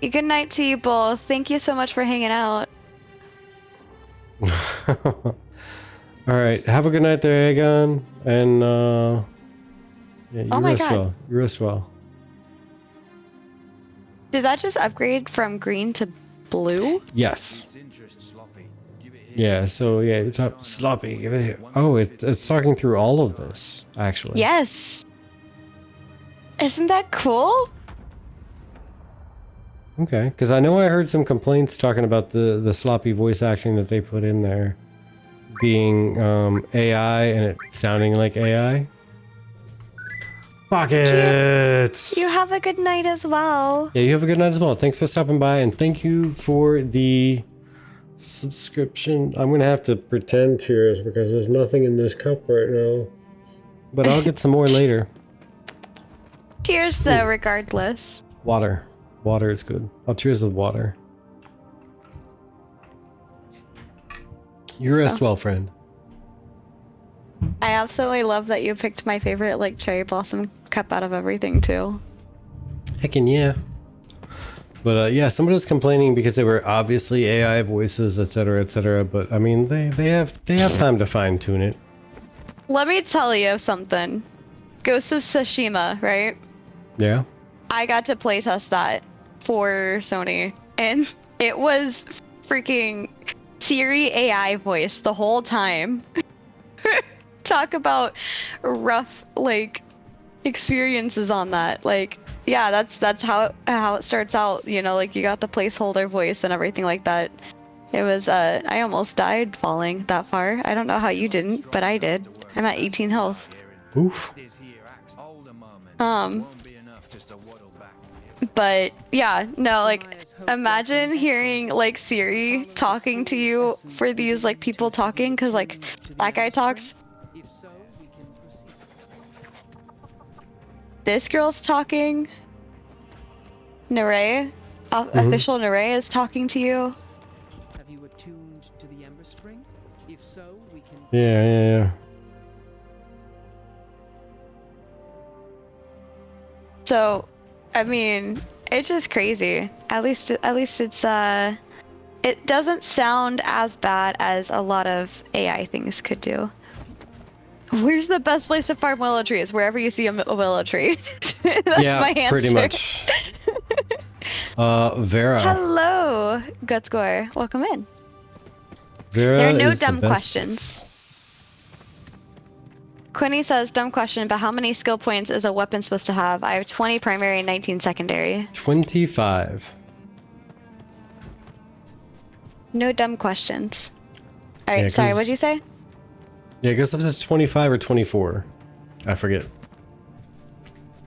Good night to you both. Thank you so much for hanging out. Alright, have a good night there, Aegon. And yeah, you Oh my rest God. well. You rest well. Did that just upgrade from green to blue? Yes. Its interest sloppy. Give it here. Yeah, so yeah, it's up sloppy. Give it here. Oh, it's talking through all of this, actually. Yes. Isn't that cool? Okay, because I know I heard some complaints talking about the sloppy voice acting that they put in there being AI and it sounding like AI. Pockets! You have a good night as well. Yeah, you have a good night as well. Thanks for stopping by and thank you for the subscription. I'm gonna have to pretend cheers because there's nothing in this cup right now. But I'll get some more later. Cheers, though, regardless. Water. Water is good. I'll cheers with water. You rest well, friend. I absolutely love that you picked my favorite, like, cherry blossom cup out of everything, too. Heckin' yeah. But yeah, somebody was complaining because they were obviously AI voices, etc., etc. But I mean, they have time to fine tune it. Let me tell you something. Ghost of Tsushima, right? Yeah. I got to playtest that for Sony, and it was freaking Siri AI voice the whole time. Talk about rough, like, experiences on that. Like, yeah, that's how it starts out, you know, like you got the placeholder voice and everything like that. It was I almost died falling that far. I don't know how you didn't, but I did. I'm at 18 health. Oof. But yeah, no, like, imagine hearing like Siri talking to you for these like people talking, because like that guy talks, this girl's talking, Nere, official Nere is talking to you. Have you attuned to the Ember Spring? If so, we can. Yeah. So, I mean, it's just crazy. At least it's it doesn't sound as bad as a lot of AI things could do. Where's the best place to farm willow trees? Wherever you see a willow tree. That's Yeah, my answer. pretty much. Vera. Hello, Gutscore. Welcome in. Vera There are no is the dumb best questions. Quinny says, dumb question, but how many skill points is a weapon supposed to have? I have 20 primary and 19 secondary. 25. No dumb questions. Alright, Yeah, sorry, 'cause- what'd you say? Yeah, I guess if it's 25 or 24. I forget.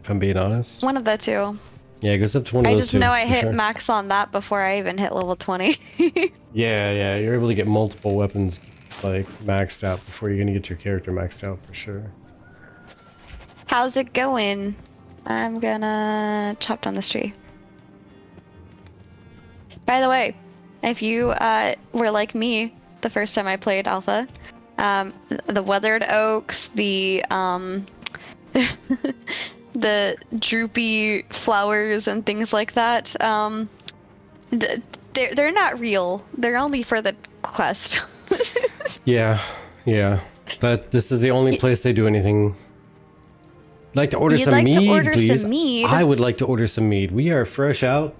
If I'm being honest. One of the two. Yeah, it goes up to one of I those just two. know I for hit sure. max on that before I even hit level 20. Yeah, you're able to get multiple weapons like maxed out before you're gonna get your character maxed out for sure. How's it going? I'm gonna chop down this tree. By By the way, if you were like me the first time I played Alpha, the weathered oaks, the the droopy flowers and things like that, they're not real. They're only for the quest. Yeah. This is the only place they do anything. Like to order You'd some like mead, to order please. some mead? I would like to order some mead. We are fresh out.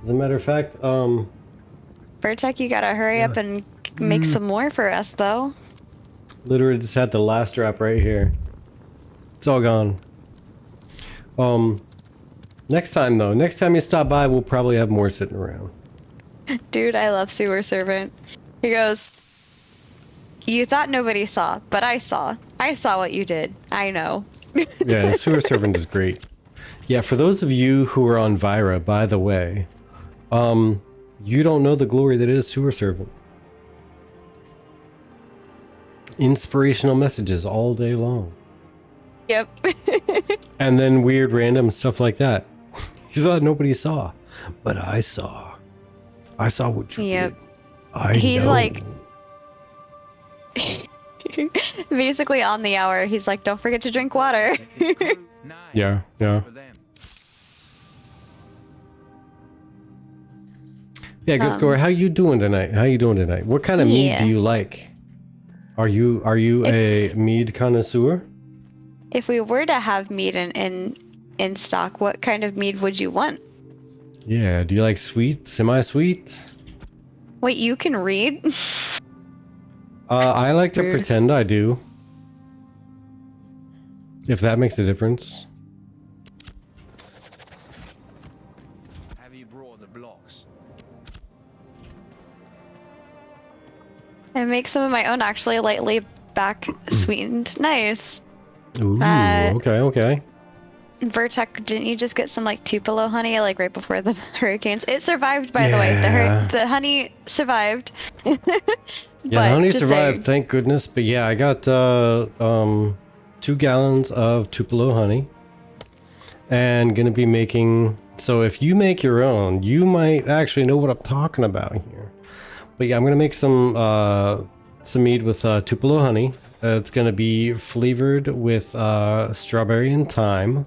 As a matter of fact, Vertec, you gotta hurry up and make some more for us, though. literally just had the last drop right here. It's all gone. Next time though, next time you stop by, we'll probably have more sitting around. Dude, I love Sewer Servant. He goes, "You thought nobody saw, but I saw. I saw what you did. I know." Yeah, the Sewer Servant is great. Yeah, for those of you who are on Vira, by the way, you don't know the glory that is Sewer Servant. Inspirational messages all day long. Yep. And then weird random stuff like that. You thought nobody saw, but I saw. I saw what you Yep. did. He's know. like, basically on the hour, he's like, "Don't forget to drink water." Yeah. Yeah, Griscore, how you doing tonight? What kind of mead Yeah. do you like? Are you a mead connoisseur? If we were to have mead in stock, what kind of mead would you want? Yeah, do you like sweet, semi-sweet? Wait, you can read? I like to Weird. pretend I do. If that makes a difference. Have you brought the blocks? I make some of my own, actually, lightly back sweetened. Nice. Ooh, Uh, okay. Vertec, didn't you just get some like Tupelo honey like right before the hurricanes? It survived, by the way. Yeah. The honey survived. Yeah, the honey survived, thank goodness. But yeah, I got 2 gallons of Tupelo honey, and gonna be making. So if you make your own, you might actually know what I'm talking about here. But yeah, I'm gonna make some mead with Tupelo honey. It's gonna be flavored with strawberry and thyme.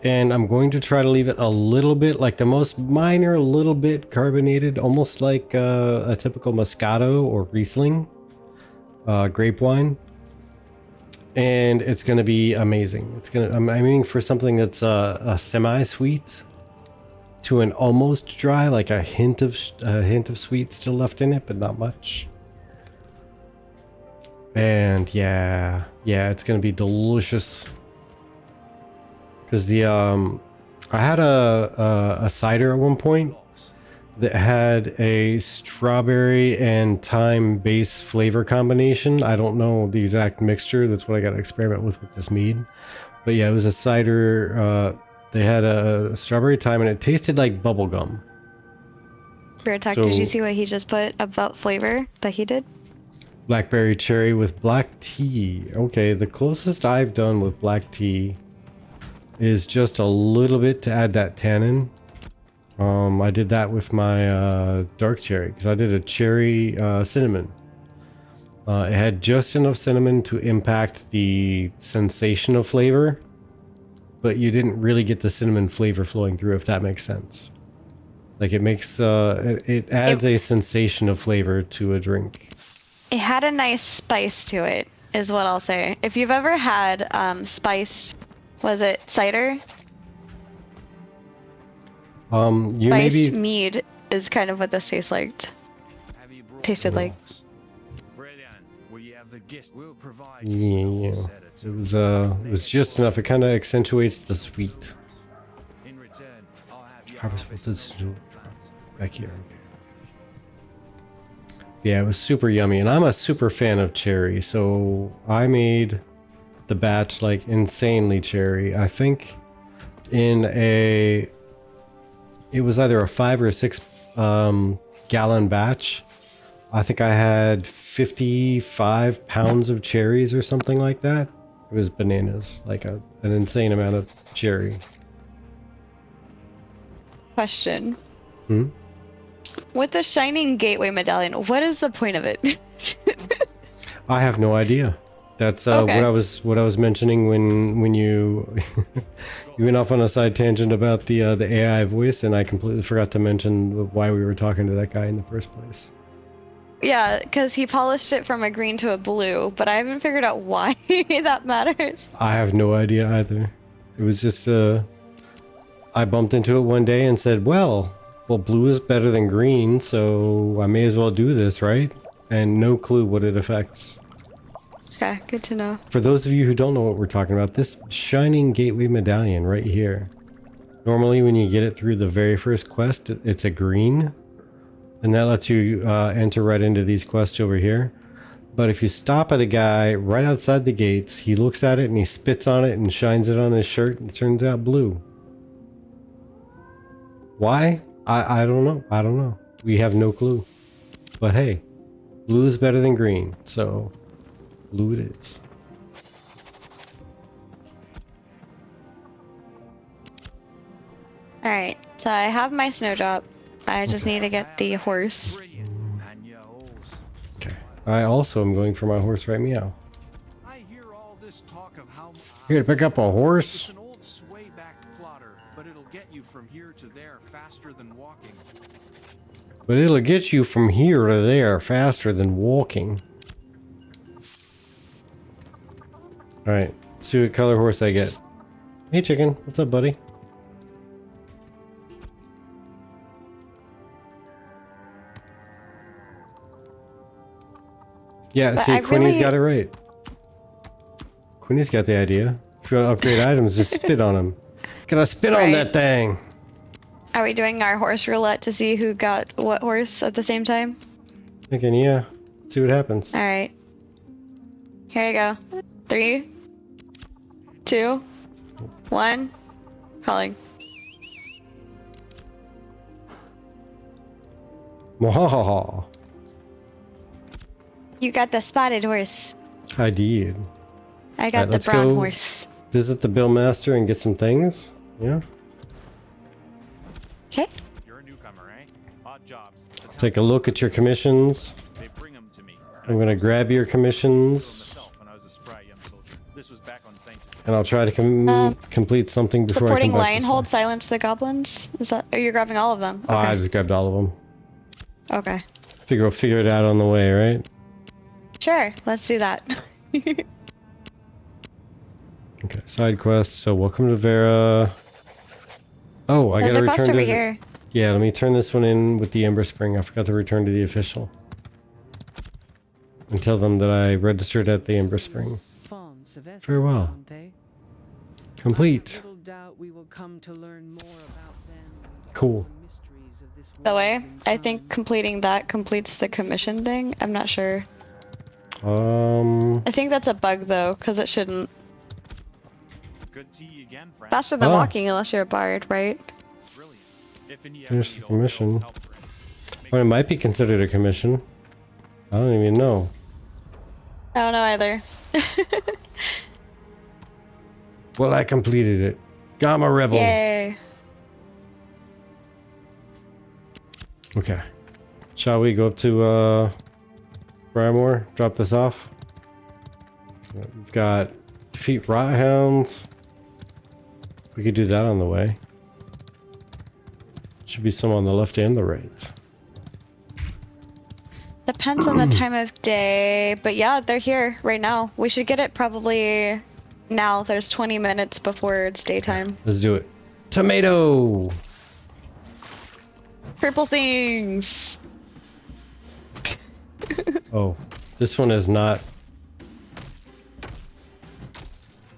And I'm going to try to leave it a little bit, like the most minor, little bit carbonated, almost like a typical Moscato or Riesling grape wine. And it's going to be amazing. I'm aiming for something that's a semi-sweet to an almost dry, like a hint of sweet still left in it, but not much. And yeah, it's going to be delicious. Because I had a cider at one point that had a strawberry and thyme base flavor combination. I don't know the exact mixture. That's what I got to experiment with this mead. But yeah, it was a cider. They had a strawberry thyme, and it tasted like bubble gum. Vertec, So- did you see what he just put about flavor that he did? Blackberry cherry with black tea. Okay, the closest I've done with black tea is just a little bit to add that tannin. I did that with my dark cherry because I did a cherry cinnamon. It had just enough cinnamon to impact the sensation of flavor, but you didn't really get the cinnamon flavor flowing through, if that makes sense. Like it makes it adds a sensation of flavor to a drink. It had a nice spice to it, is what I'll say. If you've ever had spiced, was it cider? You Spiced maybe mead is kind of what this tasted like. Brilliant. Will you have the guest? We'll provide yeah. It was just enough. It kind of accentuates the sweet. In return, I'll have you Harvest with back here. Okay. Yeah, it was super yummy, and I'm a super fan of cherry, so I made the batch like insanely cherry. I think it was either a 5 or a 6 gallon batch. I think I had 55 pounds of cherries or something like that. It was bananas, like an insane amount of cherry. Question. with the shining gateway medallion, what is the point of it? I have no idea. That's Okay. what I was mentioning when you you went off on a side tangent about the AI voice, and I completely forgot to mention why we were talking to that guy in the first place. Yeah, because he polished it from a green to a blue, but I haven't figured out why that matters. I have no idea either. It was just I bumped into it one day and said, well, blue is better than green, so I may as well do this, right? And no clue what it affects. Okay, good to know. For those of you who don't know what we're talking about, this shining gateway medallion right here. Normally when you get it through the very first quest, it's a green. And that lets you enter right into these quests over here. But if you stop at a guy right outside the gates, he looks at it and he spits on it and shines it on his shirt and it turns out blue. Why? I don't know. I don't know. We have no clue. But hey, blue is better than green, so blue it is. Alright, so I have my snowdrop. I just need to get the horse. Brilliant. And your horse. Okay. I also am going for my horse right meow. I hear all this talk of how Here to pick up a it's horse. an old swayback plotter, but it'll get you from here to there faster than walking. But it'll get you from here to there faster than walking. Alright, let's see what color horse I get. Hey chicken, what's up buddy? Yeah, But see, I Quinny's really- got it right. Quinny's got the idea. If you want to upgrade items, just spit on them. Gotta spit on Right. that thing! Are we doing our horse roulette to see who got what horse at the same time? Thinking, yeah, let's see what happens. Alright. Here you go. 3, 2, 1. Calling. Mwahaha. You got the spotted horse. I did. I got Alright, the let's brown go. horse. Visit the Bill Master and get some things. Yeah. Okay. You're a newcomer, eh? Odd jobs. Take a look at your commissions. They bring them to me. I'm gonna grab your commissions, myself when I was a spry young soldier. This was back on Saint. and I'll try to complete something before Supporting I come back this Lionhold, way. silence the goblins. Is that? Are you grabbing all of them? Oh, I Okay. just grabbed all of them. Okay. We'll figure it out on the way, right? Sure. Let's do that. Okay, side quest. So welcome to Vera. Oh, I There's gotta a quest return over to. here. Yeah, let me turn this one in with the Ember Spring. I forgot to return to the official. And tell them that I registered at the Ember Spring. Fonts of essence, Very well. aren't they? Complete. Little doubt we will come to learn more about them. and Cool. the mysteries of this By the way, world in I think time. completing that completes the commission thing. I'm not sure. Um. I think that's a bug though, because it shouldn't. Good tea again, friend. Faster than Ah. walking, unless you're a bard, right? Brilliant. If in the Finish end the you need all commission. help for it. Well, it might be considered a commission. I don't even know. I don't know either. Well, I completed it. Gamma Rebel. Yay. Okay. Shall we go up to Brymore? Drop this off? We've got defeat rot hounds. We could do that on the way. Should be some on the left and the right. Depends on the time of day, but yeah, they're here right now. We should get it probably now. There's 20 minutes before it's daytime. Let's do it. Tomato! Purple things! Oh, this one is not.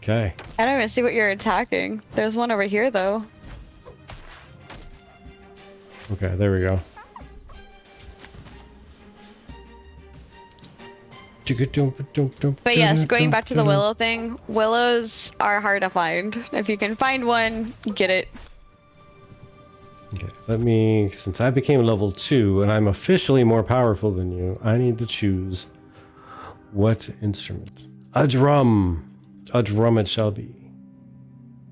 Okay. I don't even see what you're attacking. There's one over here though. Okay, there we go. But yes, going back to the willow thing, willows are hard to find. If you can find one, get it. Okay, let me, since I became level 2 and I'm officially more powerful than you, I need to choose what instrument. A drum. A drum it shall be.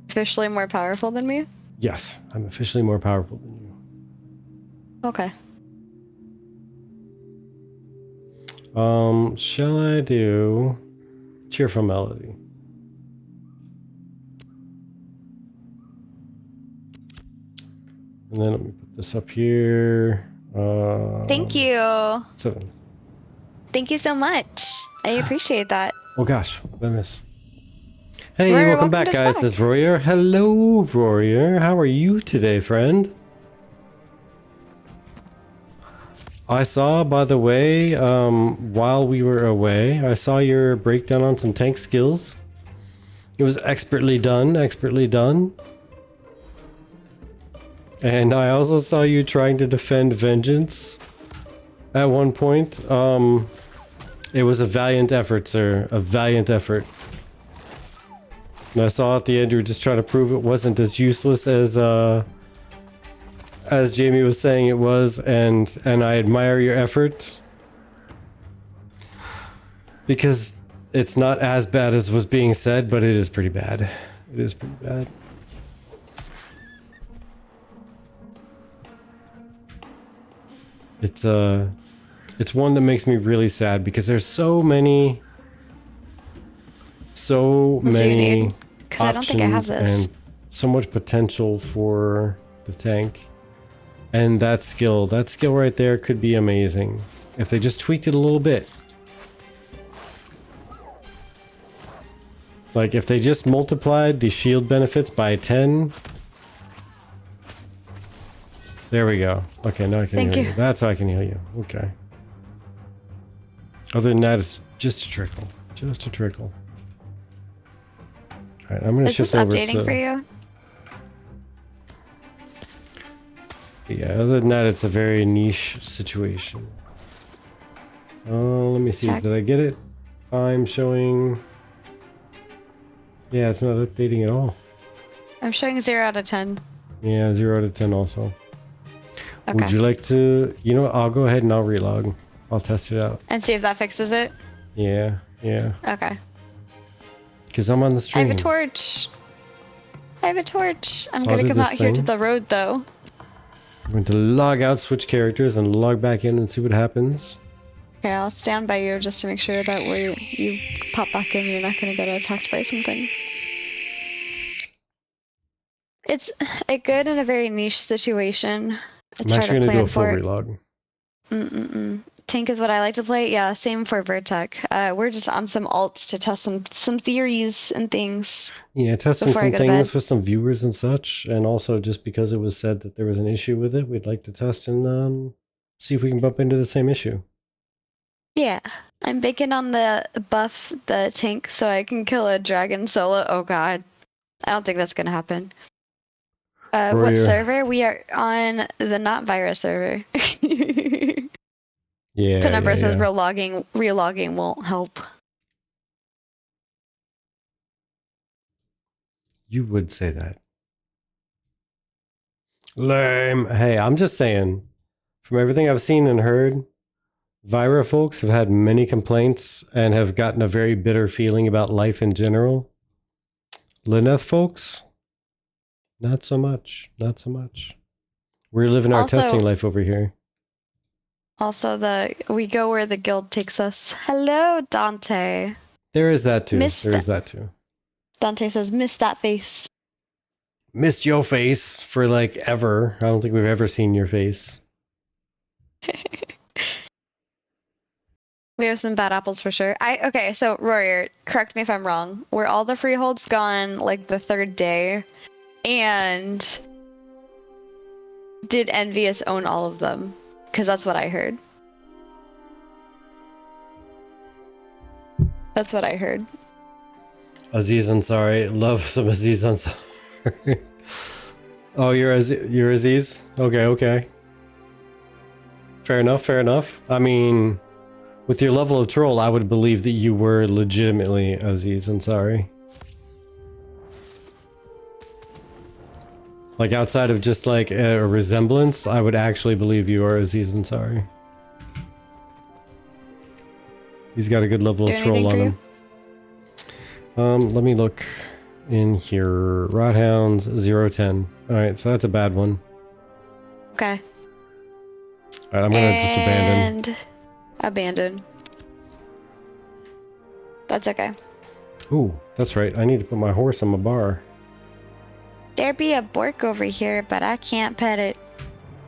Officially more powerful than me? Yes, I'm officially more powerful than you. Okay. Shall I do cheerful melody? And then let me put this up here. Thank you. 7. Thank you so much. I appreciate that. Oh gosh, what did I miss? Hey, Royer, welcome back, to guys. Spark. This is Royer. Hello, Royer. How are you today, friend? I saw, by the way, while we were away, I saw your breakdown on some tank skills. It was expertly done, expertly done. And I also saw you trying to defend Vengeance at one point. It was a valiant effort, sir. A valiant effort. And I saw at the end you were just trying to prove it wasn't as useless as Jamie was saying it was, and I admire your effort. Because it's not as bad as was being said, but it is pretty bad. It is pretty bad. It's one that makes me really sad because there's so many What do you need? Because I don't think I have this. and so much potential for the tank. And that skill right there could be amazing if they just tweaked it a little bit. Like if they just multiplied the shield benefits by 10. There we go. Okay, now I can heal you. That's how I can heal you. Okay. Other than that, it's just a trickle. Just a trickle. Alright, I'm gonna shift over to... Is this updating for you? Yeah, other than that, it's a very niche situation. Let me see. Check. Did I get it? I'm showing... Yeah, it's not updating at all. I'm showing 0 out of 10. Yeah, 0 out of 10 also. Okay. Would you like to... You know what? I'll go ahead and I'll relog. I'll test it out. And see if that fixes it? Yeah, yeah. Okay. Because I'm on the I stream. have a torch. I have a torch. I'm So I'll gonna do come this out here to thing. the road though. I'm going to log out, switch characters, and log back in and see what happens. Okay, I'll stand by you just to make sure that when you pop back in, you're not gonna get attacked by something. It's a good and a very niche situation. It's I'm hard actually to going to do plan a full for. relog. Tank is what I like to play. Yeah, same for Vertec. We're just on some alts to test some theories and things. Yeah, testing Before I some go to things bed. for some viewers and such, and also just because it was said that there was an issue with it, we'd like to test and see if we can bump into the same issue. Yeah, I'm baking on the buff the tank so I can kill a dragon solo. Oh god, I don't think that's gonna happen. What Warrior. server? We are on the not virus server. Yeah, Penumbra says yeah. relogging won't help. You would say that. Lame. Hey, I'm just saying, from everything I've seen and heard, Vira folks have had many complaints and have gotten a very bitter feeling about life in general. Lineth folks, not so much. Not so much. We're living our Also- testing life over here. Also, we go where the guild takes us. Hello, Dante. There is that too. Missed There is it. that too. Dante says, "Miss that face." Missed your face for like ever. I don't think we've ever seen your face. We have some bad apples for sure. Okay, so Royer, correct me if I'm wrong. Were all the freeholds gone like the 3rd day? And did Envious own all of them? Because that's what I heard. That's what I heard. Aziz Ansari. Love some Aziz Ansari. Oh, you're Aziz? Okay, okay. Fair enough, fair enough. I mean, with your level of troll, I would believe that you were legitimately Aziz Ansari. Like, outside of just, like, a resemblance, I would actually believe you are Aziz Ansari. He's got a good level Do of troll anything on for him. Let me look in here. Rothounds, 0-10. Alright, so that's a bad one. Okay. Alright, I'm gonna just abandon. And abandon. That's okay. Ooh, that's right. I need to put my horse on my bar. There be a bork over here, but I can't pet it.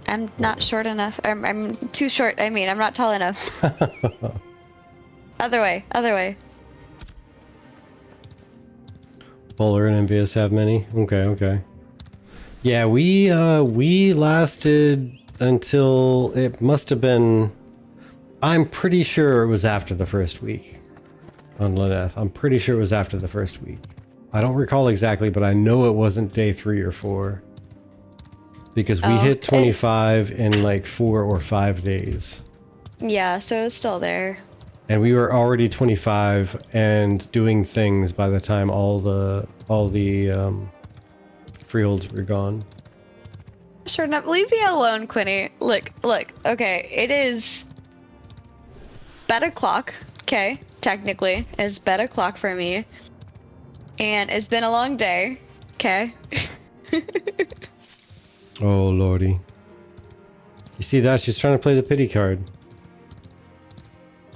I'm not short enough. I'm too short. I mean, I'm not tall enough. Other way. Other way. Polar and envious have many. Okay, okay. Yeah, we lasted until it must have been. I'm pretty sure it was after the first week on Lyneth. I'm pretty sure it was after the first week. I don't recall exactly, but I know it wasn't day 3 or 4 because we hit 25 in like 4 or 5 days. Yeah, so it's still there. And we were already 25 and doing things by the time all the freeholds were gone. Sure enough, leave me alone, Quinny. Look. Okay, it is bed o'clock. Okay, technically, it's bed o'clock for me, and it's been a long day. Okay. Oh lordy! You see that? She's trying to play the pity card.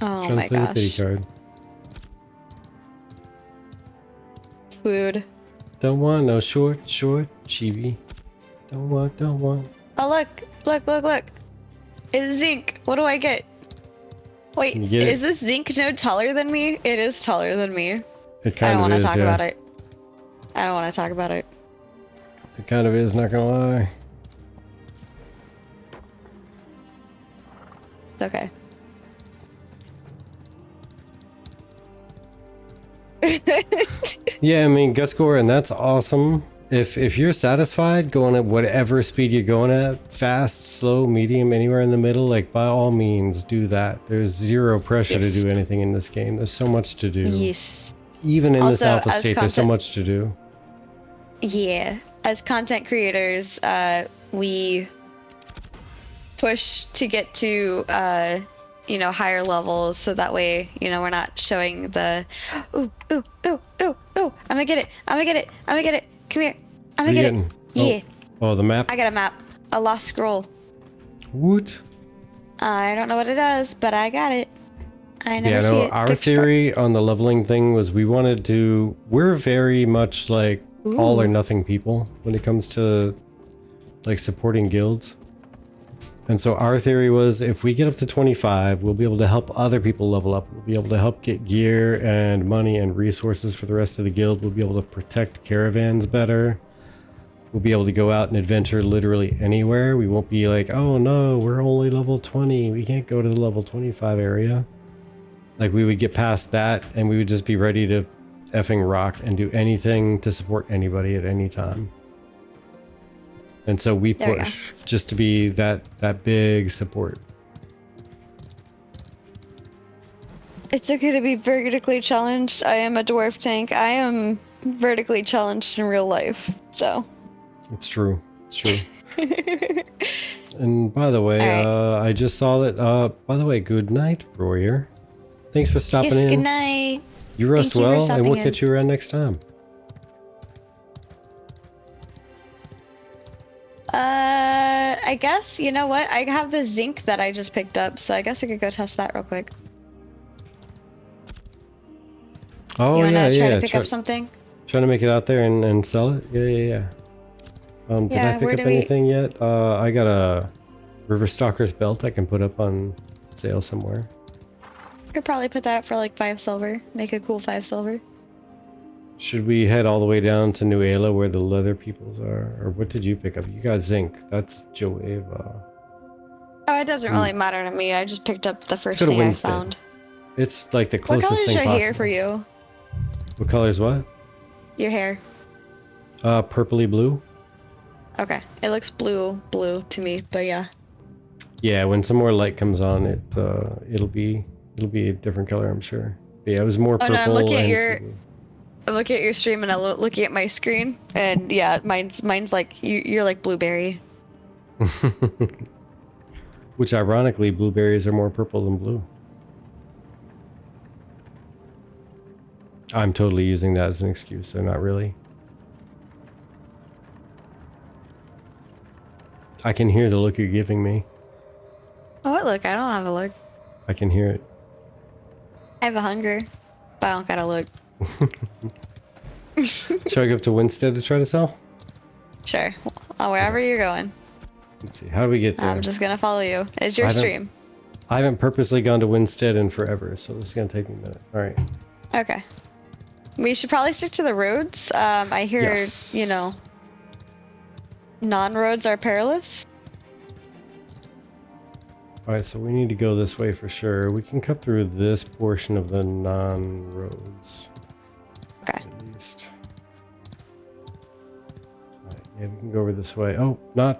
Oh Trying my to play the pity gosh. card. Food. Don't want no short chibi. Don't want. Oh look. It's zinc. What do I get? Wait, You get is it? this zinc no taller than me? It is taller than me. It I kind don't of want is, to talk yeah. about it. I don't want to talk about it. It kind of is, not gonna lie. It's okay. Yeah, I mean, gut score, and that's awesome. If you're satisfied going at whatever speed you're going at, fast, slow, medium, anywhere in the middle, like by all means do that. There's zero pressure to do anything in this game. There's so much to do. Yes. Even in this Also, alpha as state, there's so content- much to do. Yeah. As content creators, we push to get to higher levels, so that way, we're not showing the ooh, I'm gonna get it. Come here. I'm gonna get it. Yeah. Oh, the map. I got a map. A lost scroll. Woot. I don't know what it does, but I got it. I never Yeah, see no, it. our Good start. theory on the leveling thing was we're very much like all or nothing people when it comes to like supporting guilds. And so our theory was if we get up to 25, we'll be able to help other people level up. We'll be able to help get gear and money and resources for the rest of the guild. We'll be able to protect caravans better. We'll be able to go out and adventure literally anywhere. We won't be like, oh no, we're only level 20. We can't go to the level 25 area. Like we would get past that and we would just be ready to effing rock and do anything to support anybody at any time. And so we There we go. push just to be that big support. It's okay to be vertically challenged. I am a dwarf tank. I am vertically challenged in real life. So. It's true. It's true. And by the way, Alright. I just saw that. By the way, good night, Royer. Thanks for stopping Yes, in. good night. You rest Thank you for well, and stopping we'll in. catch you around next time. I guess, you know what? I have the zinc that I just picked up, so I guess I could go test that real quick. Oh You wanna yeah, try yeah. to pick up something? Trying to make it out there and sell it. Yeah. Did Yeah, I where pick do up we- anything yet? I got a River Stalker's belt I can put up on sale somewhere. Could probably put that up for like 5 silver. Make a cool 5 silver. Should we head all the way down to New Ayla where the leather peoples are? Or what did you pick up? You got zinc. That's Joeva. Oh, it doesn't really matter to me. I just picked up the first go to thing I Winston. found. It's like the What closest colors thing are possible. here for you? What color is what? Your hair. Purpley blue. Okay. It looks blue to me, but yeah. Yeah, when some more light comes on, it'll be a different color, I'm sure. But yeah, it was more Oh purple. no, I'm looking at and your some I'm looking at your stream and I'm looking at my screen, and yeah, mine's like you're like blueberry. blue. Which ironically, blueberries are more purple than blue. I'm totally using that as an excuse. They're not really. I can hear the look you're giving me. Oh, what look? I don't have a look. I can hear it. I have a hunger. but I don't gotta look. Should I go up to Winstead to try to sell? Sure. Wherever you're going. Let's see. How do we get there? I'm just gonna follow you. It's your I haven't- stream. I haven't purposely gone to Winstead in forever, so this is gonna take me a minute. All right. Okay. We should probably stick to the roads. I hear, Yes. you know, non-roads are perilous. All right, so we need to go this way for sure. We can cut through this portion of the non-roads. Okay. At least. All right, yeah, we can go over this way. Oh, not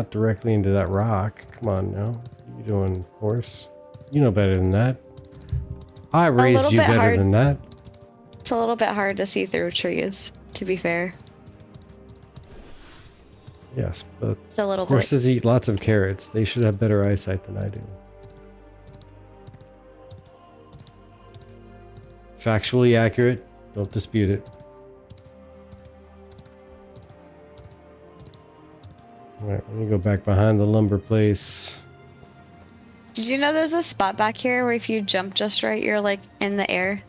directly into that rock. Come on now. What are you doing, horse? You know better than that. I raised little you bit better hard. than that. It's a little bit hard to see through trees, to be fair. Yes, but It's a little bit. horses eat lots of carrots. They should have better eyesight than I do. Factually accurate. Don't dispute it. Alright, let me go back behind the lumber place. Did you know there's a spot back here where if you jump just right, you're like in the air?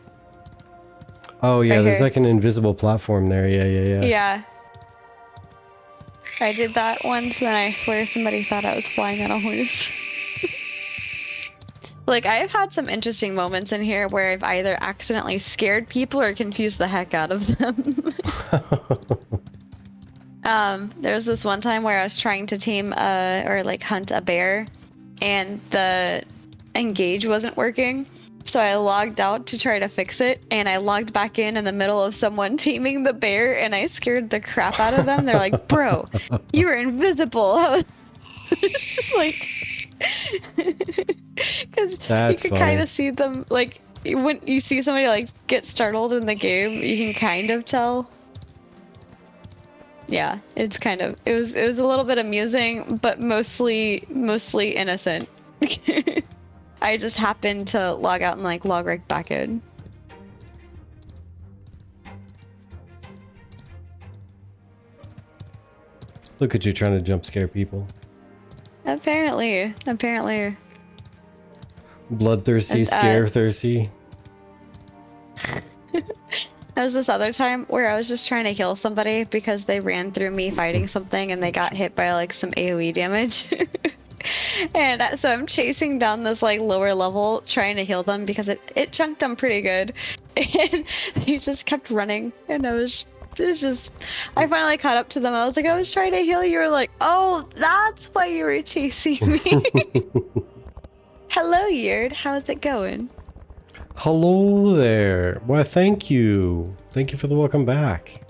Oh yeah, Right there's here. like an invisible platform there. Yeah. Yeah. I did that once and I swear somebody thought I was flying on a horse. Like, I have had some interesting moments in here where I've either accidentally scared people or confused the heck out of them. There was this one time where I was trying to tame or like hunt a bear and the engage wasn't working. So I logged out to try to fix it, and I logged back in the middle of someone taming the bear, and I scared the crap out of them. They're like, "Bro, you were invisible." I was just like, because you That's can funny. kind of see them, like when you see somebody like get startled in the game, you can kind of tell. Yeah, it's kind of it was a little bit amusing, but mostly innocent. I just happened to log out and like log right back in. Look at you trying to jump scare people. Apparently. Bloodthirsty, And, scare thirsty. There was this other time where I was just trying to heal somebody because they ran through me fighting something and they got hit by like some AoE damage. And so I'm chasing down this like lower level trying to heal them because it chunked them pretty good. And they just kept running and I finally caught up to them. I was like, I was trying to heal you. Were like, oh, that's why you were chasing me. Hello, Yerd. How's it going? Hello there. Why, thank you. Thank you for the welcome back.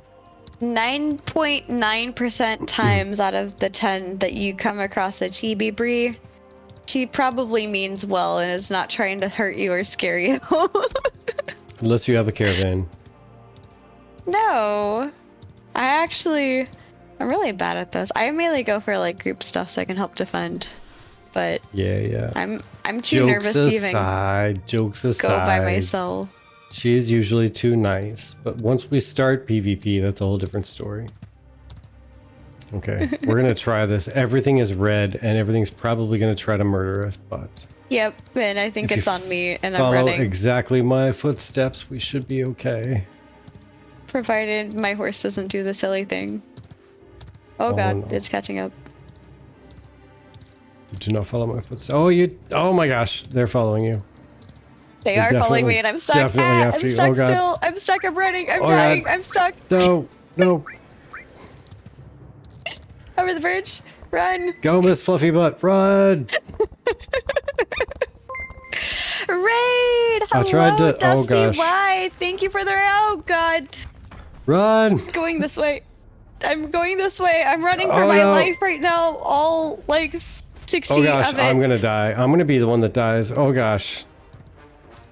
9.9% times out of the 10 that you come across a chibi Bree, she probably means well and is not trying to hurt you or scare you. Unless you have a caravan. No. I'm really bad at this. I mainly go for like group stuff so I can help defend. But Yeah. I'm too nervous to even Jokes aside. go by myself. She is usually too nice, but once we start PvP, that's a whole different story. Okay, we're gonna try this. Everything is red, and everything's probably gonna try to murder us, but Yep, and I think if it's you on me and I'm follow running. exactly my footsteps, we should be okay. Provided my horse doesn't do the silly thing. Oh, Oh, god, no. it's catching up. Did you not follow my footsteps? Oh my gosh, they're following you. They They're are following definitely- me and I'm stuck. definitely Ah, after I'm you. stuck Oh, God. still. I'm stuck. I'm running. I'm Oh, dying. God. I'm stuck. No. Over the bridge. Run. Go, Miss Fluffy Butt, run! Raid. Hello, tried to- oh, Dusty gosh. Y. Thank you for the. Oh god. Run! Going this way. I'm going this way. I'm running for Oh, my no. life right now. All like 60 Oh gosh, of it. I'm gonna die. I'm gonna be the one that dies. Oh gosh.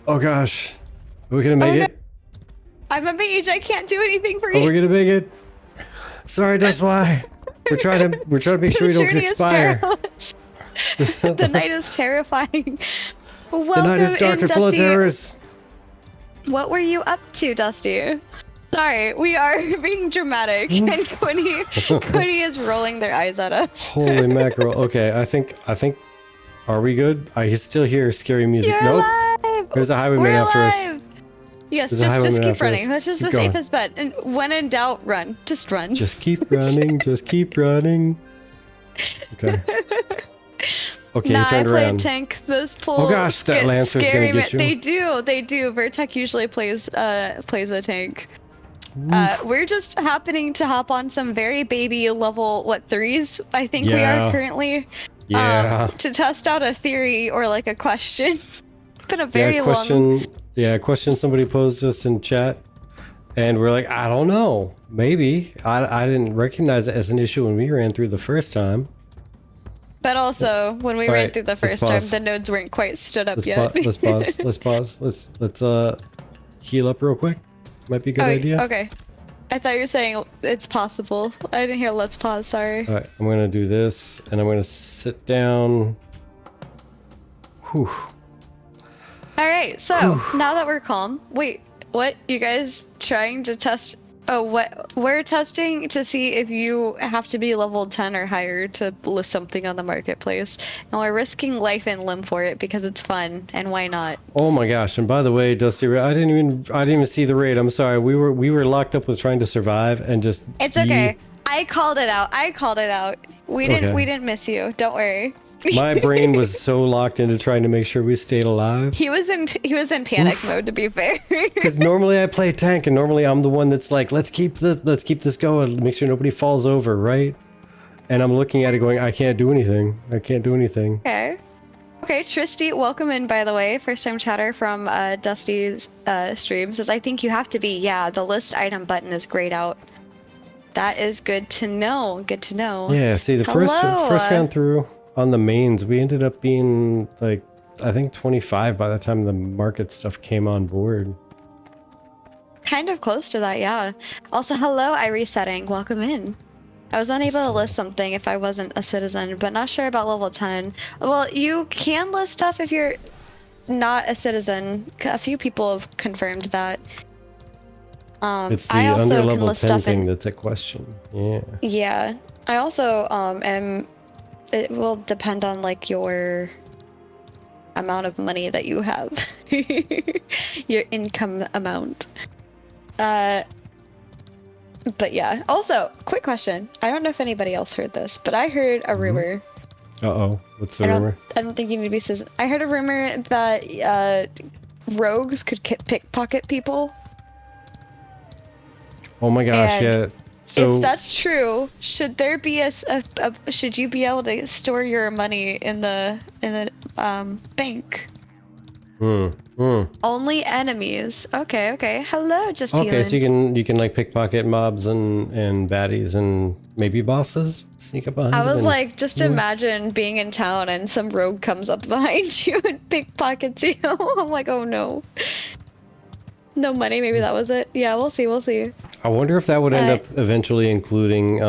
Oh gosh. Are we gonna make no. it? I'm a mage. I can't do anything for Are we you. gonna make it? Sorry, that's why. We're trying to make sure we The don't journey is expire. perilous. The night is terrifying. Welcome The night is dark in, and full of Dusty. terrors. What were you up to, Dusty? Sorry, we are being dramatic, and Cody is rolling their eyes at us. Holy mackerel. Okay, I think. Are we good? I still hear scary music. You're Nope. alive! There's a highwayman We're after us. alive! Yes, There's a high just limit keep after running. this. That's just Keep the going. safest bet. And when in doubt, run. Just run. Just keep running. Just keep running. Okay. Okay, Nah, you I turned played around. tank. This pull. Oh gosh, that Lancer's gonna scary get you. They do. Vertec usually plays a tank. Oof. We're just happening to hop on some very baby level threes. I think we Yeah. are currently. Yeah. To test out a theory or like a question. It's been a Yeah, very long. question somebody posed us in chat, and we're like, I don't know, maybe. I didn't recognize it as an issue when we ran through the first time. But also, when we All ran right, through the let's first time, pause. the nodes weren't quite stood up Let's yet. let's pause. Let's heal up real quick. Might be a good Oh, idea. okay. I thought you were saying it's possible. I didn't hear let's pause, sorry. All right, I'm gonna do this, and I'm gonna sit down. Whew. Alright, so now that we're calm, wait, what? You guys trying to test? Oh, what? We're testing to see if you have to be level 10 or higher to list something on the marketplace. And we're risking life and limb for it because it's fun, and why not? Oh my gosh! And by the way, Dusty, I didn't even see the raid. I'm sorry. We were locked up with trying to survive and just. It's okay. I called it out. We didn't miss you. Don't worry. My brain was so locked into trying to make sure we stayed alive. He was in panic mode, to be fair. Because normally I play tank, and normally I'm the one that's like, let's keep this going, make sure nobody falls over, right? And I'm looking at it going, I can't do anything. Okay. Okay, Tristy, welcome in, by the way. First time chatter from Dusty's stream says, I think you have to be. Yeah, the list item button is grayed out. That is good to know. Good to know. Yeah, see, the first round through on the mains, we ended up being like, I think 25 by the time the market stuff came on board. Kind of close to that, yeah. Also, hello, iResetting. Welcome in. I was unable to list something if I wasn't a citizen, but not sure about level 10. Well, you can list stuff if you're not a citizen. A few people have confirmed that. It's the I also under can level list 10 stuff thing in. that's a question. Yeah. Yeah. I also am. It will depend on like your amount of money that you have, your income amount. But yeah. Also, quick question. I don't know if anybody else heard this, but I heard a rumor. Uh-oh. What's the rumor? I don't think you need to be citizen. I heard a rumor that rogues could pickpocket people. Oh my gosh, And yeah. So if that's true, should there be should you be able to store your money in the bank? Only enemies. Okay. Hello, just okay, healing. so you can like pickpocket mobs and baddies and maybe bosses, sneak up behind I them was and- like, just imagine being in town and some rogue comes up behind you and pickpockets you. I'm like, oh no. No money, maybe that was it. Yeah, we'll see. I wonder if that would end up eventually including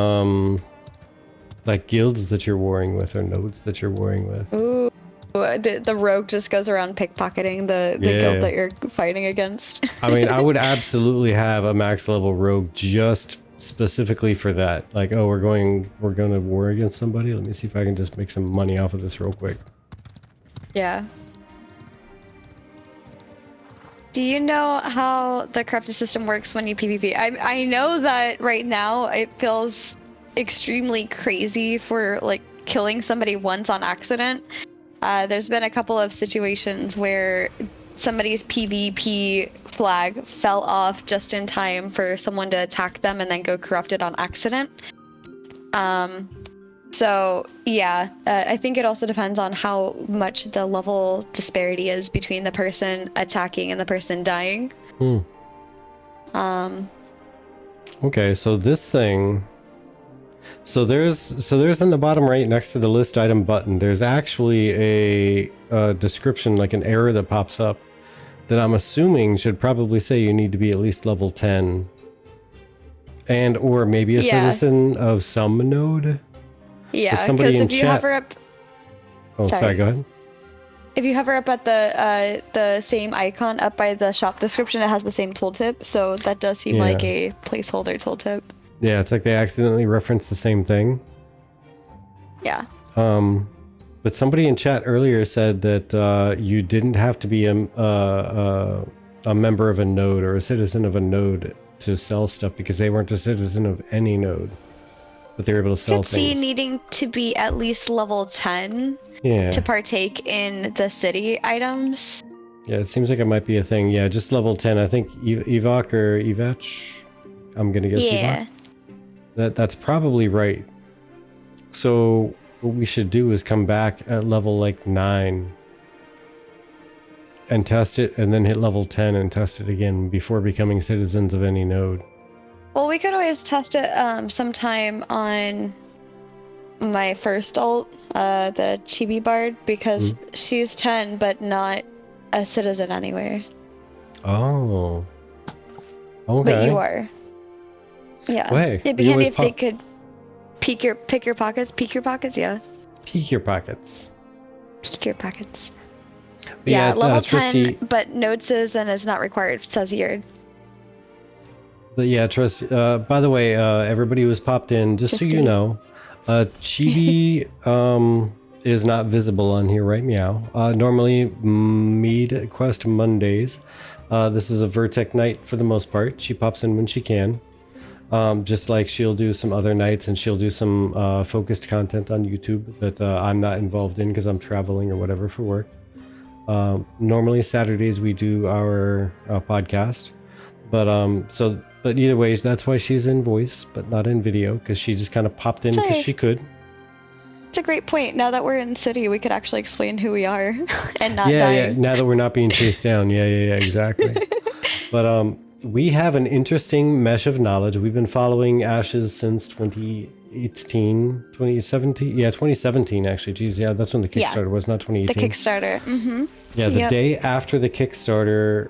like guilds that you're warring with or nodes that you're warring with. Ooh, the rogue just goes around pickpocketing the guild that you're fighting against. I mean, I would absolutely have a max level rogue just specifically for that. Like, oh, we're going to war against somebody. Let me see if I can just make some money off of this real quick. Yeah. Do you know how the corrupted system works when you PvP? I know that right now it feels extremely crazy for like killing somebody once on accident. There's been a couple of situations where somebody's PvP flag fell off just in time for someone to attack them and then go corrupted on accident. So yeah, I think it also depends on how much the level disparity is between the person attacking and the person dying. Okay, so this thing. So there's in the bottom right next to the list item button, there's actually a description, like an error that pops up that I'm assuming should probably say you need to be at least level 10 and or maybe a citizen of some node. Yeah, because if you chat... hover up... Oh, sorry, go ahead. If you hover up at the same icon up by the shop description, it has the same tooltip, so that does seem like a placeholder tooltip. Yeah, it's like they accidentally referenced the same thing. Yeah. But somebody in chat earlier said that you didn't have to be a member of a node or a citizen of a node to sell stuff because they weren't a citizen of any node, but they were able to I sell could see things. needing to be at least level 10 Yeah. to partake in the city items. Yeah, it seems like it might be a thing. Yeah, just level 10. I think Evok or Evach. I'm gonna guess Yeah. Evok. That's probably right. So what we should do is come back at level like 9 and test it, and then hit level 10 and test it again before becoming citizens of any node. Well, we could always test it sometime on my first ult, the Chibi Bard, because she's 10 but not a citizen anywhere. Oh. Okay. But you are. Yeah. Wait, It'd be we handy always if they could peek your pockets. Peek your pockets, yeah. Peek your pockets. Peek your pockets. But Yeah, level Trusty, 10, but node citizen is not required, says here. But yeah, Trust. By the way, everybody who was popped in, just so you know, Chibi is not visible on here right meow. Normally, Mead quest Mondays. This is a Vertec night for the most part. She pops in when she can. Just like she'll do some other nights, and she'll do some focused content on YouTube that I'm not involved in because I'm traveling or whatever for work. Normally Saturdays we do our podcast, but either way, that's why she's in voice but not in video, because she just kind of popped in because she could. It's a great point. Now that we're in city, we could actually explain who we are and not Yeah, dying. now that we're not being chased down. Yeah, exactly. But we have an interesting mesh of knowledge. We've been following Ashes since 2017 actually. Geez, yeah, that's when the Kickstarter was, not 2018. The Kickstarter. Mm-hmm. Yeah, the day after the Kickstarter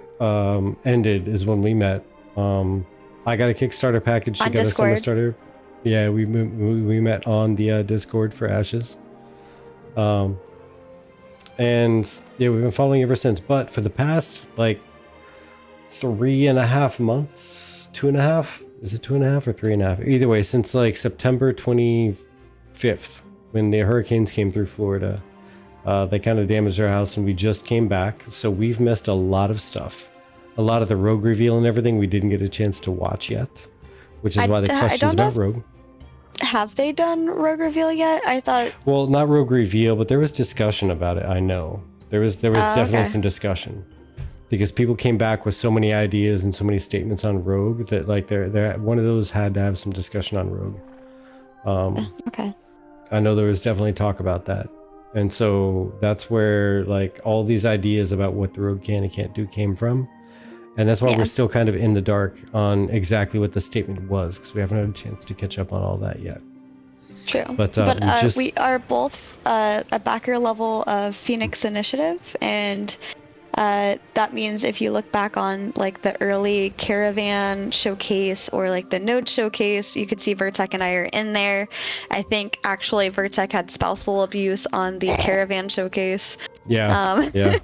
ended is when we met. I got a Kickstarter package. She On got Discord. a Summit Starter. Yeah, we met on the Discord for Ashes. And yeah, we've been following ever since. But for the past like 3.5 months, 2.5? Is it 2.5 or 3.5? Either way, since like September 25th, when the hurricanes came through Florida, they kind of damaged our house, and we just came back. So we've missed a lot of stuff. A lot of the rogue reveal and everything we didn't get a chance to watch yet, which is why the questions about rogue. Have they done rogue reveal yet? I thought. Well, not rogue reveal, but there was discussion about it. I know there was definitely some discussion, because people came back with so many ideas and so many statements on rogue that like they're one of those had to have some discussion on rogue. Okay. I know there was definitely talk about that, and so that's where like all these ideas about what the rogue can and can't do came from. And that's why we're still kind of in the dark on exactly what the statement was, because we haven't had a chance to catch up on all that yet. True. But we are both a backer level of Phoenix Initiative, and that means if you look back on like the early Caravan showcase or like the Node showcase, you could see Vertec and I are in there. I think actually Vertec had spousal abuse on the Caravan showcase. Yeah. Yeah.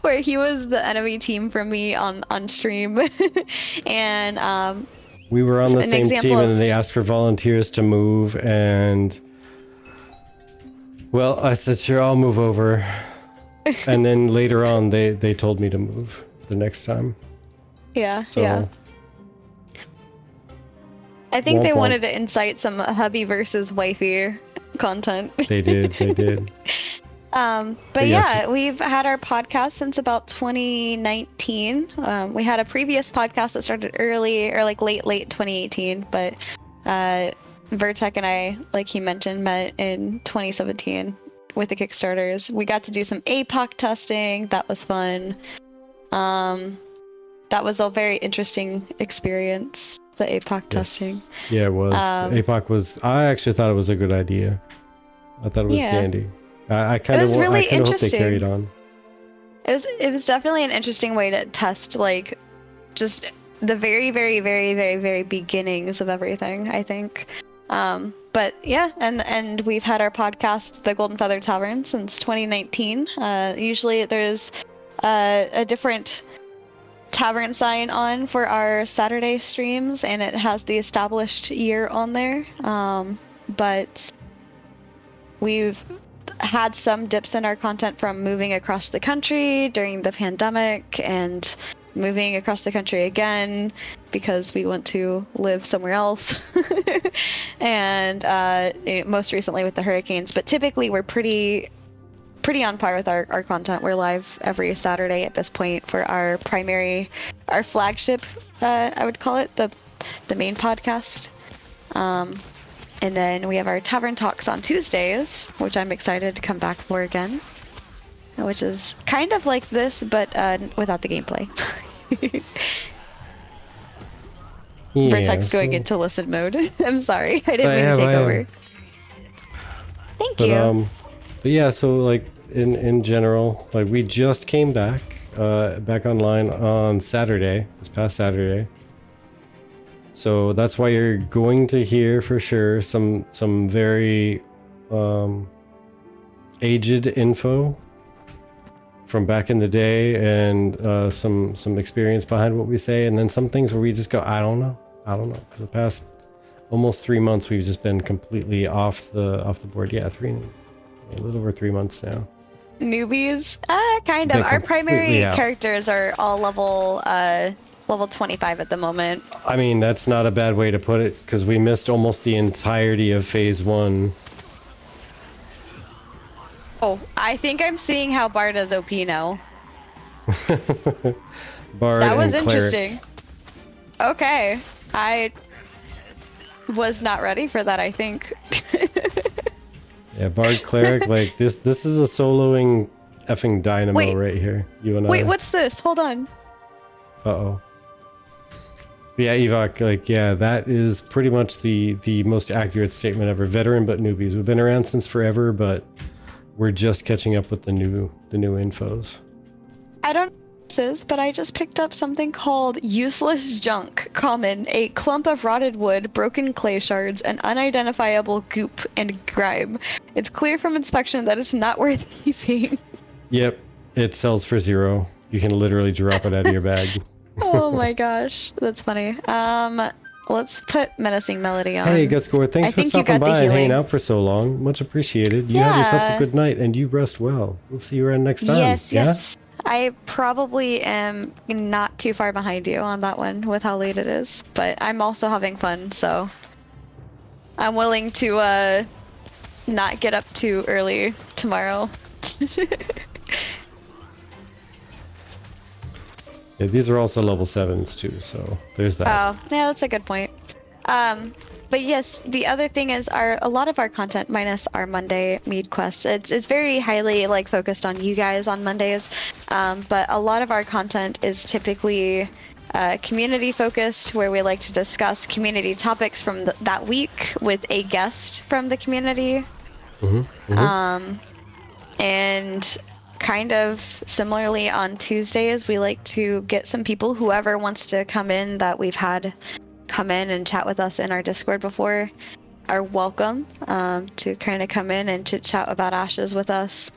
Where he was the enemy team from me on stream. And we were on the same team, and then they asked for volunteers to move, and well, I said sure, I'll move over. And then later on they told me to move the next time. Yeah. So, yeah. I think they womp. wanted to incite some hubby versus wifey content. They did. But yeah, we've had our podcast since about 2019. We had a previous podcast that started early or like late 2018, but Vertec and I, like he mentioned, met in 2017 with the Kickstarters. We got to do some APOC testing. That was fun. That was a very interesting experience, the APOC testing. Yeah, it was. APOC was. I actually thought it was a good idea. I thought it was dandy. I kind of hope they carried on. It was definitely an interesting way to test like just the very, very, very, very, very beginnings of everything, I think. But yeah, and we've had our podcast, The Golden Feather Tavern, since 2019. Usually there's a different tavern sign on for our Saturday streams, and it has the established year on there. But we've had some dips in our content from moving across the country during the pandemic and moving across the country again because we went to live somewhere else. And most recently with the hurricanes. But typically we're pretty on par with our content. We're live every Saturday at this point for our flagship, I would call it, the main podcast. And then we have our Tavern Talks on Tuesdays, which I'm excited to come back for again. Which is kind of like this, but without the gameplay. Yeah, Vertex going into listen mode. I'm sorry, I didn't mean to take over. Thank you. But yeah, so like in general, like we just came back online on Saturday, this past Saturday. So that's why you're going to hear for sure some very aged info from back in the day, and some experience behind what we say, and then some things where we just go, I don't know, because the past almost 3 months we've just been completely off the board. Yeah, a little over 3 months now. Newbies, kind of. Our primary characters are all level 25 at the moment. I mean, that's not a bad way to put it, because we missed almost the entirety of phase 1. Oh, I think I'm seeing how Bard is OP now. Bard that was and interesting. Okay, I was not ready for that, I think. Yeah, Bard Cleric, like this is a soloing effing dynamo. Wait, right here. You and I. Wait, what's this? Hold on. Uh-oh. Yeah, Evok, like, yeah, that is pretty much the most accurate statement ever. Veteran but newbies. We've been around since forever, but we're just catching up with the new infos. I don't know what this is, but I just picked up something called useless junk, common, a clump of rotted wood, broken clay shards, and unidentifiable goop and grime. It's clear from inspection that it's not worth anything. Yep, it sells for 0. You can literally drop it out of your bag. Oh my gosh, that's funny. Let's put Menacing Melody on. Hey, Gutscore, thanks for stopping by and hanging out for so long. Much appreciated. You have yourself a good night, and you rest well. We'll see you around next time. Yes. I probably am not too far behind you on that one with how late it is, but I'm also having fun, so I'm willing to not get up too early tomorrow. Yeah, these are also level 7s too, so there's that. Oh, yeah, that's a good point. But yes, the other thing is a lot of our content, minus our Monday Mead quests, it's very highly like focused on you guys on Mondays, but a lot of our content is typically community focused, where we like to discuss community topics from that week with a guest from the community. And kind of similarly on Tuesdays, we like to get some people, whoever wants to come in that we've had come in and chat with us in our Discord before, are welcome to kind of come in and chit chat about Ashes with us,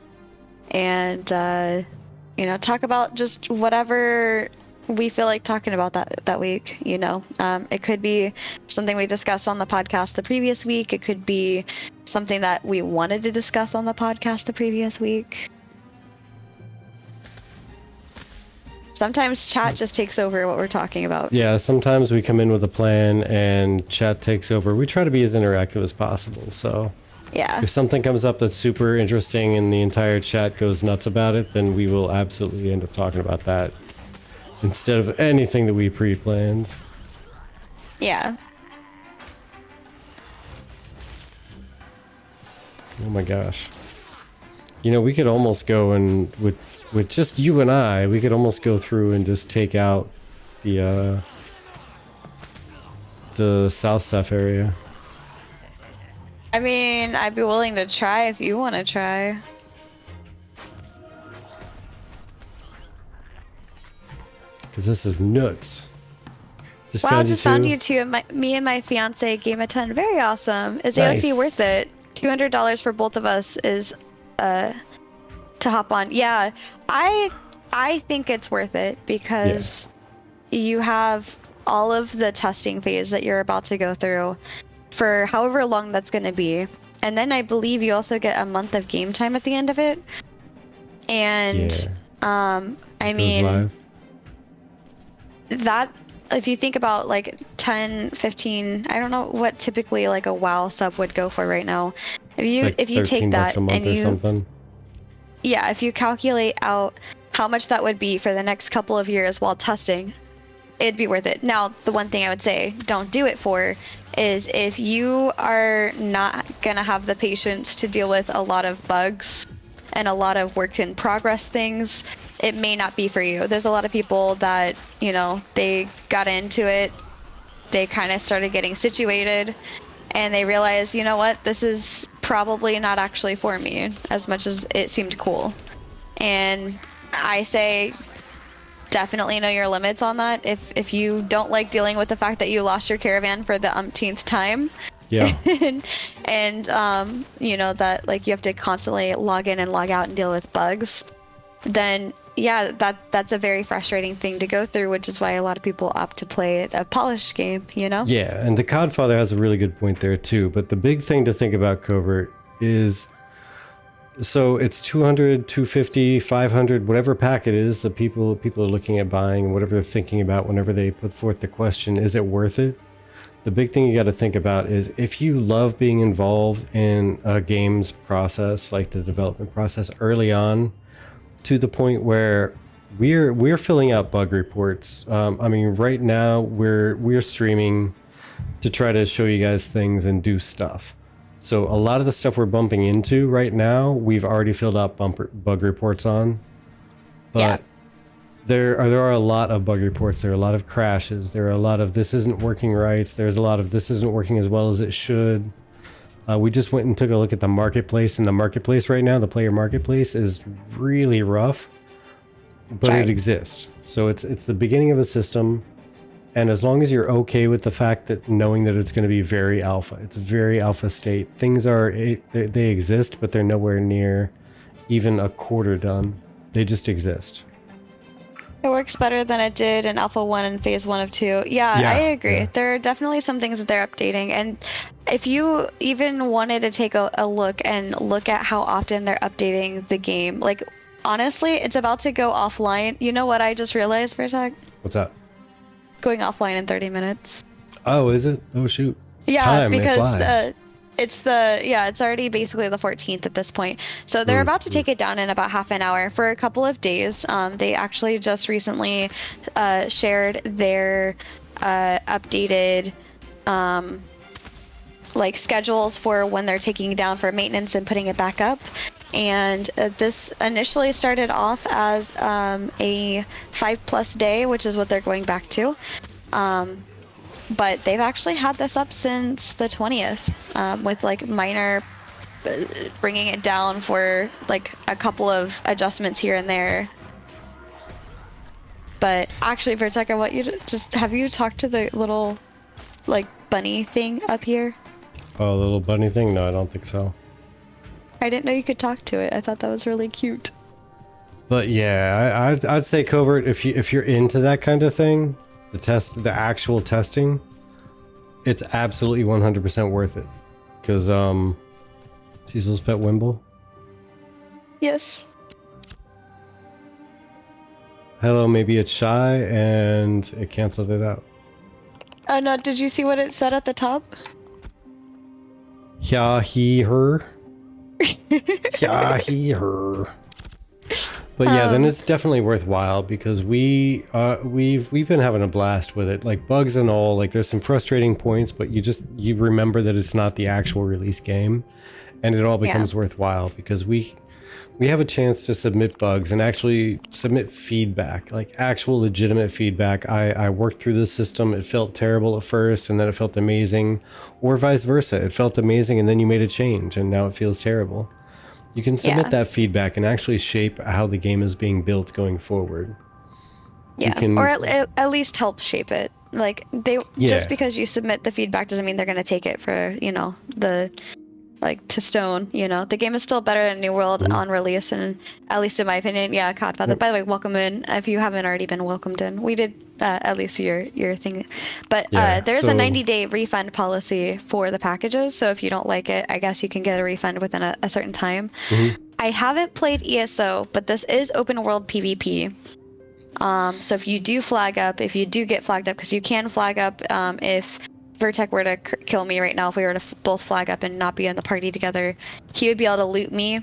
and talk about just whatever we feel like talking about that week. It could be something we discussed on the podcast the previous week. It could be something that we wanted to discuss on the podcast the previous week. Sometimes chat just takes over what we're talking about. Yeah, sometimes we come in with a plan and chat takes over. We try to be as interactive as possible, so yeah. If something comes up that's super interesting and the entire chat goes nuts about it, then we will absolutely end up talking about that instead of anything that we pre-planned. Yeah. Oh my gosh. We could almost go and with just you and I, we could almost go through and just take out the South Stuff area. I mean, I'd be willing to try if you want to try. Because this is nuts. Wow, just found you too. Me and my fiance game a 10. Very awesome. Is AOC worth it? $200 for both of us is to hop on. Yeah, I think it's worth it because you have all of the testing phase that you're about to go through for however long that's going to be. and then I believe you also get a month of game time at the end of it. And I It goes mean live. that, if you think about like 10, 15, I don't know what typically like a WoW sub would go for right now. It's like If you take $13 that a month and or you something. yeah, if you calculate out how much that would be for the next couple of years while testing, it'd be worth it. Now, the one thing I would say don't do it for is if you are not going to have the patience to deal with a lot of bugs and a lot of work in progress things, it may not be for you. There's a lot of people that, you know, they got into it, they kind of started getting situated, and they realized, you know what, this is probably not actually for me as much as it seemed cool. And I say definitely know your limits on that. If you don't like dealing with the fact that you lost your caravan for the umpteenth time, Yeah. and you know that like you have to constantly log in and log out and deal with bugs, then yeah, that's a very frustrating thing to go through, which is why a lot of people opt to play a polished game, you know? Yeah, and the Codfather has a really good point there too. But the big thing to think about Covert is, so it's 200, 250, 500, whatever pack it is that people are looking at buying, whatever they're thinking about whenever they put forth the question, is it worth it? The big thing you got to think about is if you love being involved in a game's process, like the development process early on, to the point where we're filling out bug reports. I mean, right now we're streaming to try to show you guys things and do stuff. So a lot of the stuff we're bumping into right now, we've already filled out bug reports on. But Yeah. there are a lot of bug reports. There are a lot of crashes. There are a lot of this isn't working right. There's a lot of this isn't working as well as it should. We just went and took a look at the marketplace, and the marketplace right now, the player marketplace, is really rough, but Sorry. it exists. So it's the beginning of a system, and as long as you're okay with the fact that knowing that it's going to be very alpha, it's very alpha state. Things they exist, but they're nowhere near even a quarter done. They just exist. It works better than it did in Alpha 1 and Phase 1 of 2. Yeah, Yeah, I agree. yeah. There are definitely some things that they're updating. And if you even wanted to take a look and look at how often they're updating the game, like, honestly, it's about to go offline. You know what I just realized for a sec? What's that? Going offline in 30 minutes. Oh, is it? Oh, shoot. Yeah, Time, it because flies. it's already basically the 14th at this point. So they're about to take it down in about half an hour for a couple of days. They actually just recently shared their updated like schedules for when they're taking it down for maintenance and putting it back up. And this initially started off as a 5+ day, which is what they're going back to. But they've actually had this up since the 20th, with like minor bringing it down for like a couple of adjustments here and there. But actually, Vertec, I want you to just, have you talked to the little like bunny thing up here? Oh, the little bunny thing? No, I don't think so. I didn't know you could talk to it. I thought that was really cute. But yeah, I'd say Covert, if you're into that kind of thing, the actual testing, it's absolutely 100% worth it. Because Cecil's pet Wimble. Yes. Hello, maybe it's shy and it canceled it out. Oh no, did you see what it said at the top? Yeah, he, her. Yeah, he, her. But yeah, then it's definitely worthwhile because we've been having a blast with it, like bugs and all. Like there's some frustrating points, but you remember that it's not the actual release game, and it all becomes worthwhile because we have a chance to submit bugs and actually submit feedback, like actual legitimate feedback. I worked through the system. It felt terrible at first, and then it felt amazing, or vice versa. It felt amazing, and then you made a change, and now it feels terrible. You can submit that feedback and actually shape how the game is being built going forward. Yeah, or at least help shape it. Like just because you submit the feedback doesn't mean they're going to take it for, you know, the like to stone. You know, the game is still better than New World on release, and at least in my opinion, yeah. Codfather. Yep. By the way, welcome in if you haven't already been welcomed in. We did at least your thing, but Yeah, there's a so- 90-day refund policy for the packages. So if you don't like it, I guess you can get a refund within a certain time. I haven't played ESO, but this is open world PvP. So if you do flag up, if you do get flagged up, because you can flag up if Vertec were to kill me right now, if we were to both flag up and not be in the party together, he would be able to loot me,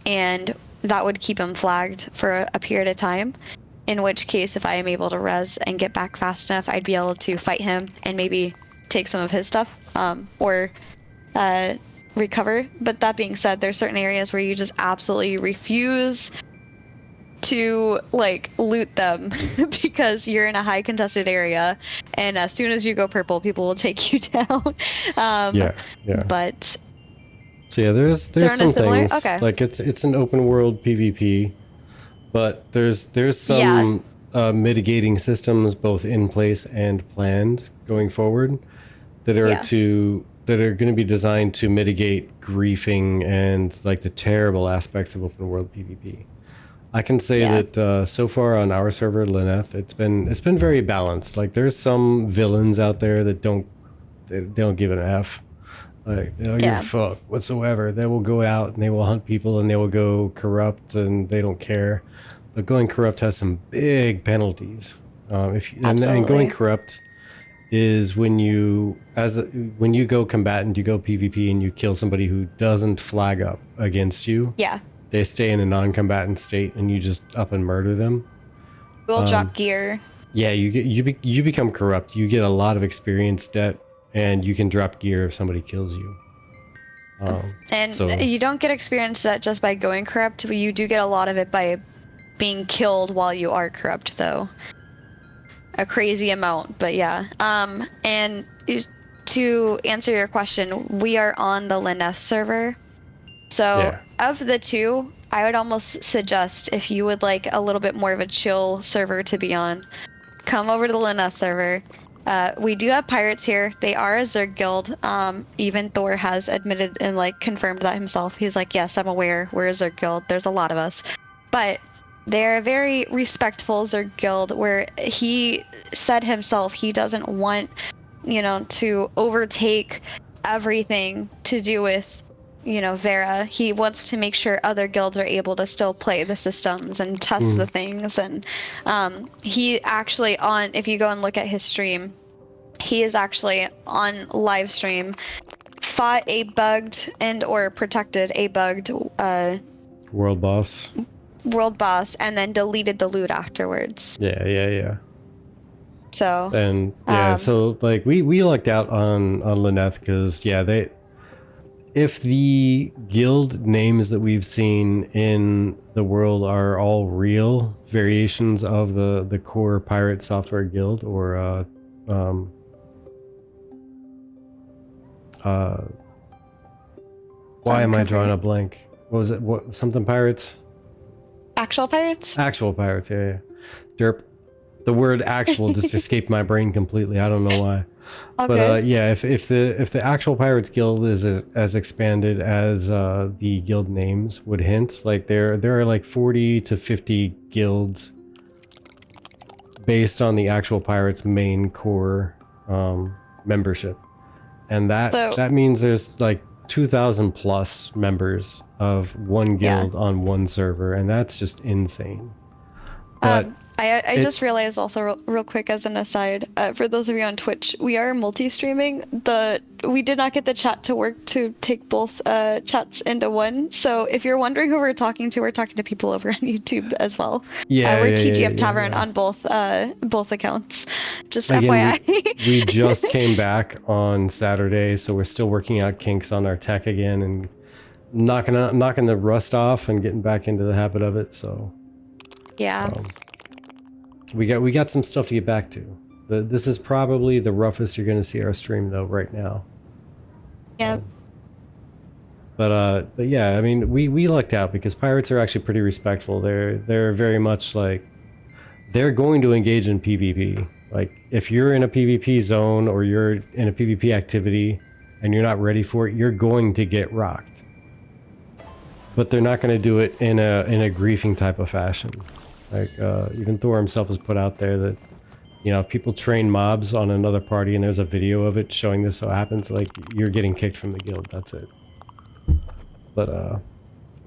and that would keep him flagged for a period of time. In which case, if I am able to res and get back fast enough, I'd be able to fight him and maybe take some of his stuff, or recover. But that being said, there's certain areas where you just absolutely refuse to like loot them because you're in a high contested area, and as soon as you go purple, people will take you down. Yeah. But So yeah, there's Throne some is similar? things Okay. like it's an open world PvP, but there's some mitigating systems both in place and planned going forward that are going to be designed to mitigate griefing and like the terrible aspects of open world PvP. I can say that so far on our server, Lineth, it's been very balanced. Like there's some villains out there that don't give an F. Like they don't give a fuck whatsoever. They will go out and they will hunt people and they will go corrupt and they don't care. But going corrupt has some big penalties. And going corrupt is when you go combatant, you go PvP and you kill somebody who doesn't flag up against you. Yeah. They stay in a non-combatant state and you just up and murder them. We'll drop gear. Yeah, you become corrupt. You get a lot of experience debt, and you can drop gear if somebody kills you. You don't get experience debt just by going corrupt. You do get a lot of it by being killed while you are corrupt, though. A crazy amount, but yeah. And to answer your question, we are on the Lineth server. So of the two, I would almost suggest if you would like a little bit more of a chill server to be on, come over to the Lineth server. We do have pirates here. They are a Zerg guild. Even Thor has admitted and like confirmed that himself. He's like, yes, I'm aware. We're a Zerg guild. There's a lot of us. But they're a very respectful Zerg guild where he said himself he doesn't want, to overtake everything to do with Vera. He wants to make sure other guilds are able to still play the systems and test the things. And he actually if you go and look at his stream, he is actually on live stream, fought a bugged or protected a bugged world boss, and then deleted the loot afterwards. Yeah. So so like we lucked out on Lineth because if the guild names that we've seen in the world are all real variations of the core pirate software guild, or why am I drawing a blank? What was it? What something pirates? Actual pirates? Actual pirates, yeah. Derp. The word actual just escaped my brain completely. I don't know why. Okay. But if the actual Pirates Guild is as expanded as the guild names would hint, like there are like 40 to 50 guilds based on the actual Pirates main core membership, and that means there's like 2,000 plus members of one guild on one server, and that's just insane. But I just realized also real quick as an aside, for those of you on Twitch, we are multi-streaming. We did not get the chat to work to take both chats into one. So if you're wondering who we're talking to people over on YouTube as well. We're TGF Tavern on both accounts. Just again, FYI. we just came back on Saturday, so we're still working out kinks on our tech again and knocking the rust off and getting back into the habit of it. So we got some stuff to get back to. This is probably the roughest you're going to see our stream though right now. Yeah. But yeah, I mean, we lucked out because pirates are actually pretty respectful. They're very much like they're going to engage in PvP. Like if you're in a PvP zone or you're in a PvP activity and you're not ready for it, you're going to get rocked. But they're not going to do it in a griefing type of fashion. Like even Thor himself has put out there that, you know, if people train mobs on another party and there's a video of it showing this so happens, like, you're getting kicked from the guild. That's it. But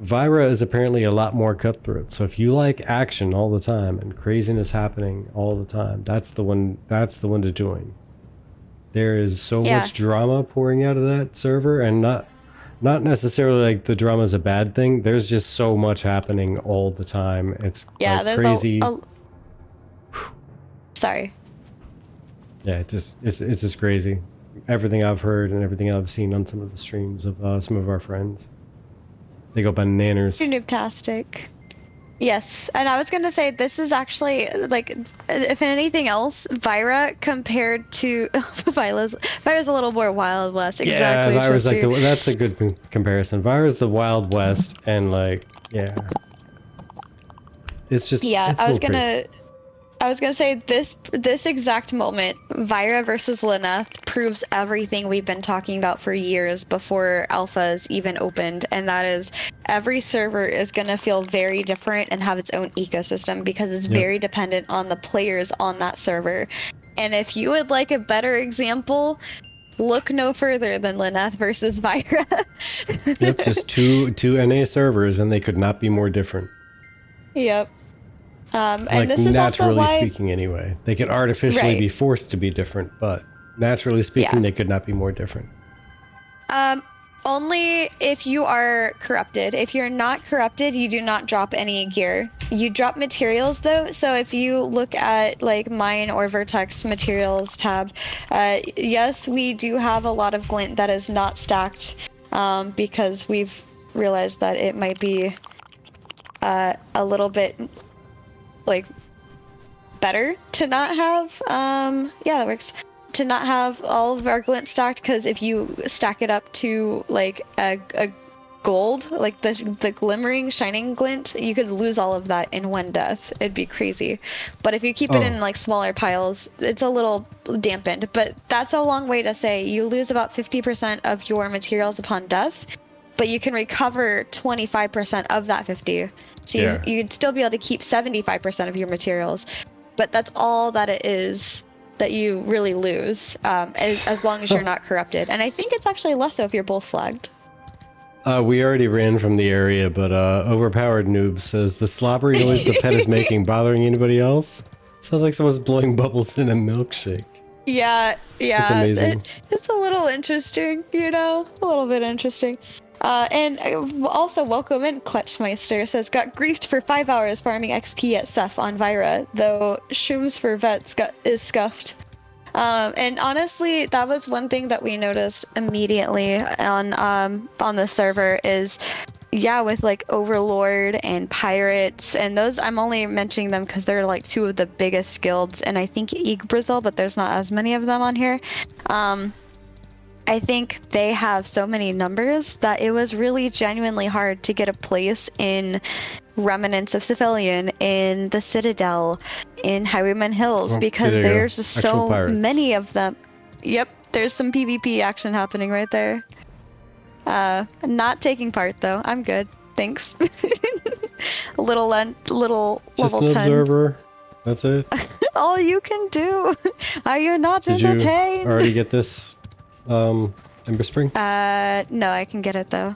Vyra is apparently a lot more cutthroat. So if you like action all the time and craziness happening all the time, that's the one to join. There is so much drama pouring out of that server, and not necessarily like the drama is a bad thing. There's just so much happening all the time. It's like there's crazy. Sorry. Yeah, it's just crazy. Everything I've heard and everything I've seen on some of the streams of some of our friends, they go bananas. You're noobtastic. Yes, and I was gonna say this is actually, like, if anything else, Vyra compared to Vyra's a little more Wild West. Exactly. Yeah, Vyra's like that's a good comparison. Vyra's the Wild West, and like, yeah, it's just I was gonna say this exact moment, Vyra versus Lyneth proves everything we've been talking about for years before alphas even opened, and that is every server is gonna feel very different and have its own ecosystem because it's very dependent on the players on that server. And if you would like a better example, look no further than Lyneth versus Vyra. Yep, just two NA servers, and they could not be more different. Yep. And like, this is naturally also why, speaking anyway. They could artificially be forced to be different, but naturally speaking, they could not be more different. Only if you are corrupted. If you're not corrupted, you do not drop any gear. You drop materials though, so if you look at like mine or Vertex materials tab, yes, we do have a lot of glint that is not stacked, because we've realized that it might be a little bit like better to not have that works, to not have all of our glint stacked, because if you stack it up to like a gold, like the glimmering shining glint, you could lose all of that in one death. It'd be crazy. But if you keep it in like smaller piles, it's a little dampened. But that's a long way to say you lose about 50% of your materials upon death, but you can recover 25% of that 50. So you'd still be able to keep 75% of your materials, but that's all that it is that you really lose, as long as you're not corrupted. And I think it's actually less so if you're both flagged. We already ran from the area, but Overpowered Noob says, the slobbery noise the pet is making bothering anybody else? Sounds like someone's blowing bubbles in a milkshake. Yeah. It's amazing. It's a little interesting, you know? A little bit interesting. And also welcome in, Clutchmeister says, got griefed for 5 hours farming XP at Ceph on Vyra, though Shrooms for Vets is scuffed. And honestly, that was one thing that we noticed immediately on the server is, with like Overlord and Pirates, and those, I'm only mentioning them because they're like two of the biggest guilds, and I think Brazil, but there's not as many of them on here. I think they have so many numbers that it was really genuinely hard to get a place in Remnants of Civilian, in the Citadel, in Highwayman Hills, because there's just so many of them. Yep, there's some PvP action happening right there. Not taking part though. I'm good. Thanks. little just level an 10. observer. That's it. All you can do. Are you not entertained? Did you already get this? Ember Spring? No, I can get it though.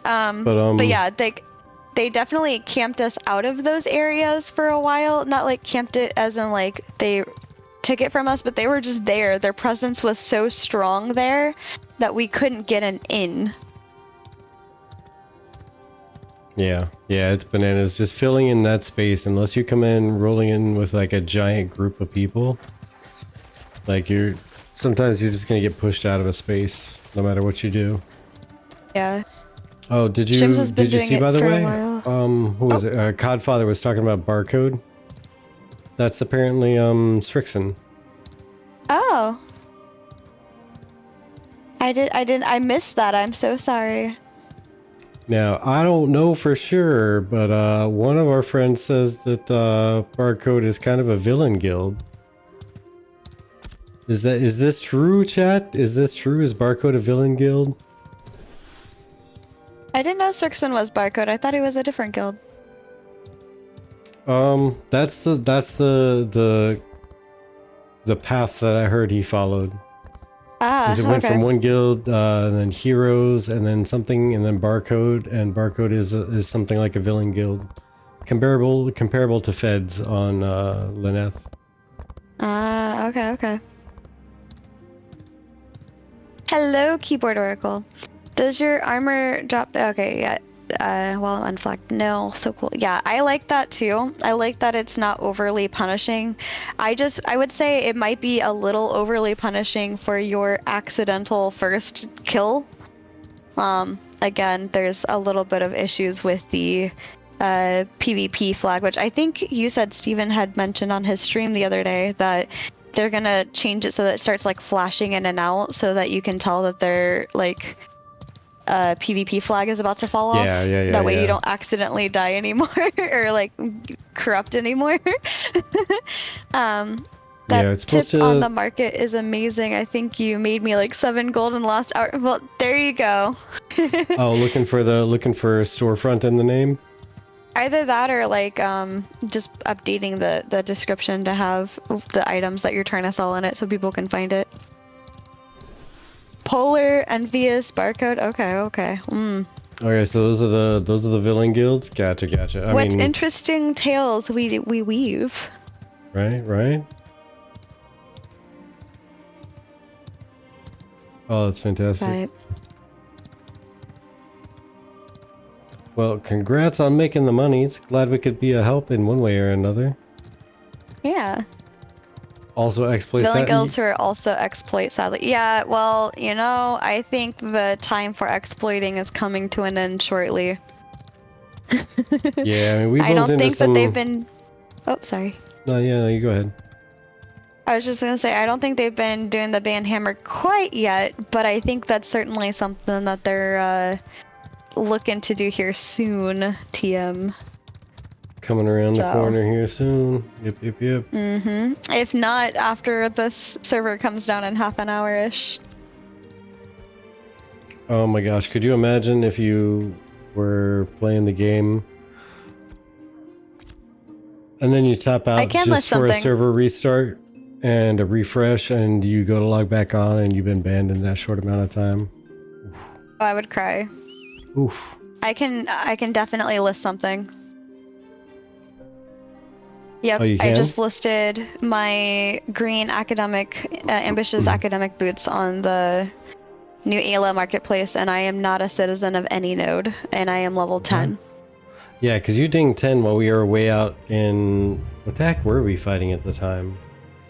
But yeah, they definitely camped us out of those areas for a while. Not like camped it as in like they took it from us, but they were just there. Their presence was so strong there that we couldn't get an in. Yeah, it's bananas. Just filling in that space, unless you come in rolling in with like a giant group of people, like sometimes you're just gonna get pushed out of a space no matter what you do. Yeah. Oh, did you see, by the way? Who was it? Codfather was talking about barcode. That's apparently Strixon. Oh. I missed that. I'm so sorry. Now, I don't know for sure, but one of our friends says that Barcode is kind of a villain guild. Is this true, chat? Is this true? Is Barcode a villain guild? I didn't know Cirxon was Barcode. I thought he was a different guild. That's the path that I heard he followed. Ah, Because it went okay. from one guild, and then heroes, and then something, and then Barcode, and Barcode is something like a villain guild, comparable to Feds on Lineth. Ah, okay. Hello, Keyboard Oracle. Does your armor drop? Okay, yeah. While I'm unflagged. No, so cool. Yeah, I like that too. I like that it's not overly punishing. I would say it might be a little overly punishing for your accidental first kill. Again, there's a little bit of issues with the PvP flag, which I think you said Steven had mentioned on his stream the other day that they're gonna change it so that it starts like flashing in and out so that you can tell that they're like PvP flag is about to fall off. Yeah. That way you don't accidentally die anymore or like corrupt anymore. That it's supposed tip to... on the market is amazing. I think you made me like 7 gold in the last hour. Well, there you go. Oh, looking for storefront in the name? Either that or like just updating the description to have the items that you're trying to sell in it so people can find it. Polar, Envious, Barcode. Okay. Okay, so those are the villain guilds. Gotcha. What interesting tales we weave. Right. Oh, that's fantastic. Right. Well, congrats on making the monies. Glad we could be a help in one way or another. Yeah. Also exploit Villain that. guilds are also exploit, sadly. Yeah, well, I think the time for exploiting is coming to an end shortly. Yeah, I mean, we I moved don't into think some... that they've been... Oh, sorry. No, you go ahead. I was just gonna say, I don't think they've been doing the ban hammer quite yet, but I think that's certainly something that they're looking to do here soon, TM. Coming around the corner here soon. Yep. Mm-hmm. If not, after this server comes down in half an hour-ish. Oh my gosh, could you imagine if you were playing the game and then you tap out just for a server restart and a refresh and you go to log back on and you've been banned in that short amount of time? Oh, I would cry. Oof. I can definitely list something. Yep, Oh, you I can? just listed my green academic, ambitious academic boots on the new Ayla marketplace, and I am not a citizen of any node, and I am level 10. Yeah, because you dinged 10 while we were way out in... What the heck were we fighting at the time?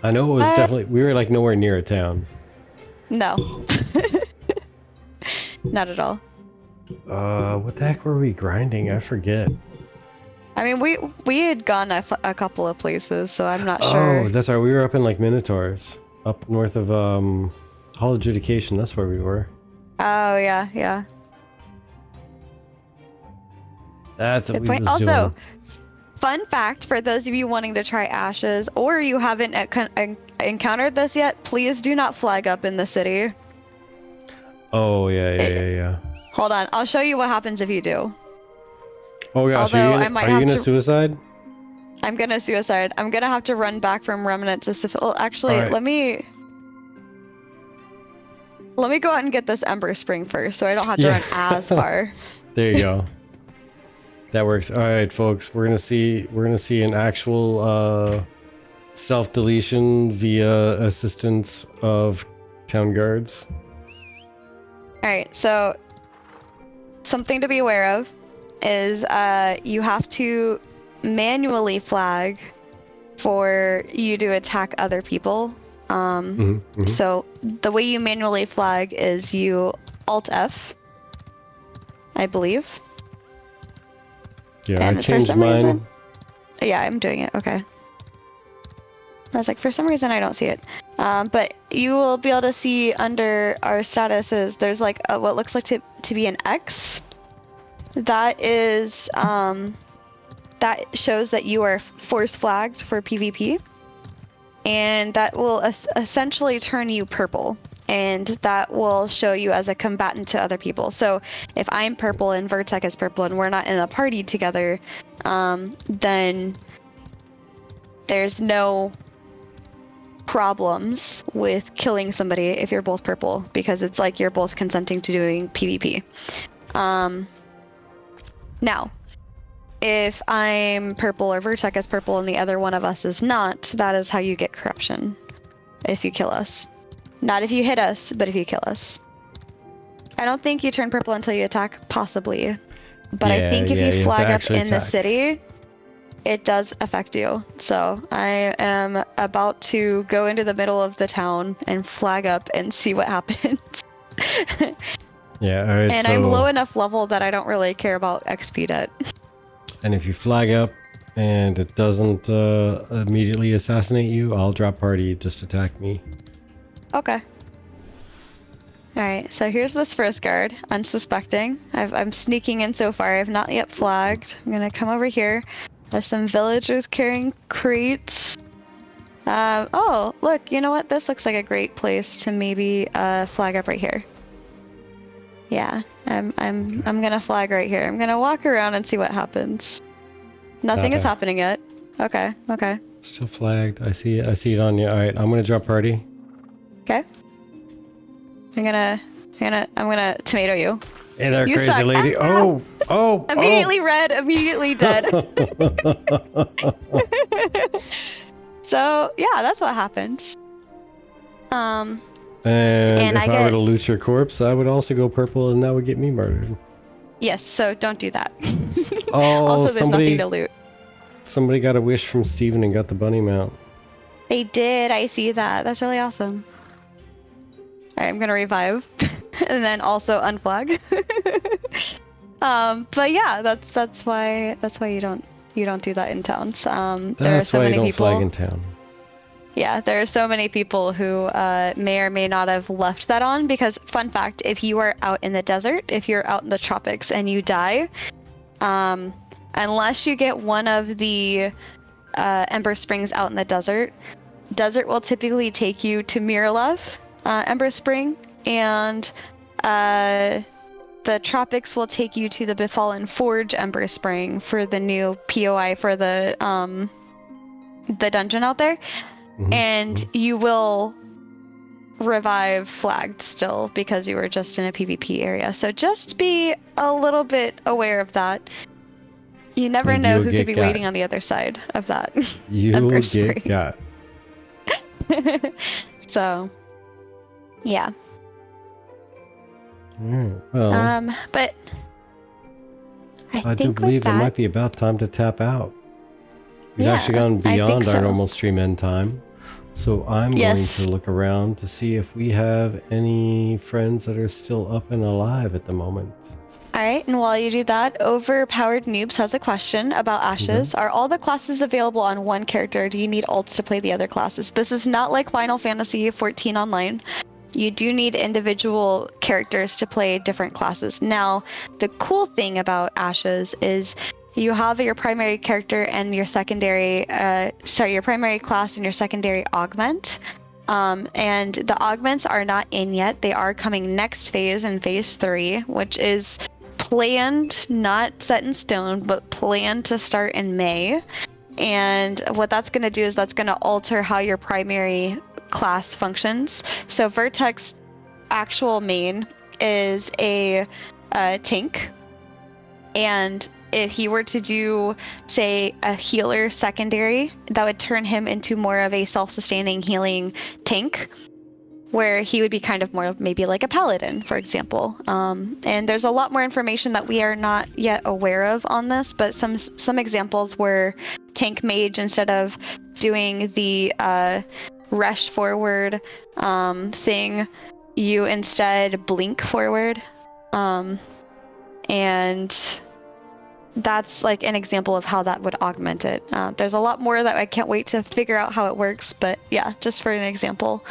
I know it was definitely... We were like nowhere near a town. No. Not at all. What the heck were we grinding? I forget. I mean, we had gone a couple of places, so I'm not sure. Oh, that's right. We were up in like Minotaurs. Up north of Hall Adjudication. That's where we were. Oh, yeah. That's what Good we point. was Also, doing. fun fact for those of you wanting to try Ashes, or you haven't encountered this yet, please do not flag up in the city. Oh, yeah. Hold on, I'll show you what happens if you do. Oh gosh, Although are you gonna suicide? I'm gonna suicide. I'm gonna have to run back from Remnants of Well, actually, right. let me go out and get this Ember Spring first, so I don't have to run as far. There you go. That works. All right, folks. We're gonna see an actual self-deletion via assistance of town guards. All right. So something to be aware of is you have to manually flag for you to attack other people. So the way you manually flag is you Alt F, I believe. Yeah, and I changed mine. Yeah, I'm doing it. Okay. I was like, for some reason I don't see it. But you will be able to see under our statuses, there's like what looks like to be an X. That is, that shows that you are force flagged for PvP. and that will essentially turn you purple. And that will show you as a combatant to other people. So if I'm purple and Vertex is purple and we're not in a party together, then there's no problems with killing somebody if you're both purple, because it's like you're both consenting to doing PvP. Now, if I'm purple or Vertex is purple and the other one of us is not, that is how you get corruption. If you kill us. Not if you hit us, but if you kill us. I don't think you turn purple until you attack, possibly. But I think if you flag up in the city, it does affect you. So I am about to go into the middle of the town and flag up and see what happens. Yeah, alright. And I'm low enough level that I don't really care about XP debt. And if you flag up and it doesn't immediately assassinate you, I'll drop party, just attack me. Okay. Alright, so here's this first guard, unsuspecting. I'm sneaking in so far, I've not yet flagged. I'm gonna come over here. There's some villagers carrying crates. Oh, look, you know what? This looks like a great place to maybe flag up right here. Yeah, I'm gonna flag right here. I'm gonna walk around and see what happens. Nothing is happening yet. Okay, okay. Still flagged. I see it on you. Alright, I'm gonna drop party. Okay. I'm gonna tomato you. Hey there, You crazy suck. lady. Ah! Oh! Immediately red, immediately dead. So yeah, that's what happens. And And if I were to loot your corpse, I would also go purple and that would get me murdered. Yes, so don't do that. Oh, Also, there's nothing to loot. Somebody got a wish from Steven and got the bunny mount. They did, I see that. That's really awesome. Alright, I'm gonna revive. And then also unflag. But yeah, that's why you don't do that in towns. There are so many people. Flag in town. Yeah, there are so many people who may or may not have left that on, because fun fact, if you are out in the desert, if you're out in the tropics and you die, unless you get one of the Ember Springs out in the desert will typically take you to Miralath Ember Spring, and the tropics will take you to the Befallen Forge Ember Spring for the new POI for the dungeon out there. And you will revive flagged still because you were just in a PvP area. So just be a little bit aware of that. You never know who could be waiting on the other side of that. You will get got. So, yeah. Well, but I do believe it might be about time to tap out. We've actually gone beyond our normal stream end time. So I'm going to look around to see if we have any friends that are still up and alive at the moment. Alright, and while you do that, Overpowered Noobs has a question about Ashes. Are all the classes available on one character, or do you need alts to play the other classes? This is not like Final Fantasy XIV Online. You do need individual characters to play different classes. Now, the cool thing about Ashes is you have your primary character and your secondary, your primary class and your secondary augment. And the augments are not in yet. They are coming next phase in phase 3, which is planned, not set in stone, but planned to start in May. And what that's going to do is that's going to alter how your primary class functions. So Vertex actual main is a tank, and if he were to do, say, a healer secondary, that would turn him into more of a self-sustaining healing tank, where he would be kind of more of maybe like a paladin, for example. And there's a lot more information that we are not yet aware of on this, but some examples were tank mage instead of doing the rush forward thing, you instead blink forward. And that's like an example of how that would augment it. There's a lot more that I can't wait to figure out how it works, but yeah, just for an example.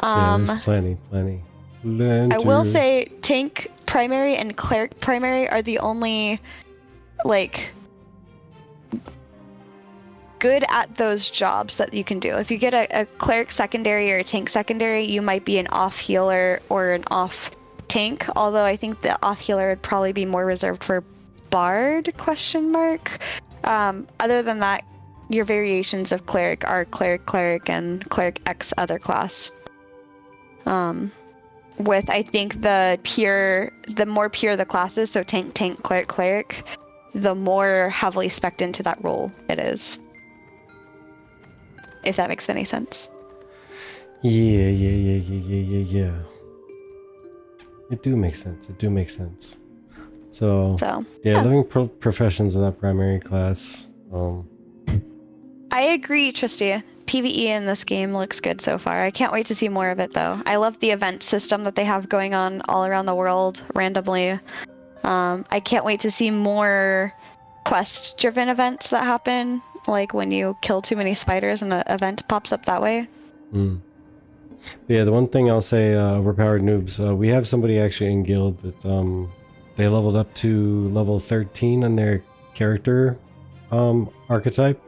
There's plenty. I will say tank primary and cleric primary are the only like good at those jobs that you can do. If you get a cleric secondary or a tank secondary, you might be an off healer or an off tank, although I think the off healer would probably be more reserved for bard ? Other than that, your variations of cleric are cleric, and cleric X other class. With, I think, the more pure the class is, so tank, cleric, the more heavily spec'd into that role it is. If that makes any sense. Yeah. It do make sense. So yeah, living professions of that primary class. I agree, Tristia. PvE in this game looks good so far. I can't wait to see more of it, though. I love the event system that they have going on all around the world randomly. I can't wait to see more quest-driven events that happen, like when you kill too many spiders and an event pops up that way. Yeah, the one thing I'll say, overpowered noobs, we have somebody actually in guild that they leveled up to level 13 on their character archetype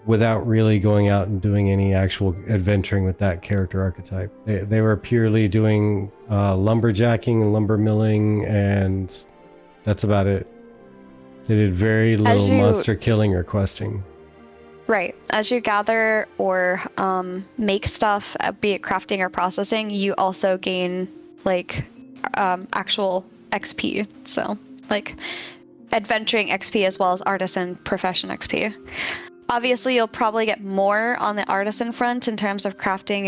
without really going out and doing any actual adventuring with that character archetype. They were purely doing lumberjacking and lumber milling, and that's about it. They did very little monster killing or questing. Right. As you gather or make stuff, be it crafting or processing, you also gain like actual XP. So like adventuring XP as well as artisan profession XP. Obviously, you'll probably get more on the artisan front in terms of crafting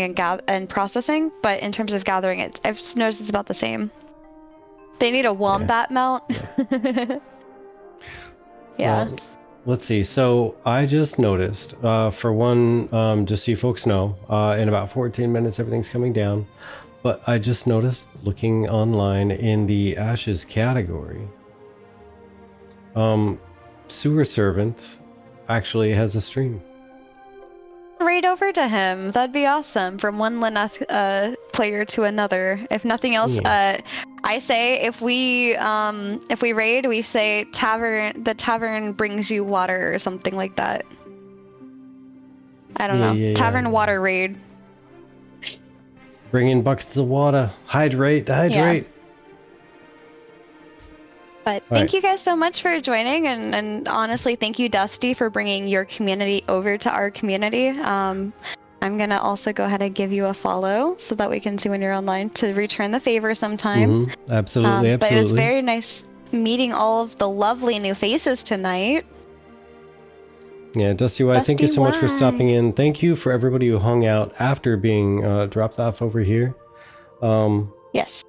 and processing, but in terms of gathering, I've noticed it's about the same. They need a wombat mount. Yeah. Well, let's see. So I just noticed, for one, just so you folks know, in about 14 minutes, everything's coming down. But I just noticed, looking online in the Ashes category, Sewer Servant actually has a stream. Right over to him. That'd be awesome. From one Lyneth player to another. If nothing else, I say if we raid, we say the tavern brings you water or something like that. I don't know. Tavern water raid. Bring in buckets of water. Hydrate. Yeah. But thank you guys so much for joining, and honestly, thank you, Dusty, for bringing your community over to our community. I'm going to also go ahead and give you a follow so that we can see when you're online to return the favor sometime. Absolutely. But it was very nice meeting all of the lovely new faces tonight. Yeah, Dusty Y, thank you so much for stopping in. Thank you for everybody who hung out after being dropped off over here. Yes.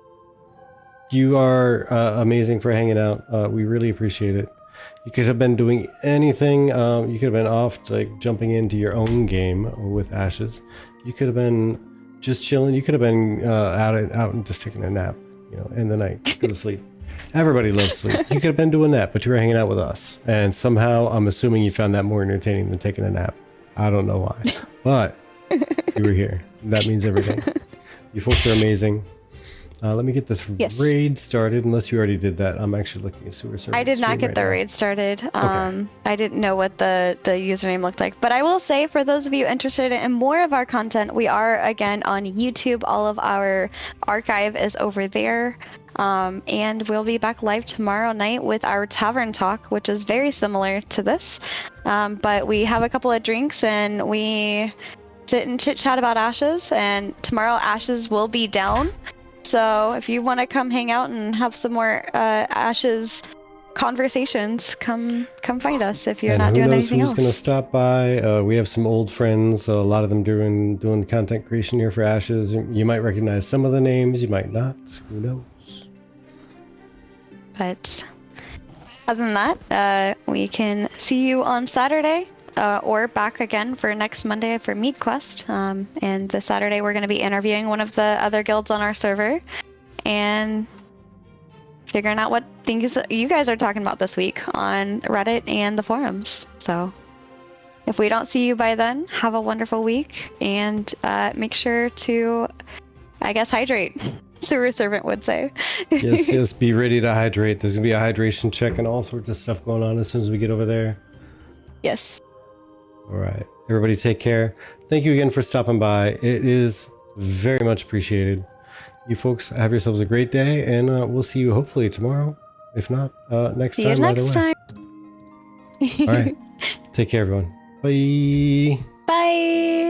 You are amazing for hanging out. We really appreciate it. You could have been doing anything. You could have been off, like jumping into your own game with Ashes. You could have been just chilling. You could have been out and just taking a nap, in the night, go to sleep. Everybody loves sleep. You could have been doing that, but you were hanging out with us. And somehow, I'm assuming you found that more entertaining than taking a nap. I don't know why, but you were here. That means everything. You folks are amazing. Let me get this raid started, unless you already did that. I'm actually looking at Sewer Servant. I did not get the raid started. Okay. I didn't know what the username looked like. But I will say, for those of you interested in more of our content, we are, again, on YouTube. All of our archive is over there. And we'll be back live tomorrow night with our Tavern Talk, which is very similar to this. But we have a couple of drinks, and we sit and chit-chat about Ashes. And tomorrow, Ashes will be down. So if you want to come hang out and have some more Ashes conversations, come find us if you're not doing anything else. Who's going to stop by? We have some old friends, a lot of them doing content creation here for Ashes. You might recognize some of the names, you might not. Who knows? But other than that, we can see you on Saturday. Or back again for next Monday for Mead Quest. And this Saturday we're going to be interviewing one of the other guilds on our server and figuring out what things you guys are talking about this week on Reddit and the forums. So if we don't see you by then, have a wonderful week, and make sure to, I guess, hydrate. Sewer Servant would say. Yes, be ready to hydrate. There's going to be a hydration check and all sorts of stuff going on as soon as we get over there. Yes. All right. Everybody take care. Thank you again for stopping by. It is very much appreciated. You folks have yourselves a great day, and we'll see you hopefully tomorrow. If not, next See you time either next way. time. All right. Take care, everyone. Bye. Bye.